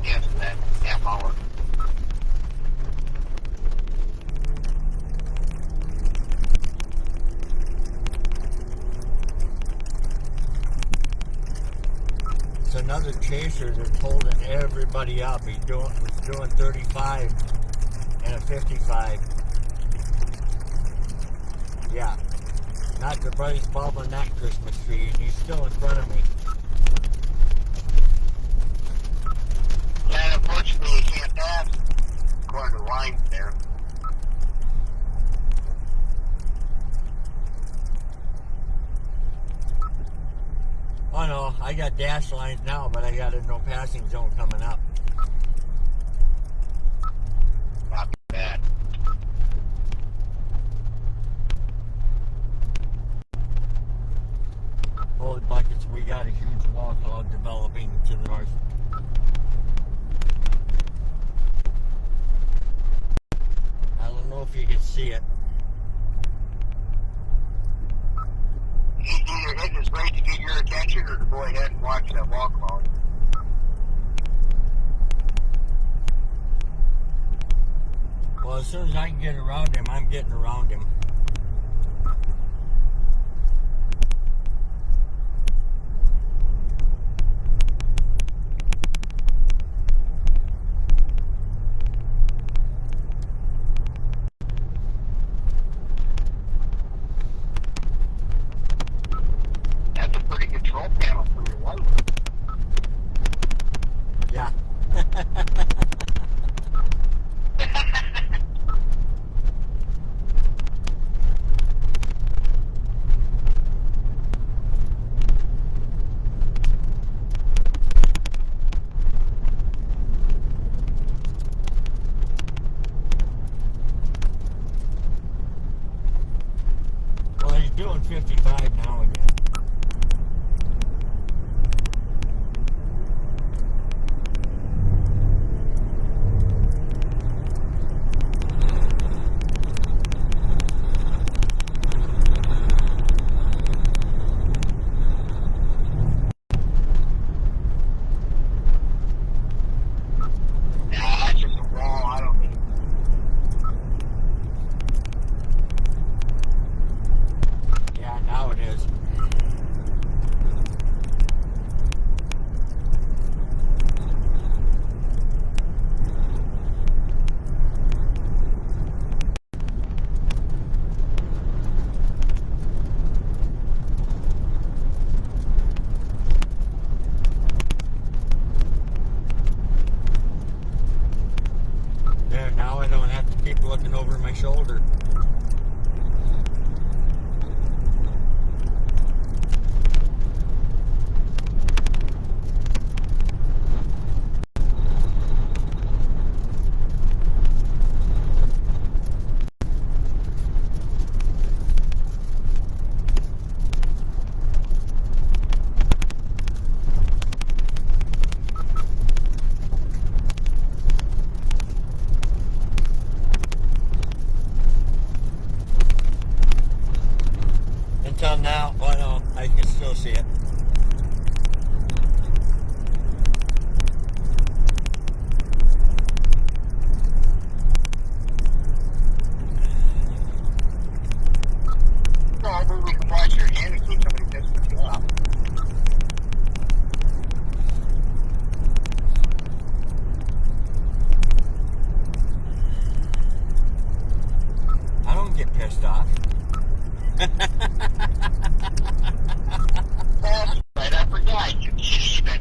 Yes, that half hour. It's another chaser that's holding everybody up. Was doing 35 and a 55. Yeah. Not the brightest bulb on that Christmas tree, and he's still in front of me. And unfortunately, you can't pass according to the lines there. Oh no, I got dash lines now, but I got a no passing zone coming up. Not bad. Holy buckets, we got a huge wall cloud developing to the north. I don't know if you can see it. Either hitting his right to get your attention or to go ahead and watch that wall cloud. Well, as soon as I can get around him, I'm getting around him. 55 now again. Yeah, that's just a wall. I don't think. Yeah, now it is. There, now I don't have to keep looking over my shoulder. Until now, well, no, I can still see it. No, maybe we can watch your hand in case somebody pisses you off. I don't get pissed off. That's right, I forgot. You can't even.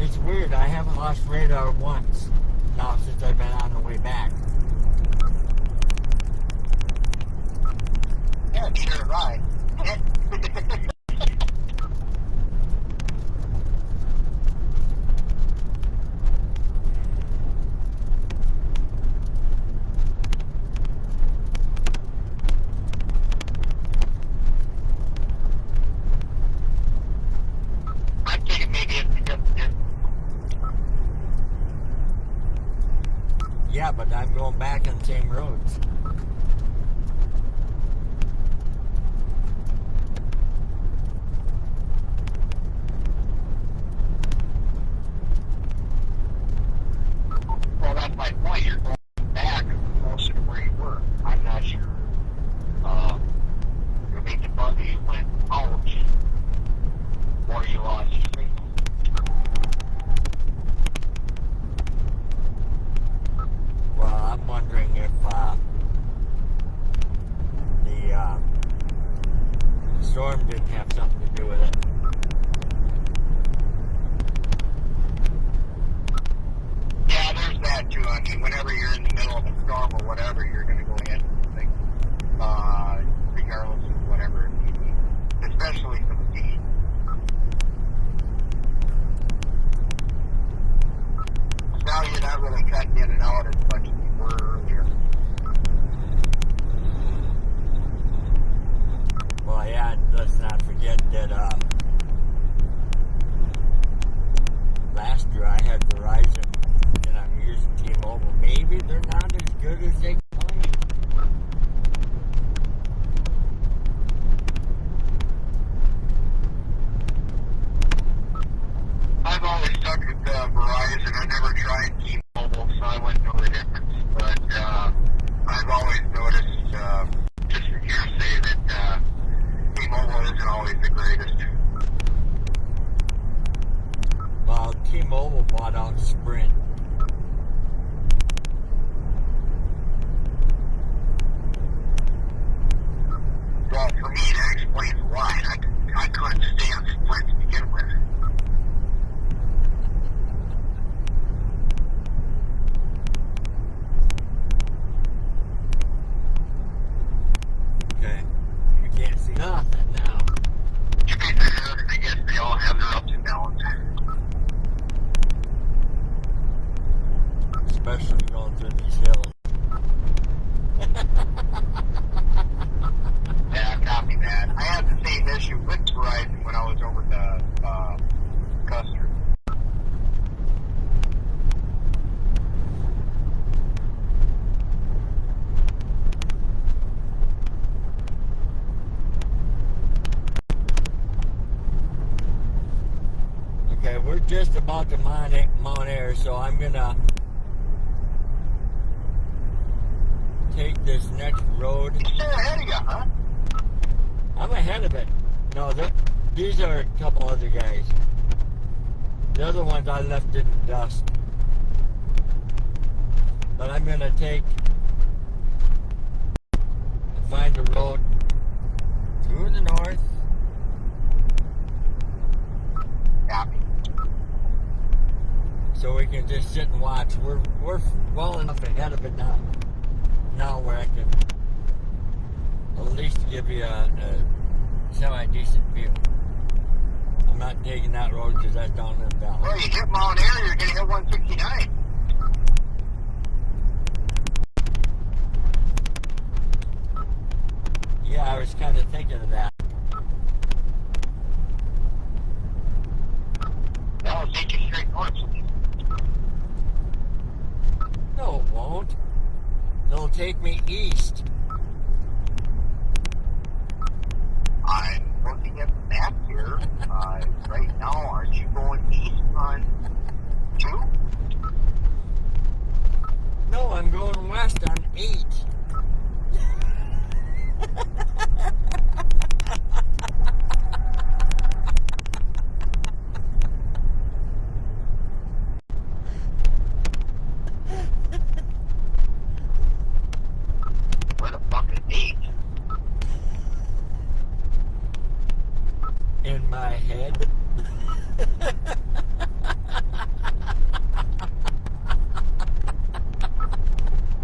It's weird, I haven't lost radar once now since I've been on the way back. Yeah, sure, right. I think maybe it's because Yeah, but I'm going back on the same roads. well, that's my point. You're going back closer to where you were. I'm not sure. You made the buggy went out, or you lost your signal. Well, I'm wondering if the storm didn't have something to do with it. Yeah, there's that too. I mean, whenever you're in the middle of a storm or whatever, you're going to go ahead and think, regardless of whatever it may be, especially for the team. Now you're not really cutting in and out as much as you were earlier. Well, yeah, and let's not forget that last year I had Verizon and I'm using T-Mobile. Maybe they're not as good as they claim. I've always stuck with Verizon. I never tried T-Mobile, so I wouldn't know the difference. But I've always noticed, just from hearsay, that T-Mobile isn't always the greatest. Well, T-Mobile bought out Sprint. Well, for me, that explains why. I couldn't stand Sprint to begin with. Okay. especially going through these hills. Yeah, copy that. I had the same issue with Verizon when I was over to Custer. Okay, we're just about to Mount Air, so I'm gonna take this next road. He's still ahead of you, huh? I'm ahead of it. No, these are a couple other guys. The other ones I left in the dust. But I'm gonna find the road to the north. Copy. So we can just sit and watch. We're well enough ahead of it now. Now where I can at least give you a semi-decent view. I'm not taking that road because that's down in the valley. Well, you hit Mount Air, you're going to hit 169. Yeah, I was kind of thinking of that. That'll take you straight north. No, it won't. It'll take me east. I'm looking at the map here. Right now, aren't you going east on 2? No, I'm going west on 8. Where the fuck is 8? In my head.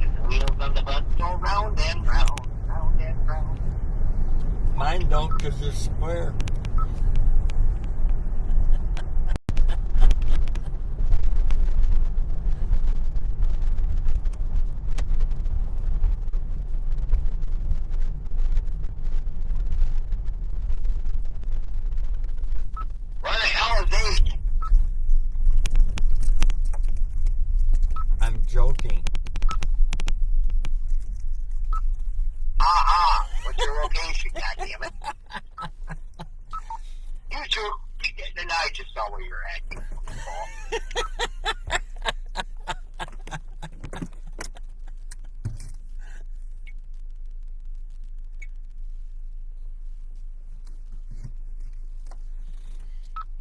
And the wheels on the bus go round and round, round and round. Mine don't because they're square. Where the hell is 8? I'm joking. Aha! What's your location, goddammit? You two, and I just saw where you're at, you football.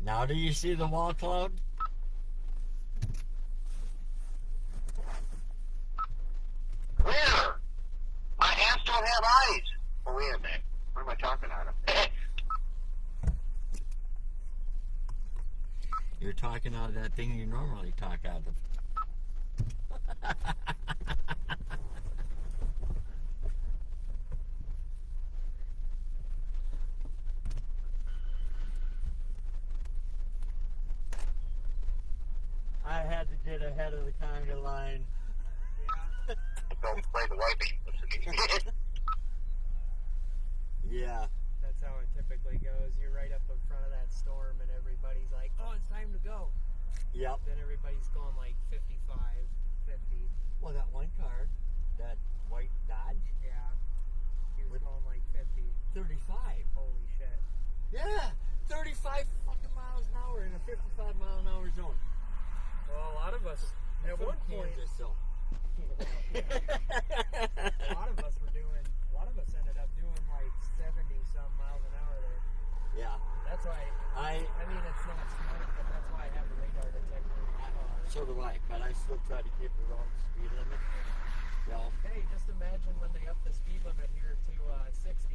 Now do you see the wall cloud? Where? My hands don't have eyes. Oh, wait a minute. What am I talking out of? You're talking out of that thing you normally talk out of. I had to get ahead of the conga line. Don't play the white listening. Yeah. That's how it typically goes. You're right up in front of that storm, and everybody's like, "Oh, it's time to go." Yep. Then everybody's going like 55, 50. Well, that one car, that white Dodge, Yeah. He was going like 50. 35. Holy shit. Yeah, 35 fucking miles an hour in a 55 mile an hour zone. Well, a lot of us, at From one point, Kansas, so. a lot of us ended up doing like 70 some miles an hour there. Yeah. That's why, I mean, it's not smart, but that's why I have a radar detector in my car. So do I, but I still try to keep the wrong speed limit. You know, Hey, just imagine when they up the speed limit here to 60.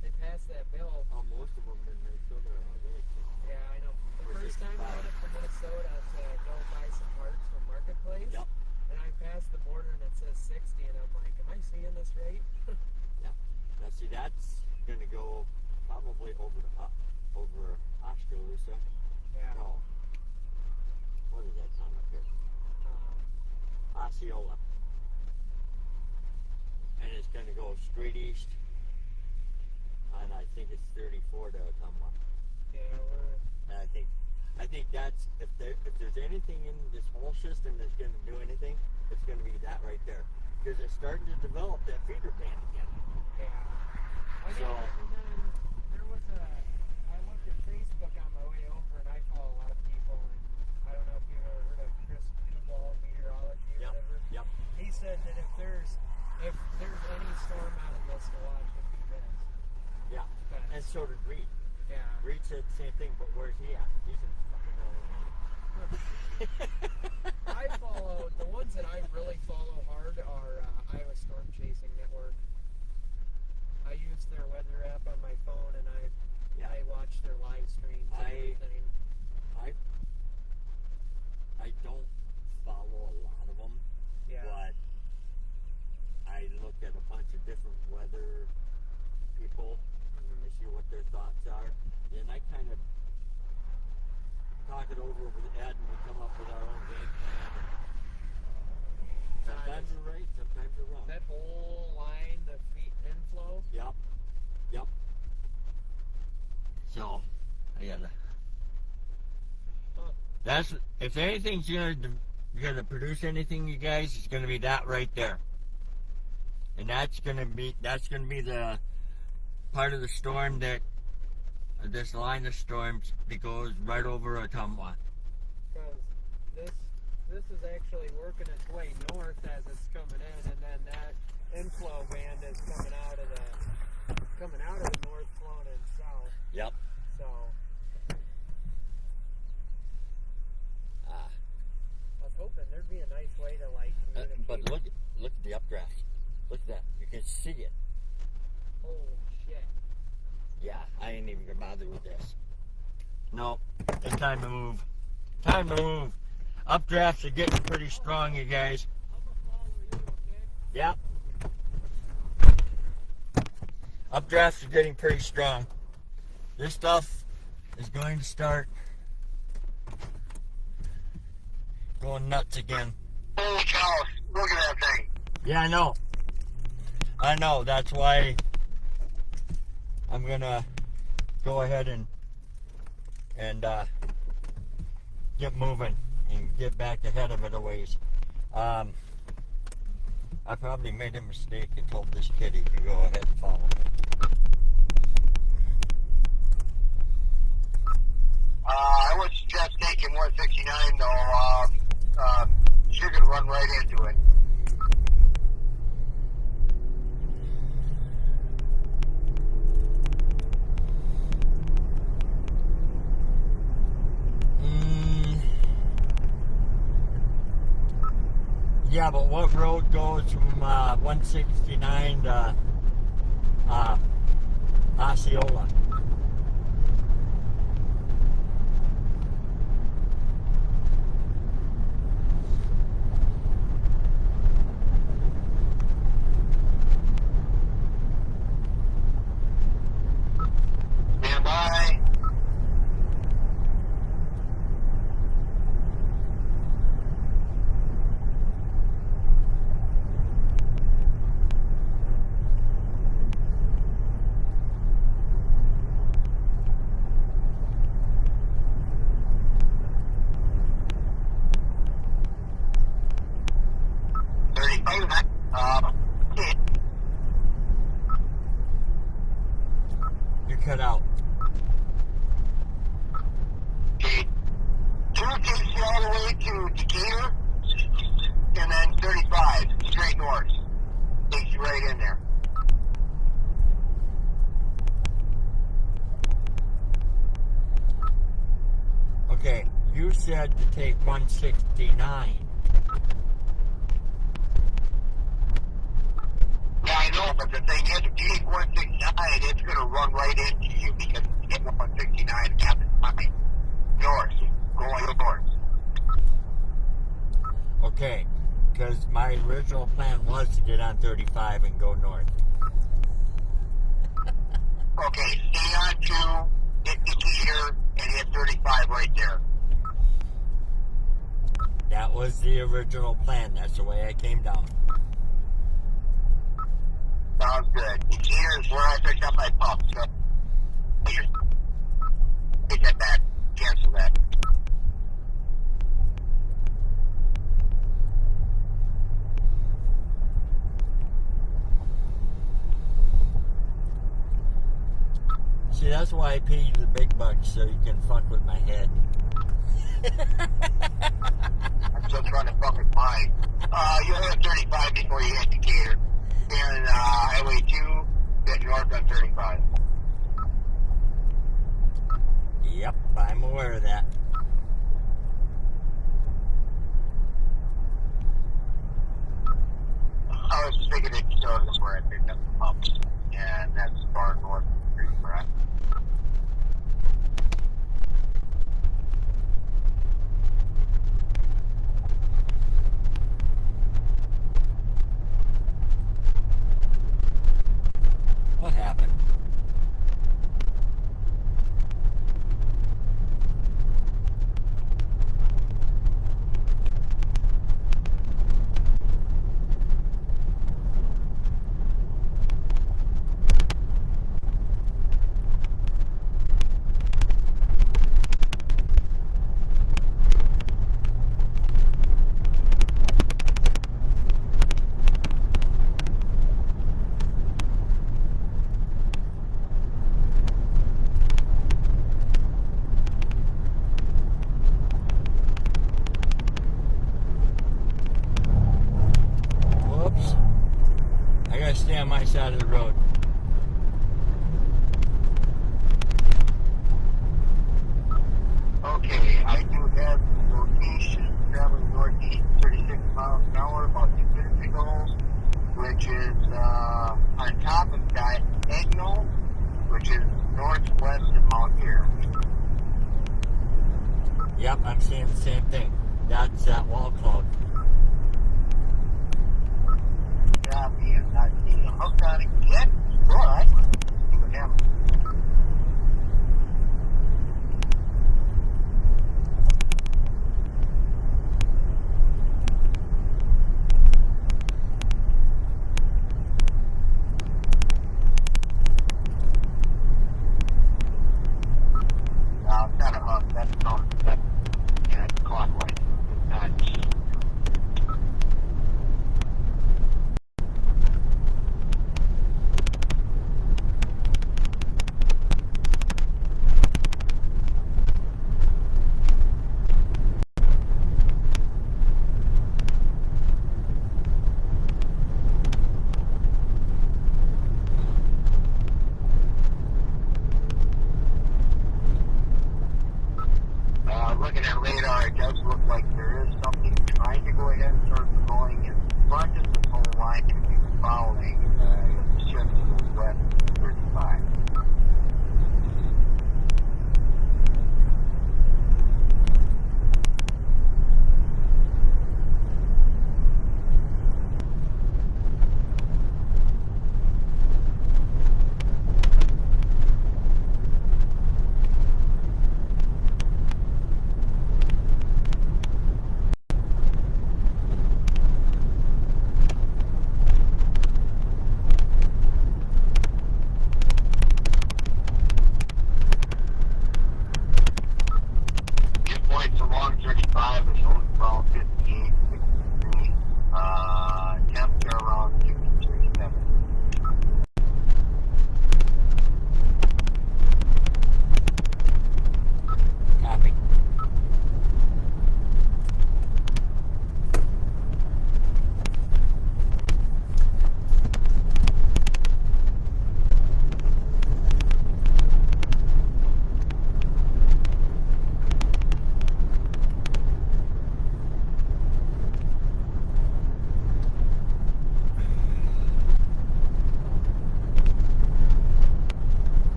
They passed that bill. oh, most of them in Minnesota are already. Yeah, I know. The Or first time I 65. went up to Minnesota to go buy some parts from Marketplace, Yep. and I passed the border and it says 60, and I'm like, am I seeing this right? Now, see, that's going to go probably over Osceola. Yeah. No. What is that town up here? Osceola. And it's going to go straight east. And I think it's 34 to Ottumwa. Yeah, And I think that's if there's anything in this whole system that's going to do anything, it's going to be that right there, because it's starting to develop that feeder band again. yeah. So And then there was I looked at Facebook on my way over, and I follow a lot of people, and I don't know if you've ever heard of Chris Duval, meteorology or whatever. Yep. He said that if there's any storm out of this to watch, it'd be this. Yeah. And so did Reed. Yeah. Reed said the same thing, but where's he at? He's in fucking Illinois. I follow the ones that I really follow hard are Iowa Storm Chasing Network. I use their weather app on my phone, and I watch their live streams and everything. I don't follow a lot of them, Yeah. but I look at a bunch of different weather people and see what their thoughts are. Then I kind of talk it over with Ed, and we come up with our own game plan. Sometimes we're right, sometimes we're wrong. That whole line, the feet inflow. Yep. So, I gotta. That's if anything's gonna produce anything, you guys, it's gonna be that right there. And that's gonna be the part of the storm that this line of storms that goes right over Ottumwa. Because this is actually working its way north as it's coming in, and then that inflow band is coming out of the north, flowing in south. Yep. So I was hoping there'd be a nice way to communicate. But look at the updraft. Look at that. You can see it. Holy shit! Yeah, I ain't even gonna bother with this. No, it's time to move. Time to move. Updrafts are getting pretty strong, you guys. I'm gonna follow you, okay? Yep. Updrafts are getting pretty strong. This stuff is going to start going nuts again. Holy cow, look at that thing. Yeah, I know. That's why I'm gonna go ahead and get moving and get back ahead of it a ways. I probably made a mistake and told this kid he could go ahead and follow me. I would suggest taking 169 though. You're gonna run right into it. Yeah, but what road goes from 169 to Osceola? Stand by. You cut out. Okay. 2 takes you all the way to Decatur, and then 35 straight north. Takes you right in there. Okay, you said to take 169. Yeah, I know, but the thing is, if you take 169, it's going to run right into you because you get 169 Captain Mine. North. Going north. Okay, because my original plan was to get on 35 and go north. Okay, stay on 2, hit Decatur, and hit 35 right there. That That was the original plan. That's the way I came down. Sounds good. Here's where I picked up my pump. So take that back. Cancel that. See, that's why I pay you the big bucks, so you can fuck with my head. I'm still trying to fuck with mine. You'll hit 35 before you hit Decatur. And Highway 2, get north on 35. Yep, I'm aware of that. I was thinking that Osceola is where I picked up the pumps. And that's far north of 35. What happened? Whoops. I gotta stay on my side of the road. Okay, I do have location traveling northeast 36 miles an hour, about 2 minutes ago, which is on top of Diagonal, which is northwest of Mount Air. Yep, I'm seeing the same thing. That's that wall cloud. Copy, I'm not seeing a hook on it yet, but see what happens. No, it's not a hook, that's not. Yeah.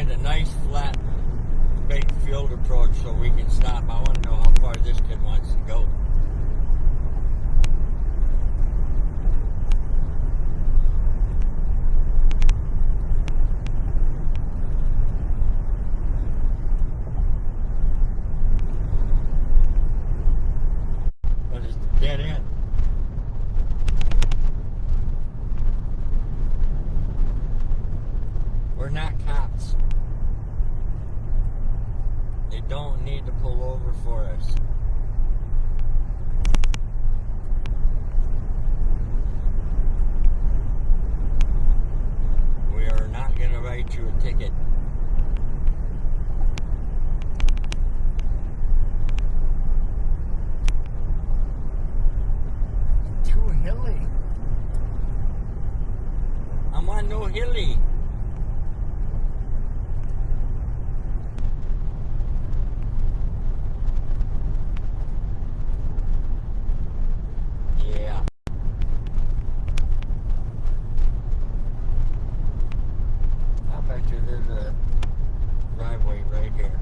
find a nice flat big field approach so we can stop. I want to know how far this kid wants to go. But it's dead end. We're not cops. They don't need to pull over for us. We are not going to write you a ticket. Too hilly. I'm on no hilly. Yeah. I bet you there's a driveway right here.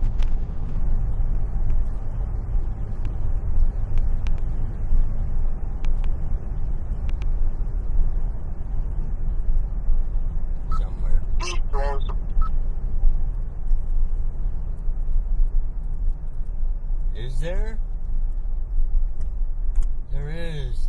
Somewhere. Is there? There is.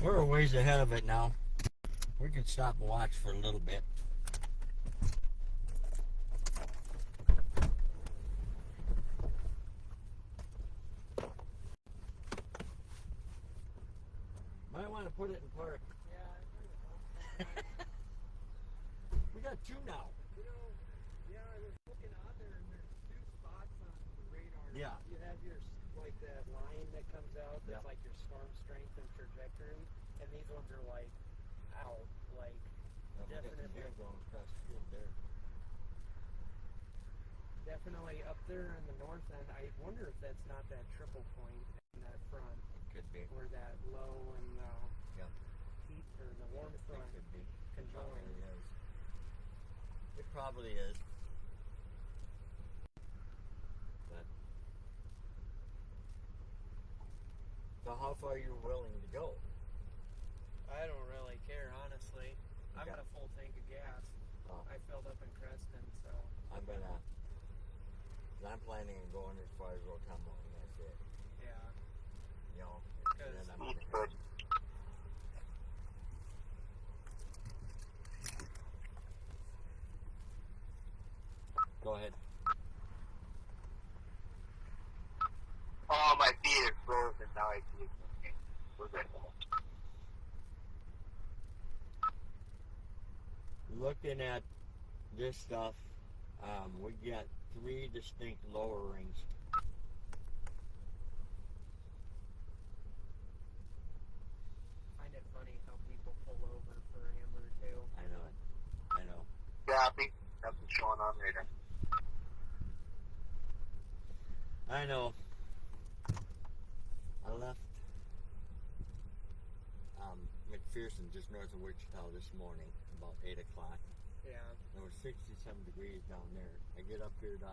We're a ways ahead of it now. We can stop and watch for a little bit. Might want to put it in park. Yeah, We got two now. you know, yeah, I was looking out there and there's two spots on the radar. Yeah. You have your, like, that line that comes out that's Yeah. like your storm strength and trajectory, and these ones are like out, like definitely, going across the field there. definitely up there in the north end. I wonder if that's not that triple point in that front, It could be. where that low and Yeah. heat or the warm It front could be. can It join. probably is. It probably is. But so how far are you willing to go? I don't really care, honestly. I've Okay. got a full tank of gas. Oh. I filled up in Creston, so I'm gonna. I'm planning on going as far as Otamo, and that's it. yeah. You know. Because And then I'm East gonna, Coast. go ahead. Oh, my feet are frozen. Now I see it. Okay. We're good. Looking at this stuff, we got 3 distinct lowerings. Find it funny how people pull over for amber too. I know it. I know. Yeah, I think nothing's showing on radar. I know. I left McPherson just north of Wichita this morning, about 8 o'clock. Yeah. There was 67 degrees down there. I get up here to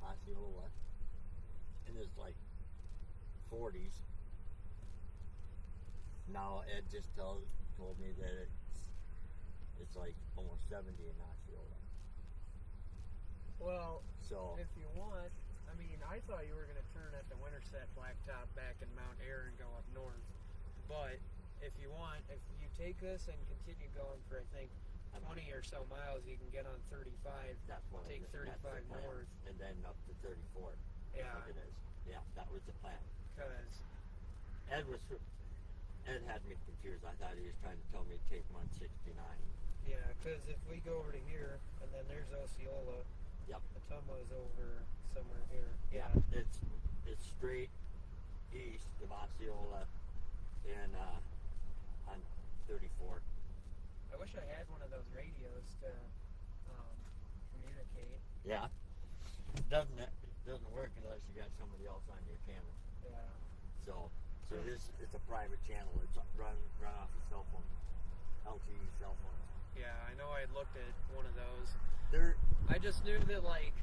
Osceola, and it's like 40s. Now Ed just told me that it's like almost 70 in Osceola. Well, So if you want, I mean, I thought you were going to turn at the Winterset Blacktop back in Mount Air and go up north. But if you want, if you take this and continue going for, I think, 20 or so miles, you can get on 35. that's what Take that's 35 the plan. north. And then up to 34. Yeah. I think it is. Yeah, that was the plan. Because, Ed had me confused. I thought he was trying to tell me to take 169. yeah, because if we go over to here, and then there's Osceola, Yep. Atoma's over somewhere here. Yeah, it's straight east of Osceola, and on I-34. I wish I had one of those radios to communicate. Yeah. It doesn't work unless you got somebody else on your channel. Yeah. So it's a private channel. It's run off a cell phone, LTE cell phone. Yeah, I know I looked at one of those. They're I just knew that, like,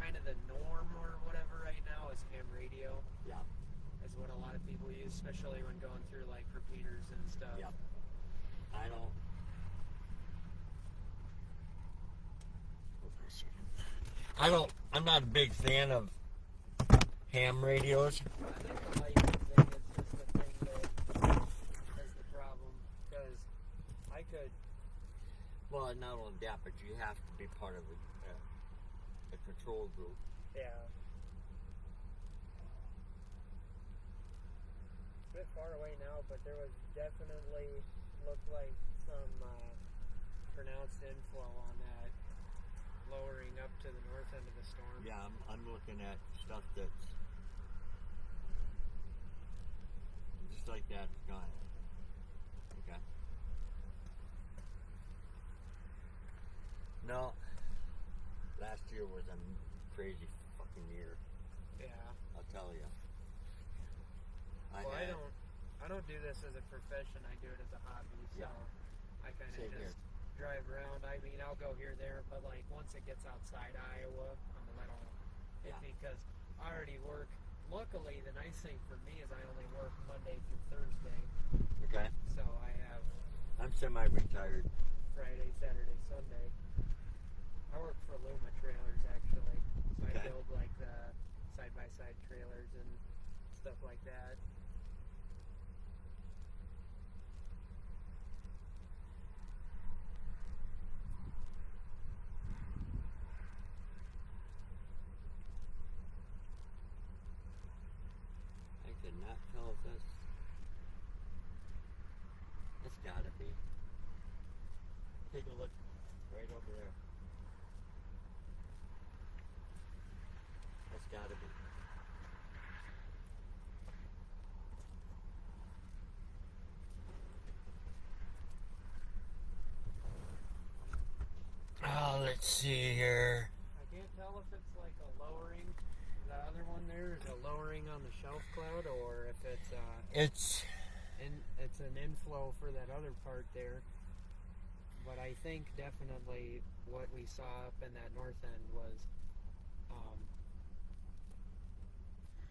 kind of the norm or whatever right now is ham radio. yeah. Is what a lot of people use, especially when going through, like, repeaters and stuff. Yep. I don't. I'm not a big fan of ham radios. I think the lighting thing is just the thing that is the problem. Because I could... Well, not only that, but you have to be part of a control group. Yeah. It's a bit far away now, but there was definitely looked like some pronounced inflow on that, lowering up to the north end of the storm. Yeah, I'm looking at stuff that's just like that. Gone. Okay. No. Last year was a crazy fucking year. Yeah. I'll tell you. I don't do this as a profession. I do it as a hobby. So Yeah. I kind of Same here. just drive around. I mean, I'll go here, there, but like once it gets outside Iowa, I'm a little iffy because I already work. Luckily, the nice thing for me is I only work Monday through Thursday. Okay. So I have I'm semi-retired. Friday, Saturday, Sunday. I work for Luma Trailers actually. So Okay. I build like the side-by-side trailers and stuff like that. I could not tell if that's gotta be. Take a look right over there. That's gotta be. Oh, let's see here. I can't tell if it's like a lowering. The other one there is a lowering on the shelf cloud, or if it's it's an inflow for that other part there. But I think definitely what we saw up in that north end was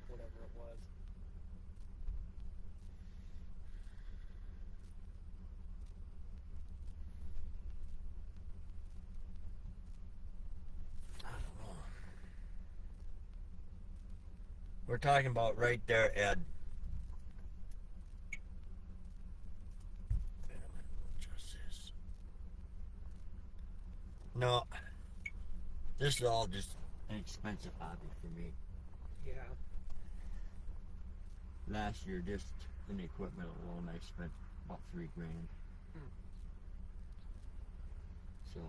whatever it was. I don't know. We're talking about right there, Ed. Wait a minute, what's this? No, this is all just an expensive hobby for me. Yeah. Last year, just in equipment alone, I spent about $3,000. So,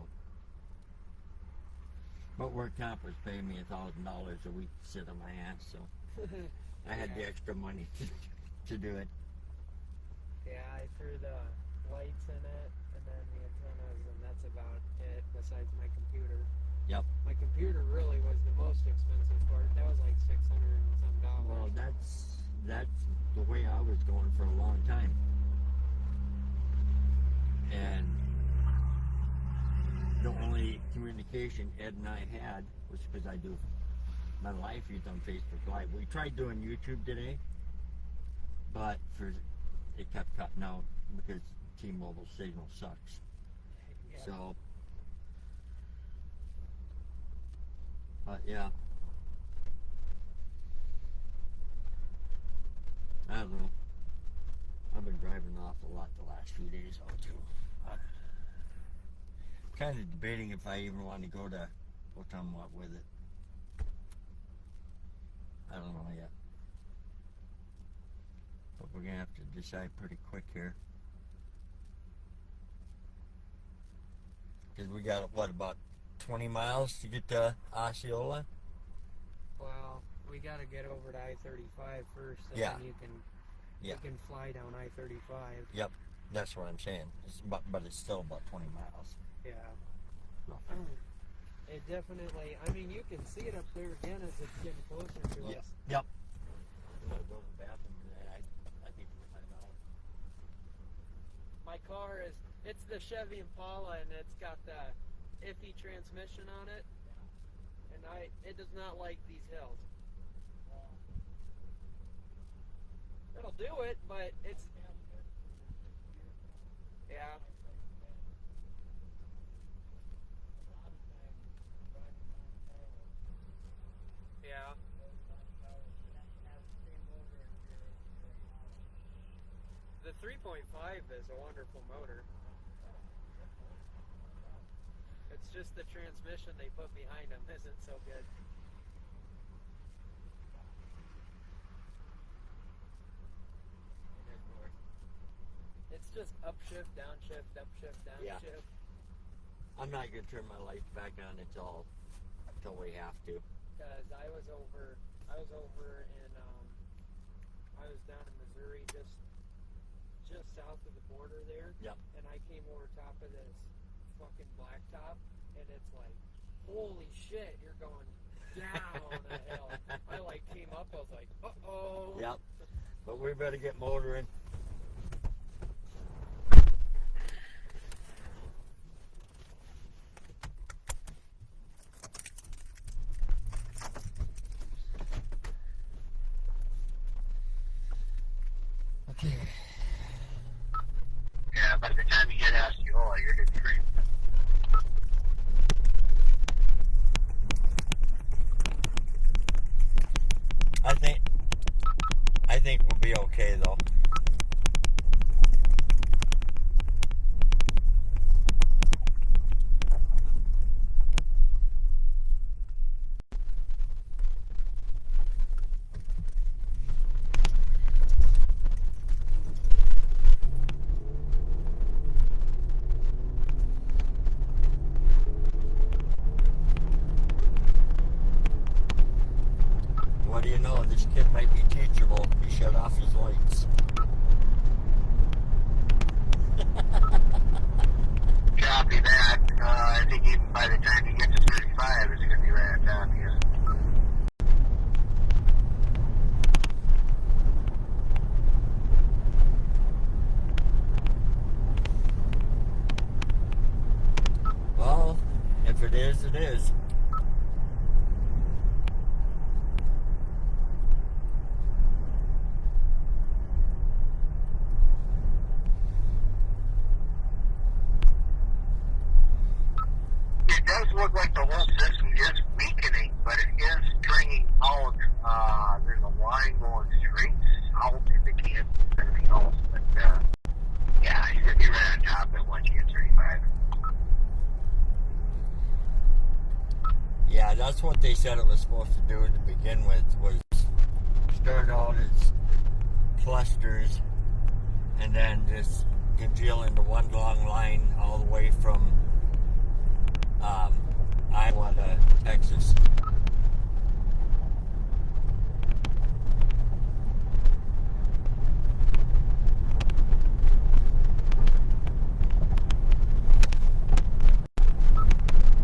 but work comp was paying me $1,000 a week to sit on my ass, so I had the Yeah. extra money to do it. Yeah, I threw the lights in it and then the antennas, and that's about it besides my computer. Yep. My computer really was the most expensive part. That was like $600 and some dollars. Well, that's the way I was going for a long time. And the only communication Ed and I had was because I do my live feeds on Facebook Live. We tried doing YouTube today, but it kept cutting out because T-Mobile signal sucks. Yeah. So, but yeah. I don't know. I've been driving off a lot the last few days, though, too. Kind of debating if I even want to go to what with it. I don't know yet. But we're going to have to decide pretty quick here. Because we got, about 20 miles to get to Osceola? Well, we got to get over to I-35 first, and Yeah. then you can fly down I-35. Yep. That's what I'm saying. But it's still about 20 miles. Yeah. It definitely, I mean, you can see it up there again as it's getting closer to us. Yep. I'm gonna go to the bathroom today. I think we'll find out. My car is, it's the Chevy Impala, and it's got the iffy transmission on it. And it does not like these hills. It'll do it, but it's, yeah. Yeah. The 3.5 is a wonderful motor. It's just the transmission they put behind them isn't so good. It's just upshift, downshift, upshift, downshift. I'm not gonna turn my lights back on until we have to. Because I was over in I was down in Missouri, just south of the border there. Yep. And I came over top of this fucking blacktop, and it's like, holy shit, you're going down a hill. I like came up, I was like, uh-oh. Yep. But we better get motoring. Okay. Yeah, by the time you get Osceola, you're doing great. I think we'll be okay though. What do you know? This kid might be teachable. He shut off his lights. Copy that. I think even by the time you get to 35, it's going to be right on top of you. Well, if it is, it is. It does look like the whole system is weakening, but it is stringing out. There's a line going straight south into Kansas and everything else. But, yeah, he's going to be right on top of it once you get 35. Yeah, that's what they said it was supposed to do to begin with, was start out as clusters and then just congeal into one long line all the way from Iowa to Texas.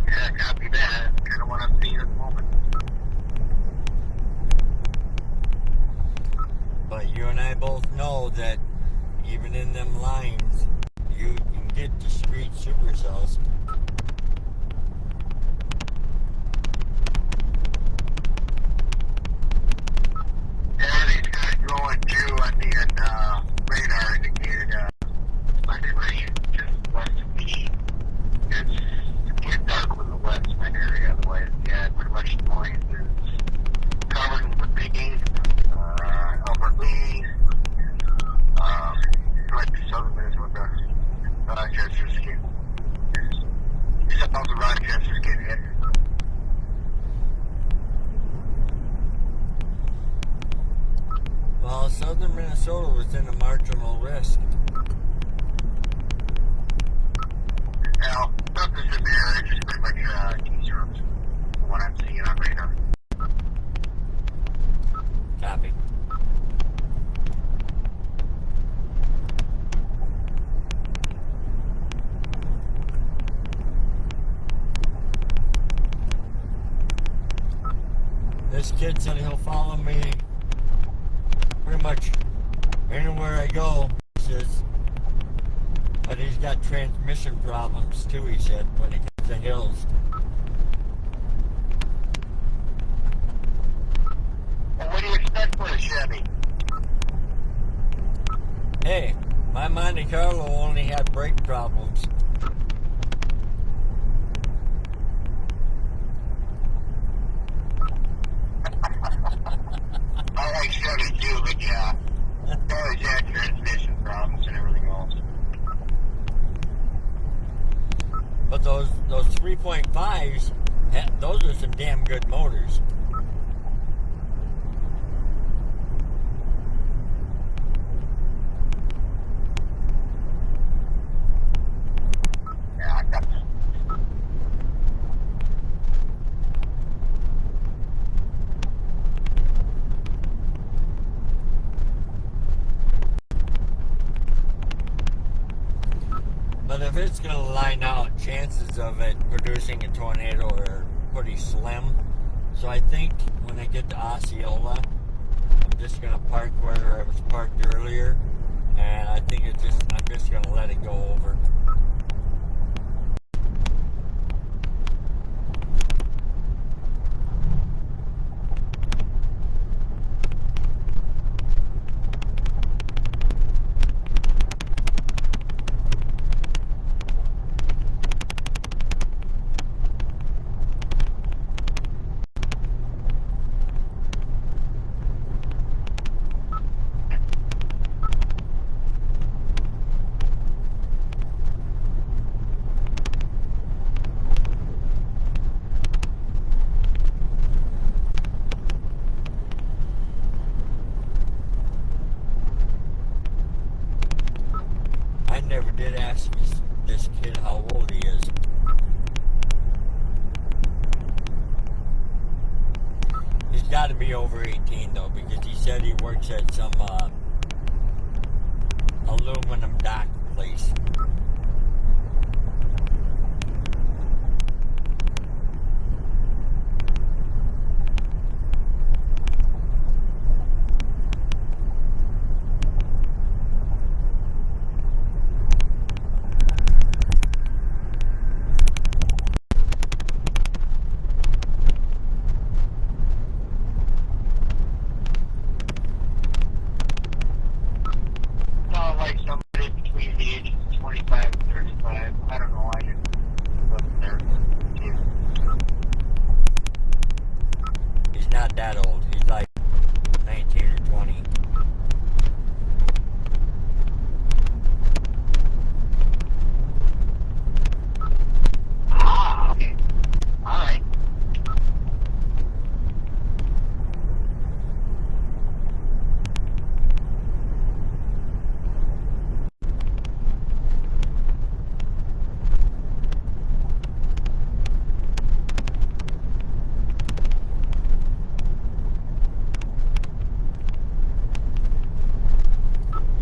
Yeah, copy that. Kind of what I'm seeing at the moment. But you and I both know that even in them lines, you can get discrete supercells. And he's kind of going too on the radar indicated Monday rain just west of me. It's getting dark with the west side area. Otherwise, yeah, pretty much the noise is covering with picking, Albert Lee, like southern Minnesota, Rochester's getting, south of Rochester's getting hit. Well, southern Minnesota was in a marginal risk. Now, nothing's in there, it's just pretty much T-zeros, from what I'm seeing on radar. Copy. This kid said he'll follow me pretty much anywhere I go. He says, but he's got transmission problems too, he said, when it gets to hills. Well, what do you expect for a Chevy? Hey, my Monte Carlo only had brake problems. I like Chevy too, but yeah, they always had transmission problems and everything else. But those 3.5s, those are some damn good motors. Yeah, I got that. But if it's going to line out, chances of it producing a tornado are pretty slim. So I think when I get to Osceola, I'm just going to park where I was parked earlier. And I think I'm just going to let it go over. I never did ask this kid how old he is. He's got to be over 18 though, because he said he works at some aluminum dock place. Sound like somebody between the ages of 25 and 35. I don't know. I didn't look there. He's not that old. He's like 19 or 20. Ah, okay. All right.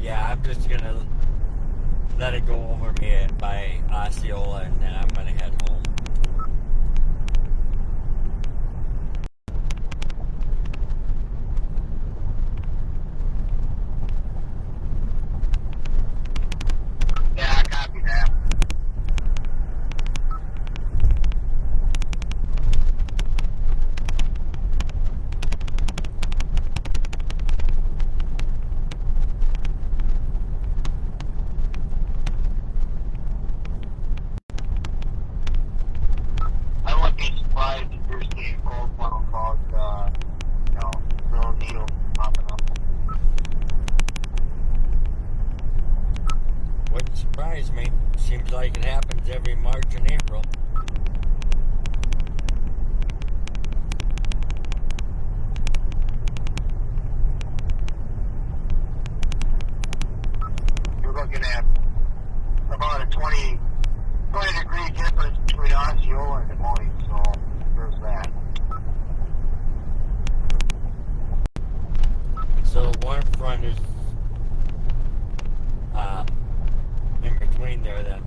Yeah, I'm just gonna let it go over me by Osceola, and then I'm gonna head home. Yeah, I copy that. I wouldn't be surprised if you're seeing cold funnel called, little needle popping up. Wouldn't surprise me. Seems like it happens every March and April. You're looking at about a 20 degree difference between Osceola and Des Moines, so there's that. So the warm front is in between there then.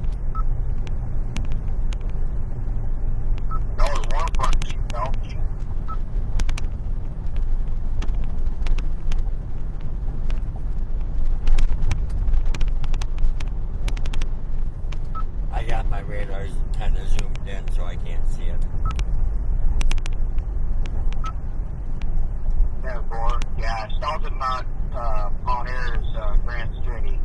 No, the warm front keeps melting. Yeah, my radar's kind of zoomed in, so I can't see it. Therefore, yeah, Salton Mount, Mount Air is Grand City.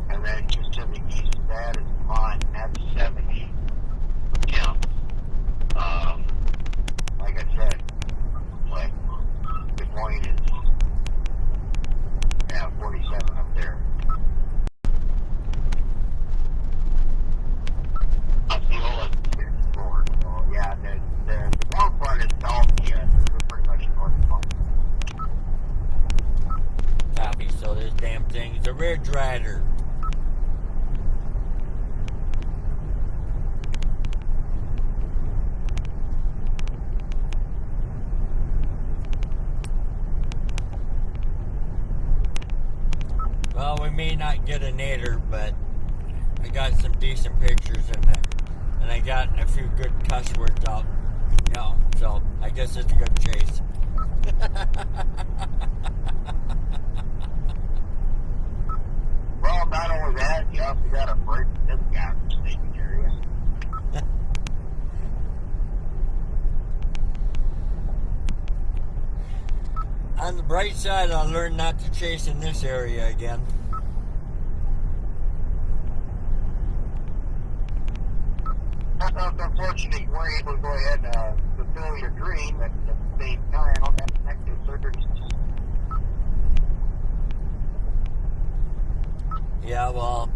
And then just to the east of that is Mont, that's 70. Yeah. Like I said, like Des Moines is 47 up there. Osceola is 54. So yeah, the warm part is salty. We're pretty much north of them. Copy. So this damn thing's a ridge rider. Well, we may not get a nader, but I got some decent pictures in there. And I got a few good cuss words out. You know, so I guess it's a good chase. Well, not only that, you also got a break this guy's staging area. On the bright side, I learned not to chase in this area again. It's unfortunate you weren't able to go ahead and fulfill your dream at the same time on that next surgery. Yeah, well,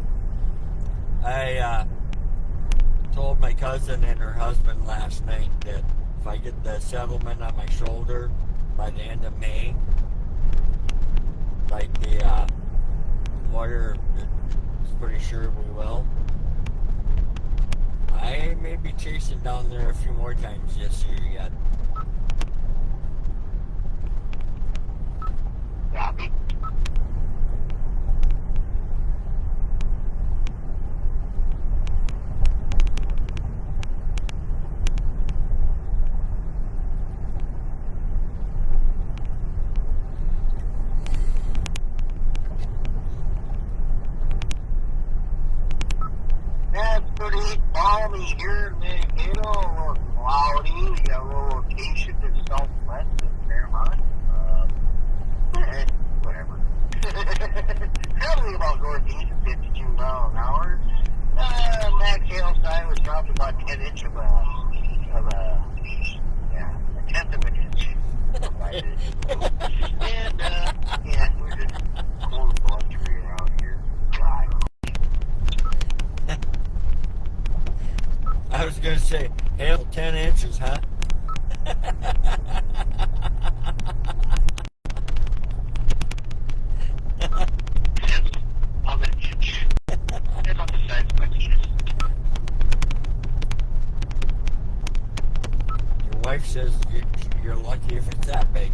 I told my cousin and her husband last night that if I get the settlement on my shoulder by the end of May, like the lawyer is pretty sure we will, I may be chasing down there a few more times this year yet. Copy. That's pretty balmy here in Mankato, a little cloudy. We got a little location to the southwest of Fairmont. And whatever. Traveling about northeast at 52 miles an hour. Max hail sign was dropped about 10 inches of a tenth of an inch. And, yeah, we're just cold and blustery around here. Dry. I was going to say, hail 10 inches, huh? Of an inch. It's about the size of my penis. Your wife says you're lucky if it's that big.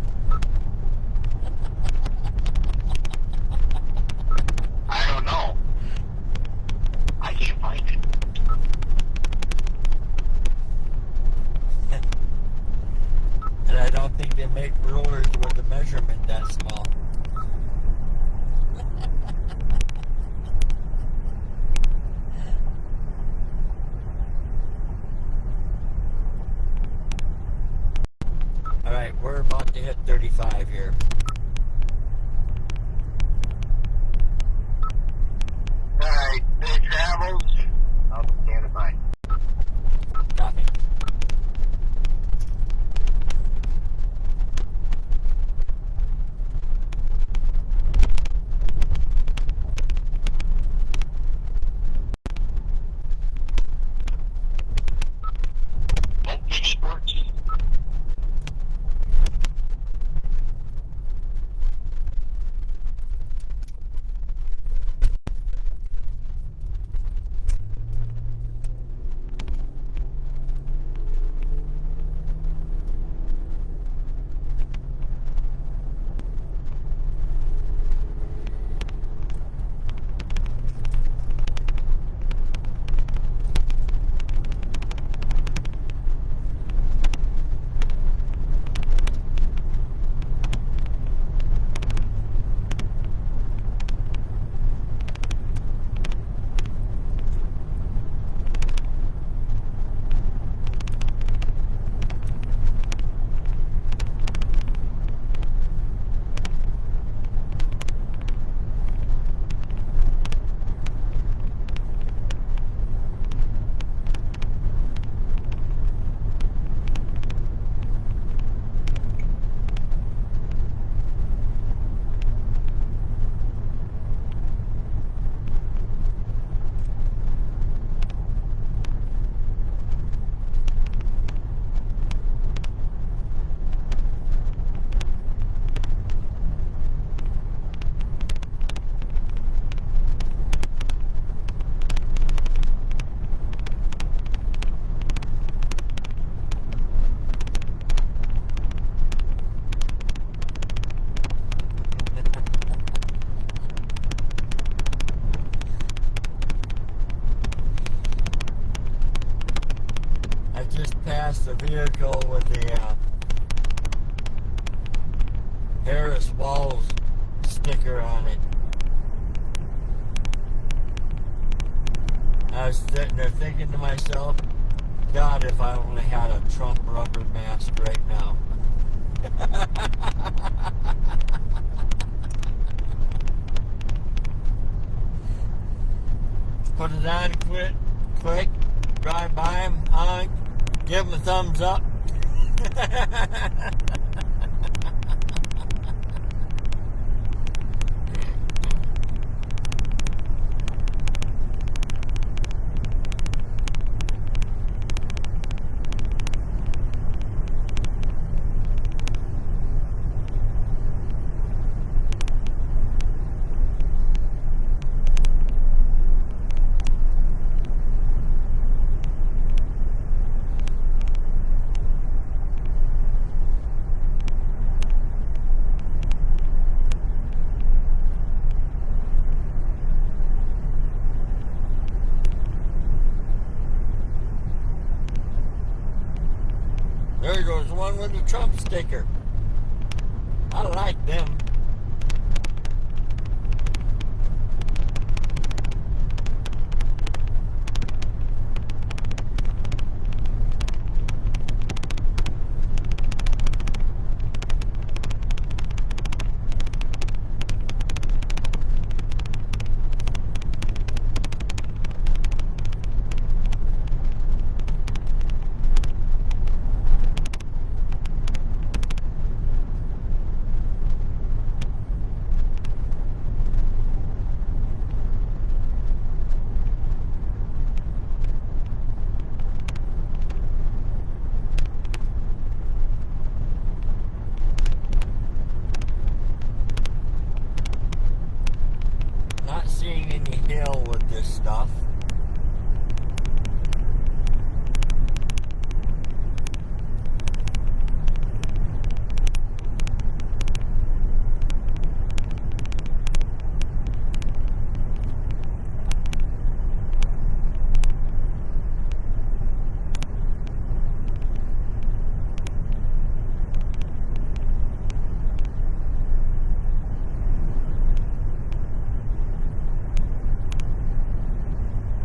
I don't know. I can't find it. And I don't think they make rulers with a measurement that small. Alright, we're about to hit 30. past the vehicle with the Harris Walls sticker on it. I was sitting there thinking to myself, God, if I only had a Trump rubber mask right now. Put it on quick, drive by him, honk, give him a thumbs up. There goes one with the Trump sticker. I like them. Not seeing any hill with this stuff.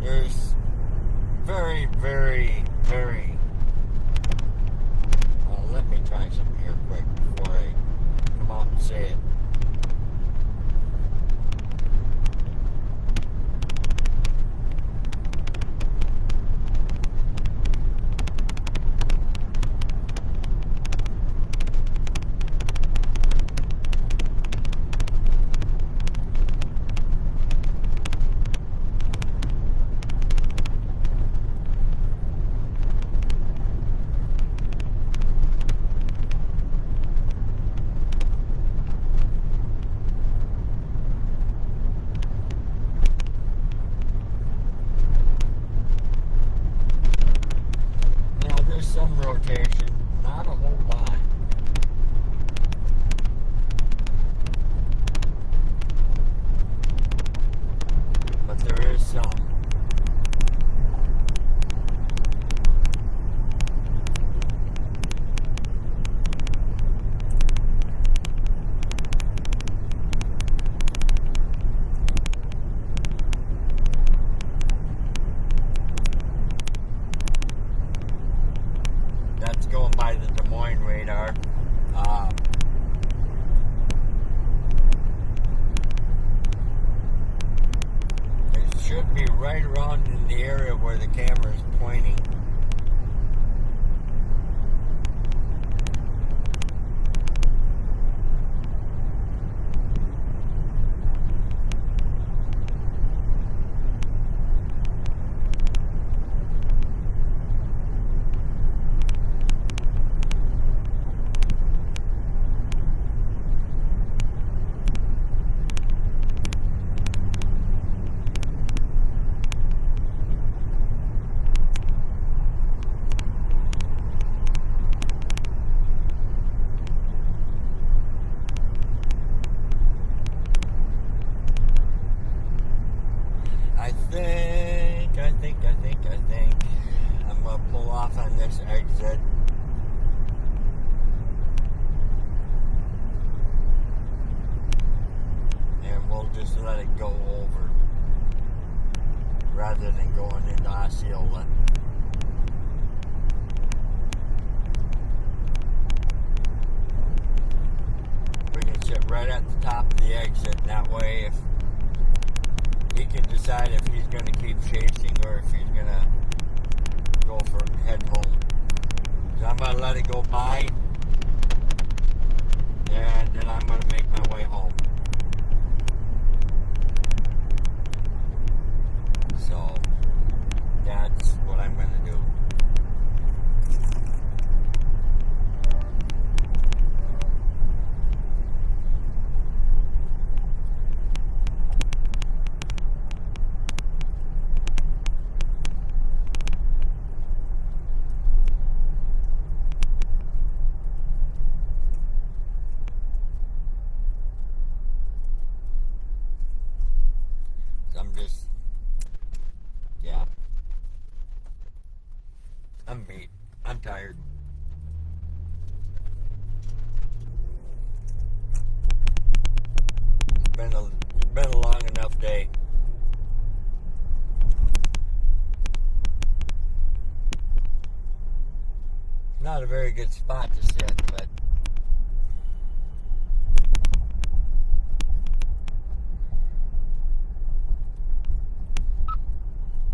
There's very, very, very... Well, let me try something here quick before I come out and say it. Some rotation, not a whole lot. But there is some. That's going by the Des Moines radar. It should be right around in the area where the camera is pointing. I think I'm going to pull off on this exit. And we'll just let it go over rather than going into Osceola. We can sit right at the top of the exit, and that way if he can decide if he's going to keep chasing or if he's going to go for head home. So I'm going to let it go by, and then I'm going to make my way home. So that's what I'm going to do. I'm just, yeah. I'm beat. I'm tired. It's been a long enough day. Not a very good spot to sit, but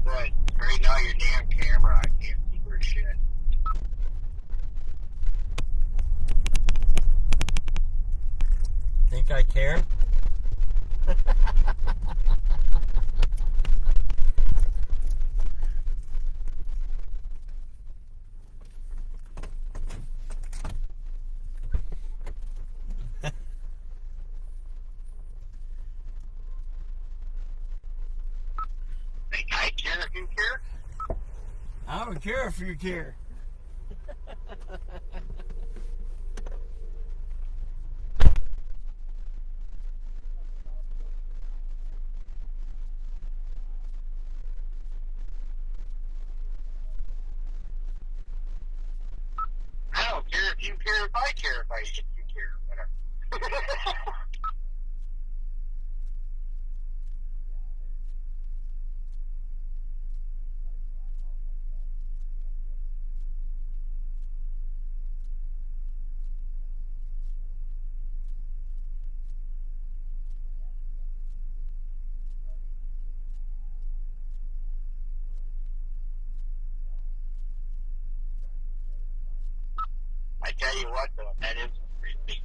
But right now, your damn camera, I can't see where shit. think I care? Think I care if you care? I don't care if you care. I don't care if you care if I care if you care. Whatever. I tell you what, though, that is a pretty big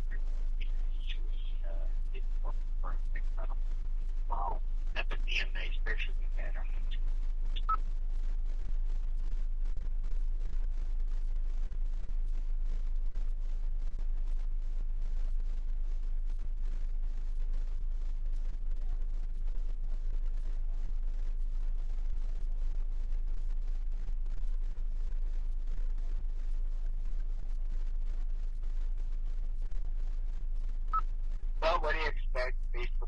wow, that's a damn nice picture we had. Well, what do you expect? Facebook.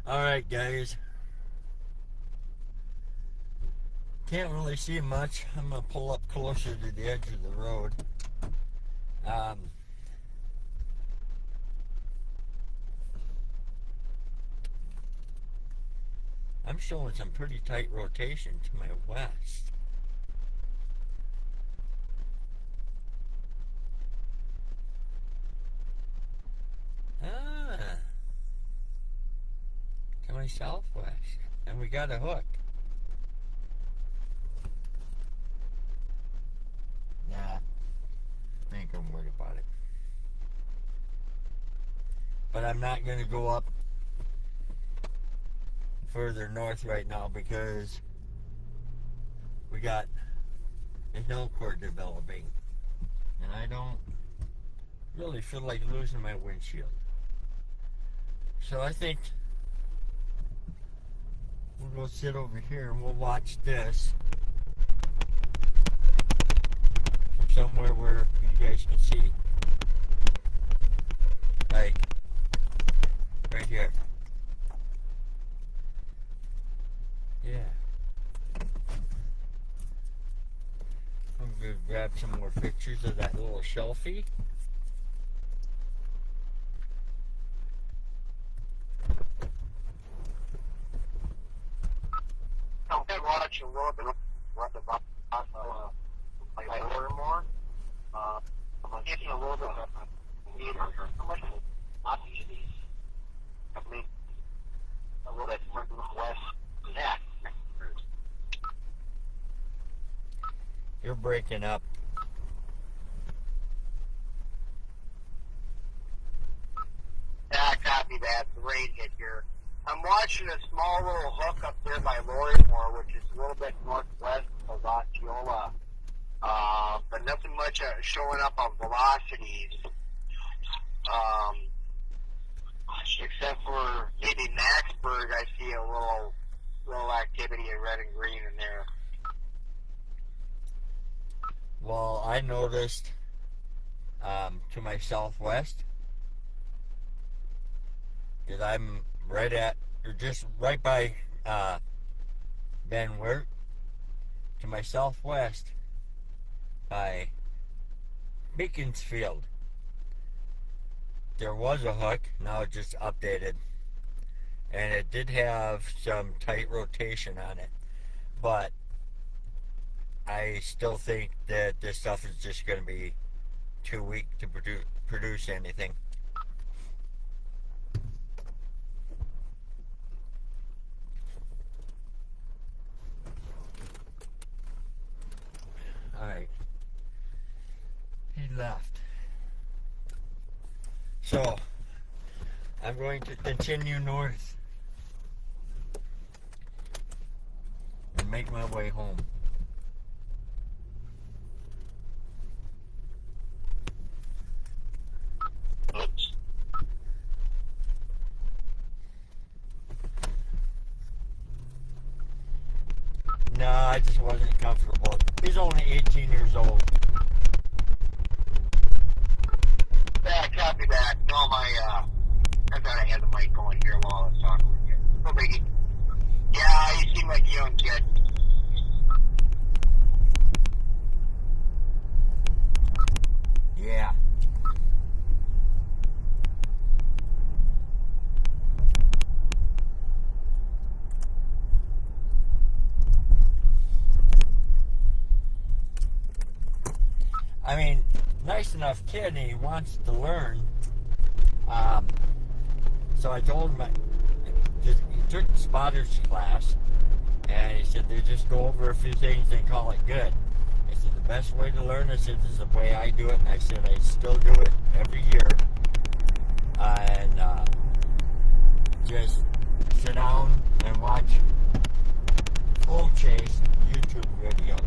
Alright, guys. Can't really see much. I'm going to pull up closer to the edge of the road. I'm showing some pretty tight rotation to my west. To my southwest. And we got a hook. Nah, I ain't gonna worry about it. But I'm not gonna go up further north right now because we got a hill core developing. And I don't really feel like losing my windshield. So I think we'll go sit over here and we'll watch this from somewhere where you guys can see. Like right here. Yeah. I'm gonna grab some more pictures of that little shelfie. I'm watching a little bit what the like order more. I'm getting a little bit of how much I mean, a little bit less than that. You're breaking up. Yeah, copy that. The rain hit here. I'm watching a small little hook up there by Lorrimore, which is a little bit northwest of Osceola. But nothing much showing up on velocities. Except for maybe Maxburg, I see a little activity in red and green in there. Well, I noticed to my southwest that I'm right at, or just right by Van Wert, to my southwest by Beaconsfield. There was a hook, now it just updated, and it did have some tight rotation on it, but I still think that this stuff is just going to be too weak to produce anything. Alright. He left. So, I'm going to continue north and make my way home. No, I just wasn't comfortable. He's only 18 years old. Yeah, copy that. No, I thought I had the mic going here while I was talking with you. No biggie. Yeah, you seem like a young kid. Yeah. I mean, nice enough kid, and he wants to learn. So I told him, he took the spotters class, and he said they just go over a few things and call it good. I said the best way to learn this is the way I do it, and I said I still do it every year. And just sit down and watch full chase YouTube videos.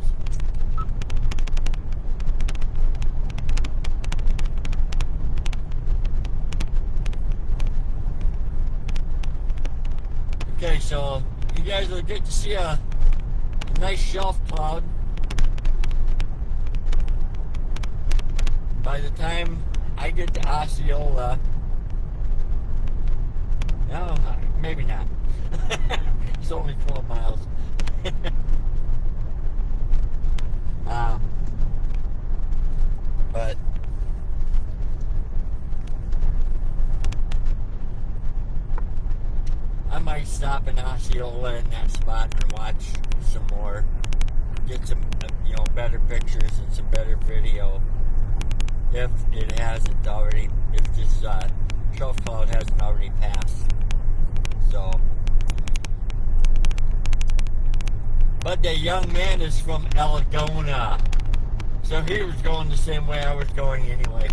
Okay, so you guys will get to see a nice shelf cloud by the time I get to Osceola. No, maybe not. It's only 12 miles. But I might stop in Osceola in that spot and watch some more, get some, better pictures and some better video. If it hasn't already, if this shelf cloud hasn't already passed. So, but the young man is from Algona, so he was going the same way I was going anyway.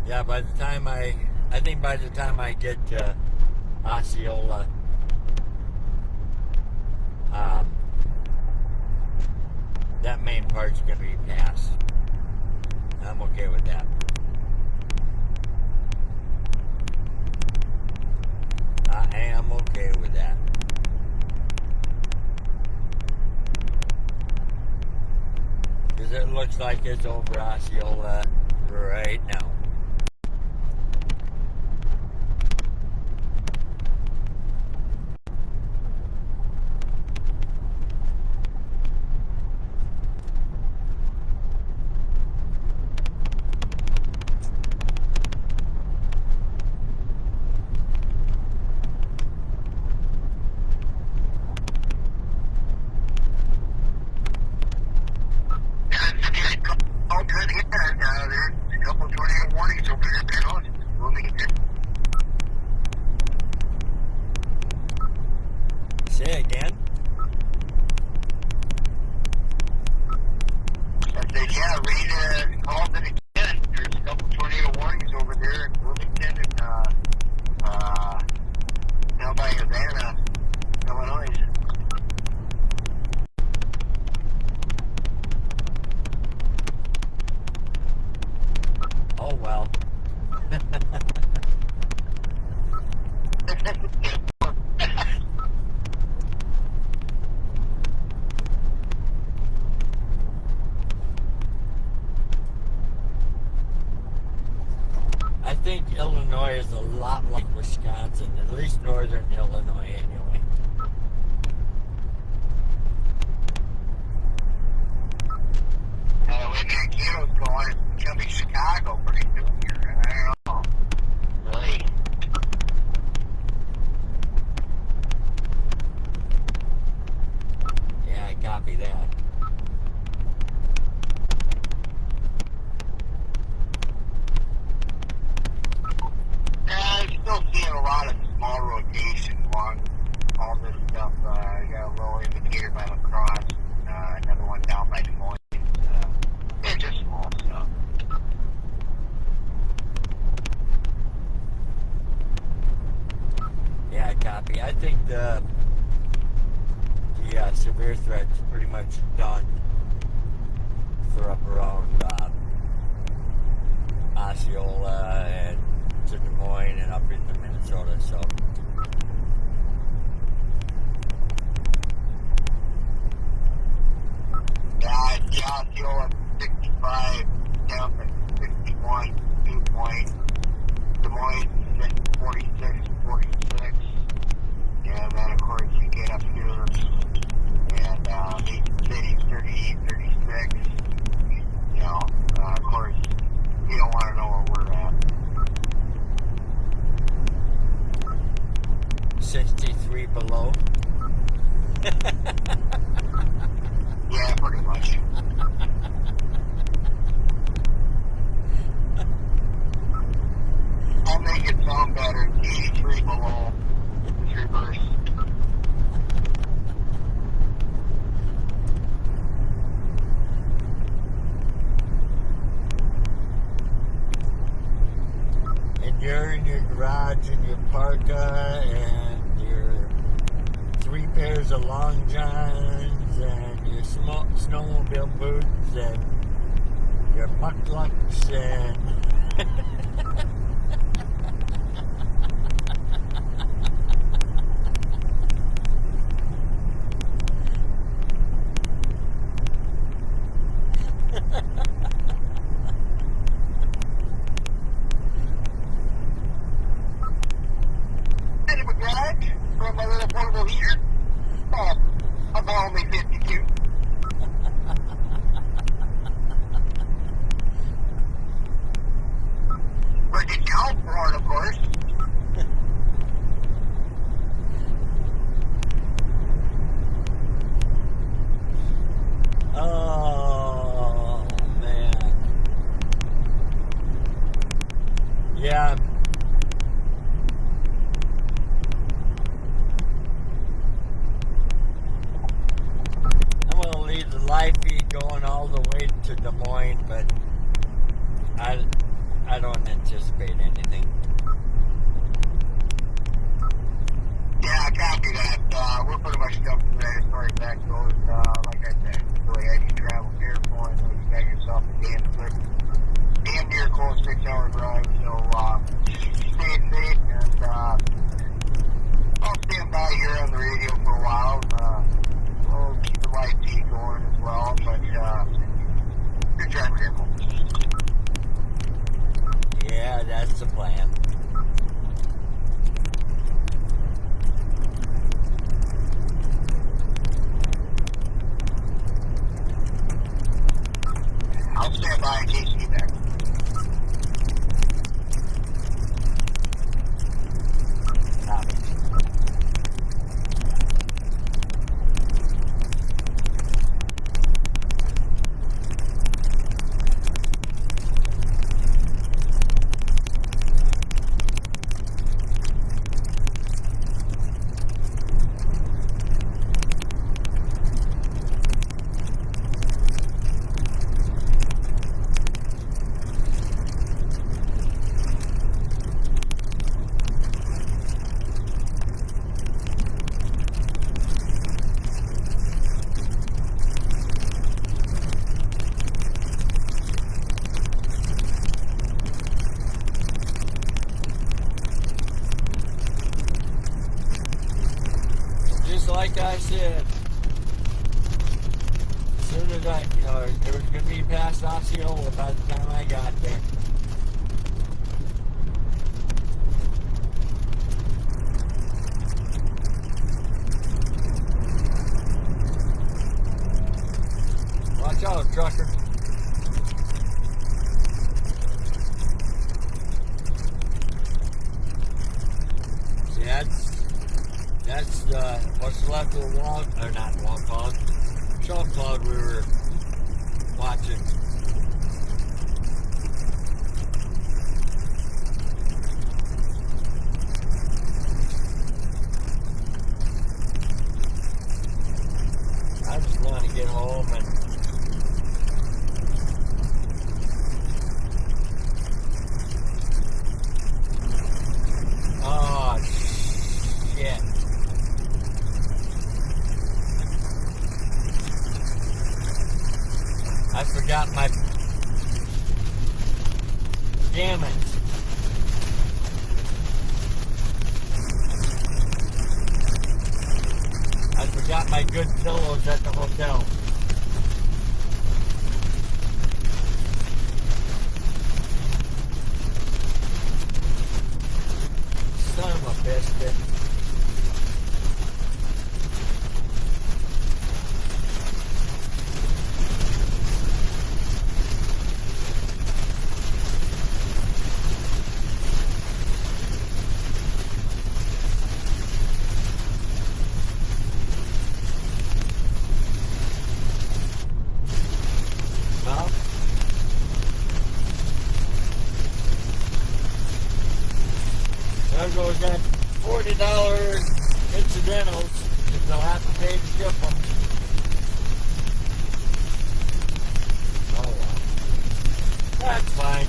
Yeah, by the time I think by the time I get to Osceola, that main part's gonna be passed. I'm okay with that. I am okay with that. Because it looks like it's over Osceola right now. Say again? I said, yeah, Reed called it again. There's a couple tornado warnings over there in Bloomington and down by Havana, Illinois. Oh well. I think Illinois is a lot like Wisconsin, at least northern Illinois anyway. When Mankato's going, it's becoming Chicago pretty soon here. I don't know. Really? Yeah, I copy that. I'm still seeing a lot of small rotation along all this stuff. I got a little indicator by La Crosse, another one down by Des Moines. Yeah, just small stuff. Yeah, I copy. I think the severe threat's pretty much done for up around Osceola and to Des Moines and up into Minnesota. So Yeah, Osceola 60 63 below. Yeah, pretty much. I'll make it sound better. It's 83 below. It's reverse. And you're in your garage in your parka and your 3 pairs of long johns and your snowmobile boots and your mucklucks and In the garage from my little portable heater. I'm only 52. But you count for it, of course. oh man. Yeah. I'm gonna leave the live feed going all the way to Des Moines, but I don't anticipate anything. Yeah, I copy that. We're pretty much done for that as far as that goes. Like I said, really, as you travel careful, I know you got yourself a damn near close 6-hour drive, so stay safe, and I'll stand by here on the radio for a while. We'll keep the live feed going as well, but good drive careful. Yeah, that's the plan. I'll stand by in case you need that. Copy. Just like I said, as soon as it was going to be past Osceola by the time I got there. Watch out, trucker. See, that's what's left of the wall, or not wall cloud, shelf cloud we were watching. I just want to get home and oh shit. I forgot my damn it. I forgot my good pillows at the hotel. Son of a biscuit. There goes that $40 incidentals. They'll have to pay to ship them. Oh well. That's fine.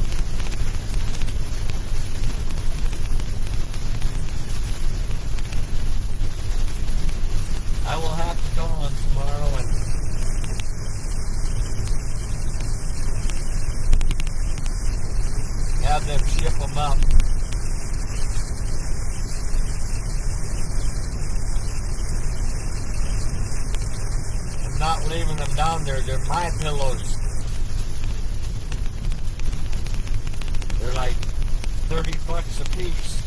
I will have to go on tomorrow and have them ship them up. I'm not leaving them down there. They're my pillows. They're like $30 a piece.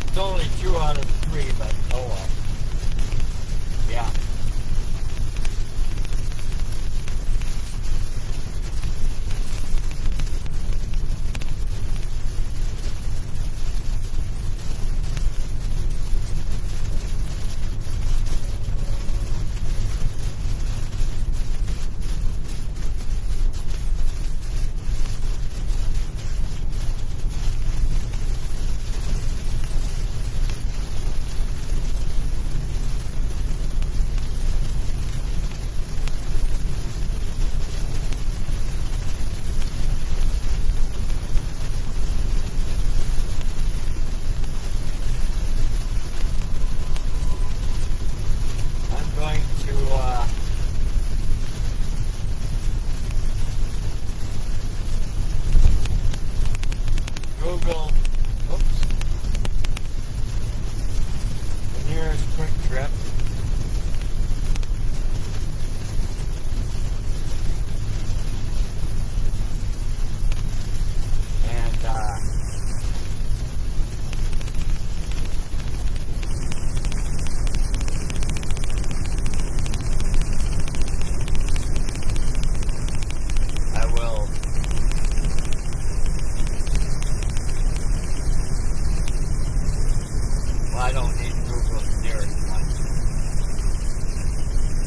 It's only 2 out of 3, but oh well. Yeah. Google, oops, the nearest quick trip. And I will well, I don't need Google the nearest one.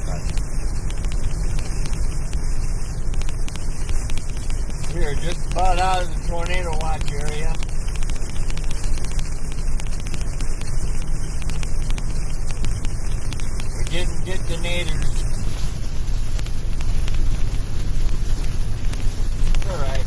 But we are just about out of the tornado watch area. We didn't get the naders. It's alright.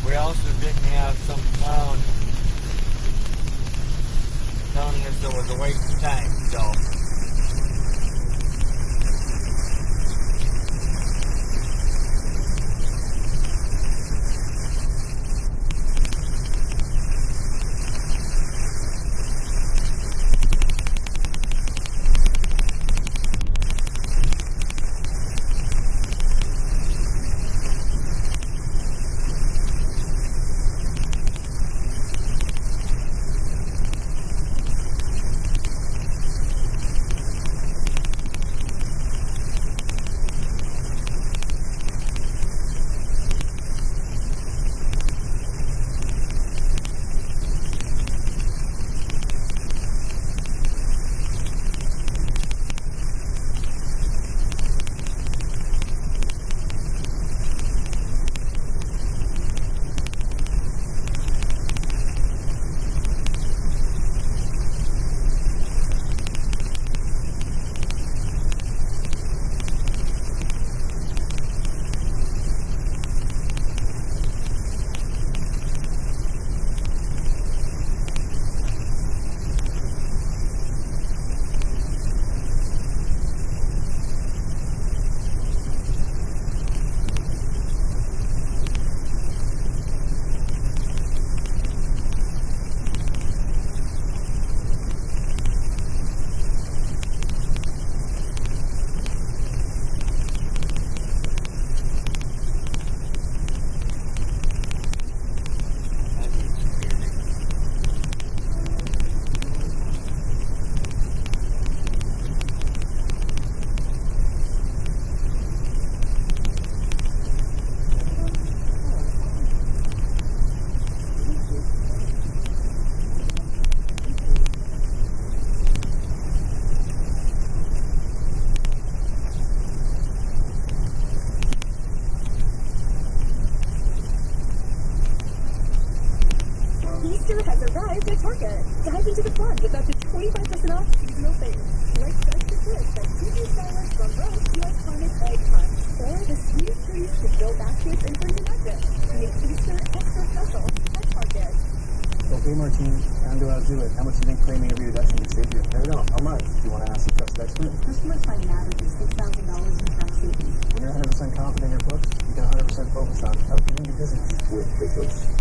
We also didn't have some clown telling us it was a waste of time, so. Dive into the fun with up to 25% off seasonal favorites. Like fresh desserts like seafood salads from roast to iconic egg hunt. Or the sweetest treats to fill baskets and bring to Nugget. Make Easter extra special at Target. Okay, Martine, time to outdo it. How much do you think claiming every deduction would save you? I don't know. How much? Do you want to ask the trusted expert? Customers find an average of $6,000 in tax savings. When you're 100% confident in your books, you can 100% focus on upgrading your business with QuickBooks.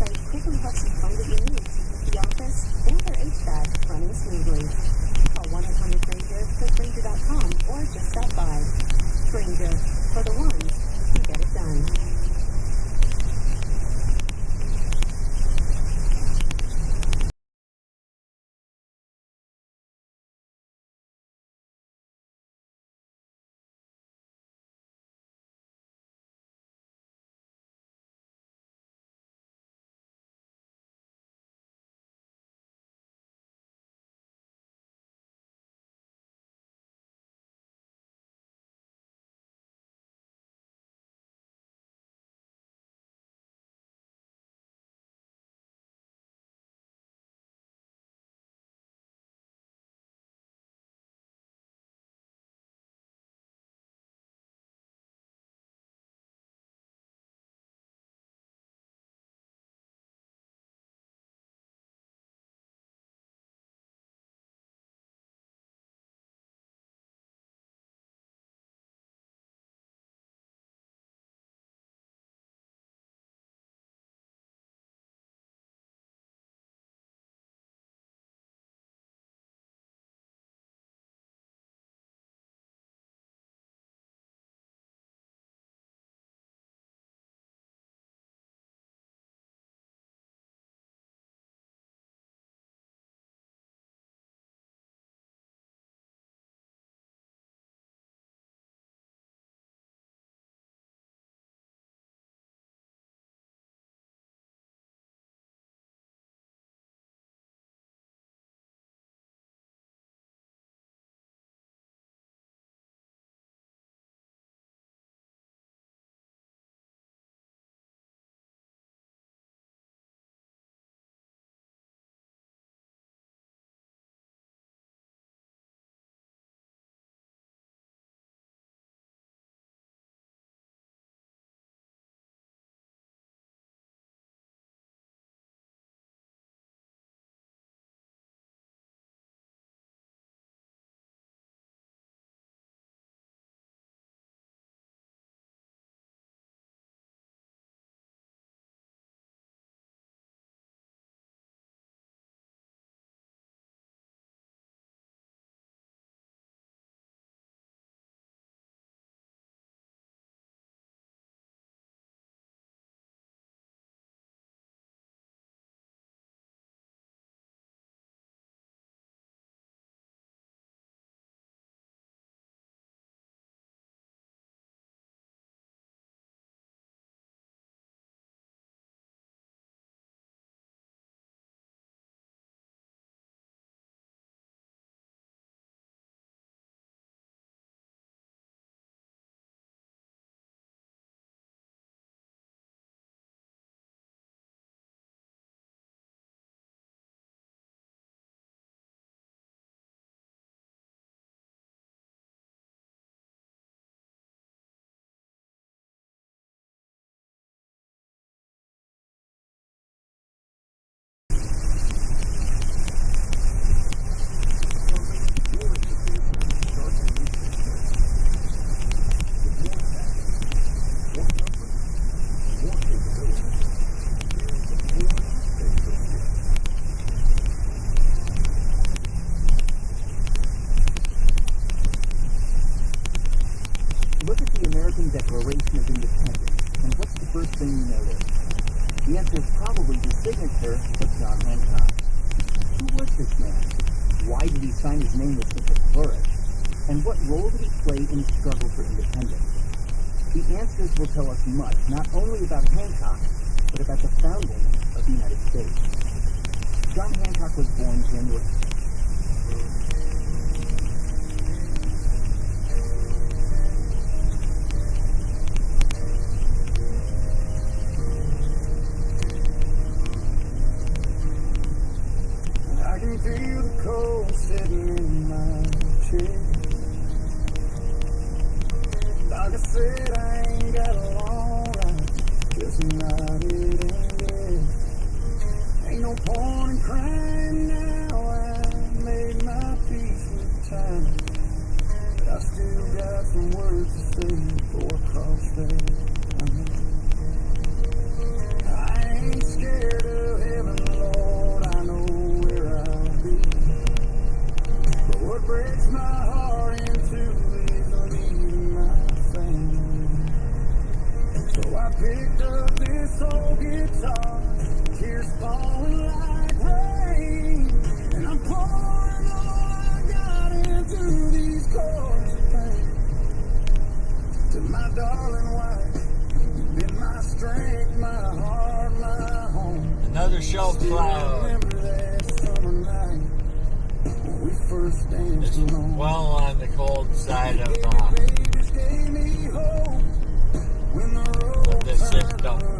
website quickly helps you find what you need, the office and their HVAC running smoothly. Call 1-800-GRANGER, click Granger.com, or just stop by. Granger, for the ones who get it done. Look at the American Declaration of Independence, and what's the first thing you notice? The answer is probably the signature of John Hancock. Who was this man? Why did he sign his name with such a flourish? And what role did he play in the struggle for independence? The answers will tell us much, not only about Hancock, but about the founding of the United States. John Hancock was born January I can feel the cold sitting in my chair. Like I said, I ain't got a long life, just nodded in bed. Ain't no point in crying now, I made my peace with time. But I still got some words to say before I cross that line. I ain't scared another shelf cloud. It's well on the cold side of the system.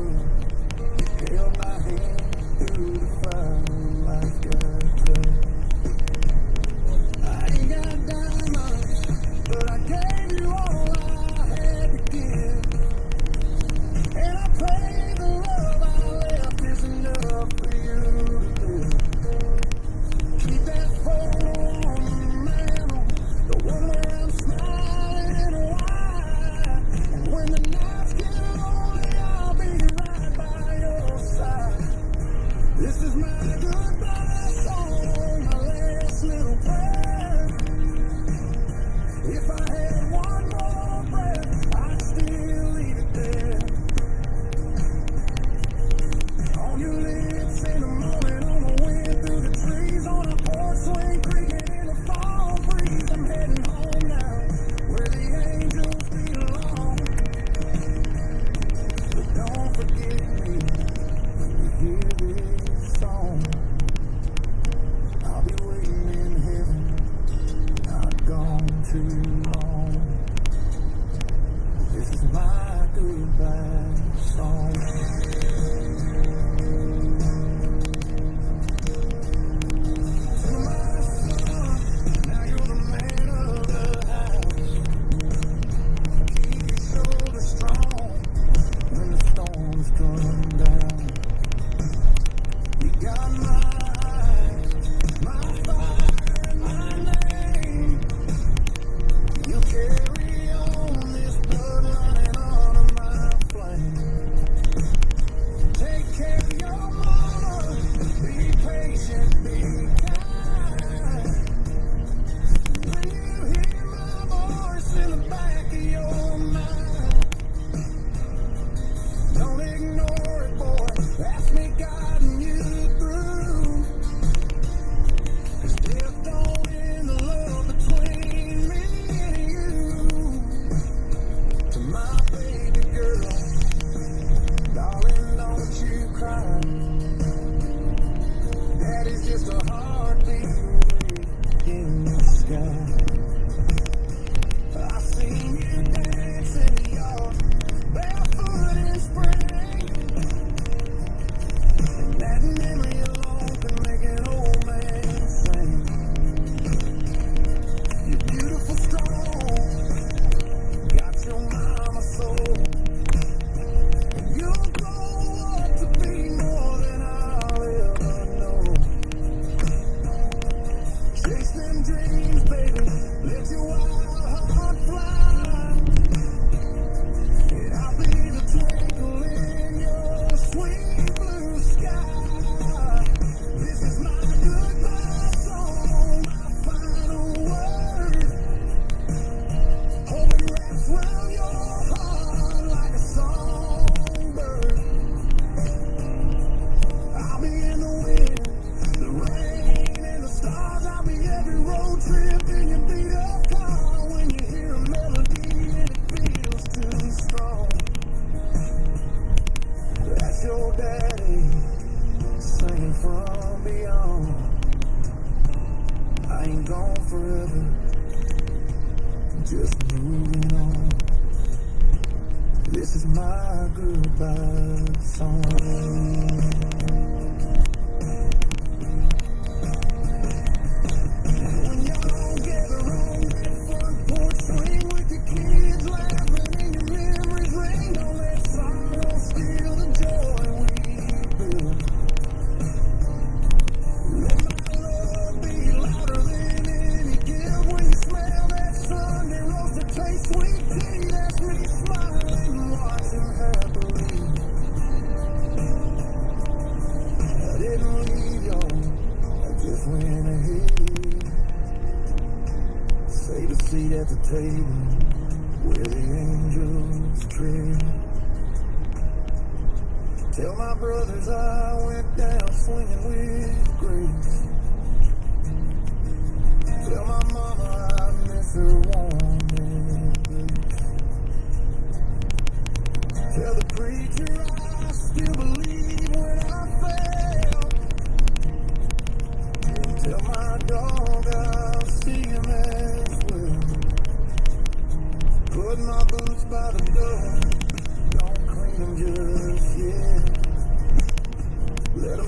Tell the preacher I still believe when I fail.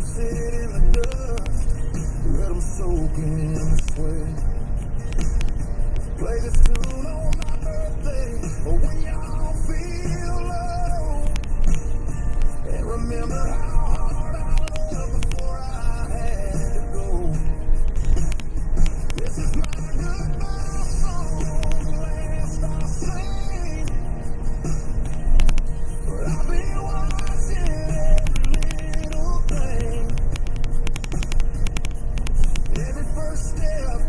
sit in the dust, let them soak in the sweat. Play this tune on my birthday, or when y'all feel low. And remember how hard I loved before I had to go. This is my goodbye song, the last I sing. But I've been watching every little thing. Every first step,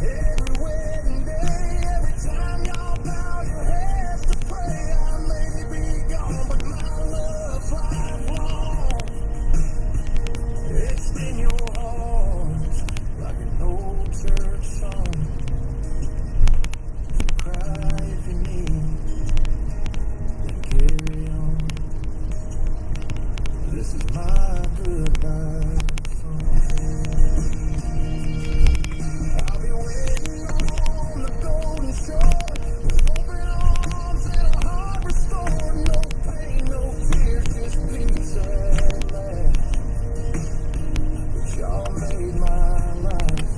every wedding day, every time y'all bow your heads to pray. I may be gone, but my love's lifelong. It's in your arms, like an old church song. Cry if you need, then carry on. This is my goodbye song. I'll be waiting on the golden shore with open arms and a heart restored. No pain, no tears, just peace at last. But y'all made my life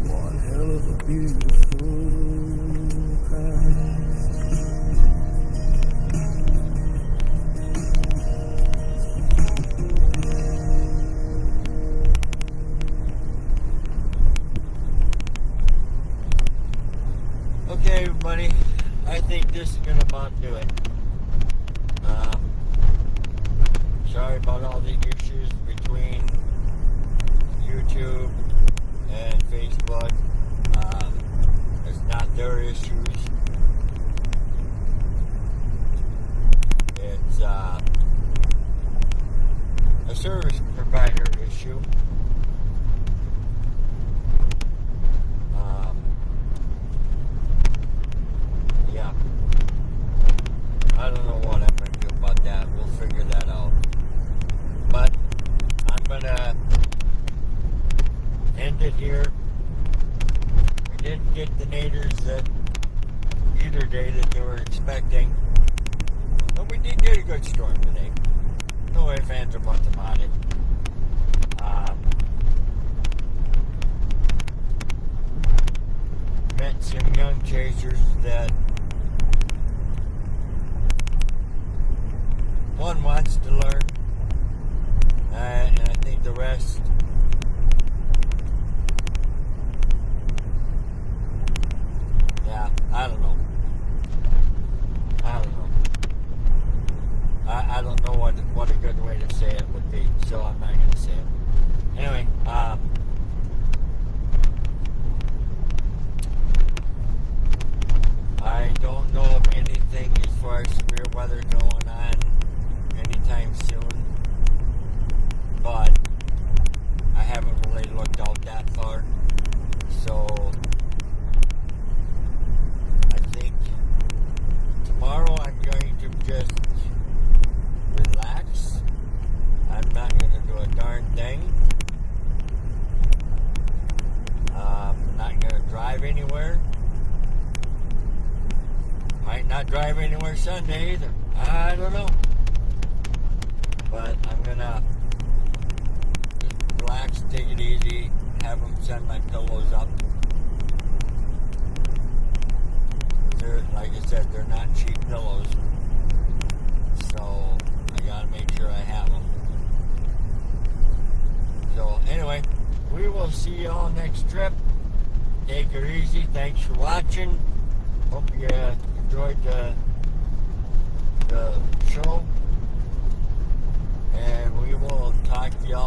one hell of a beautiful crash. Okay, everybody. I think this is gonna about do it. Sorry about all the issues between YouTube and Facebook. It's not their issues. It's a service provider issue. Yeah. I don't know what I'm going to do about that. We'll figure that out. But I'm going to end it here. We didn't get the naders that either day that they were expecting. But we did get a good storm today. No ifs, ands, or buts about it. Met some young chasers that one wants to learn, and I think the rest I don't know. I don't know what a good way to say it would be, so I'm not going to say it. Anyway, I don't know of anything as far as severe weather going on anytime soon, but I haven't really looked out that far, so I think tomorrow I'm going to just relax. I'm not going to do a darn thing. I'm not going to drive anywhere. Might not drive anywhere Sunday either. I don't know. But I'm going to just relax, take it easy, have them send my pillows up. They're, like I said, they're not cheap pillows. So I got to make sure I have them. So anyway, we will see you all next trip. Take it easy. Thanks for watching. Hope you enjoyed the show. And we will talk to y'all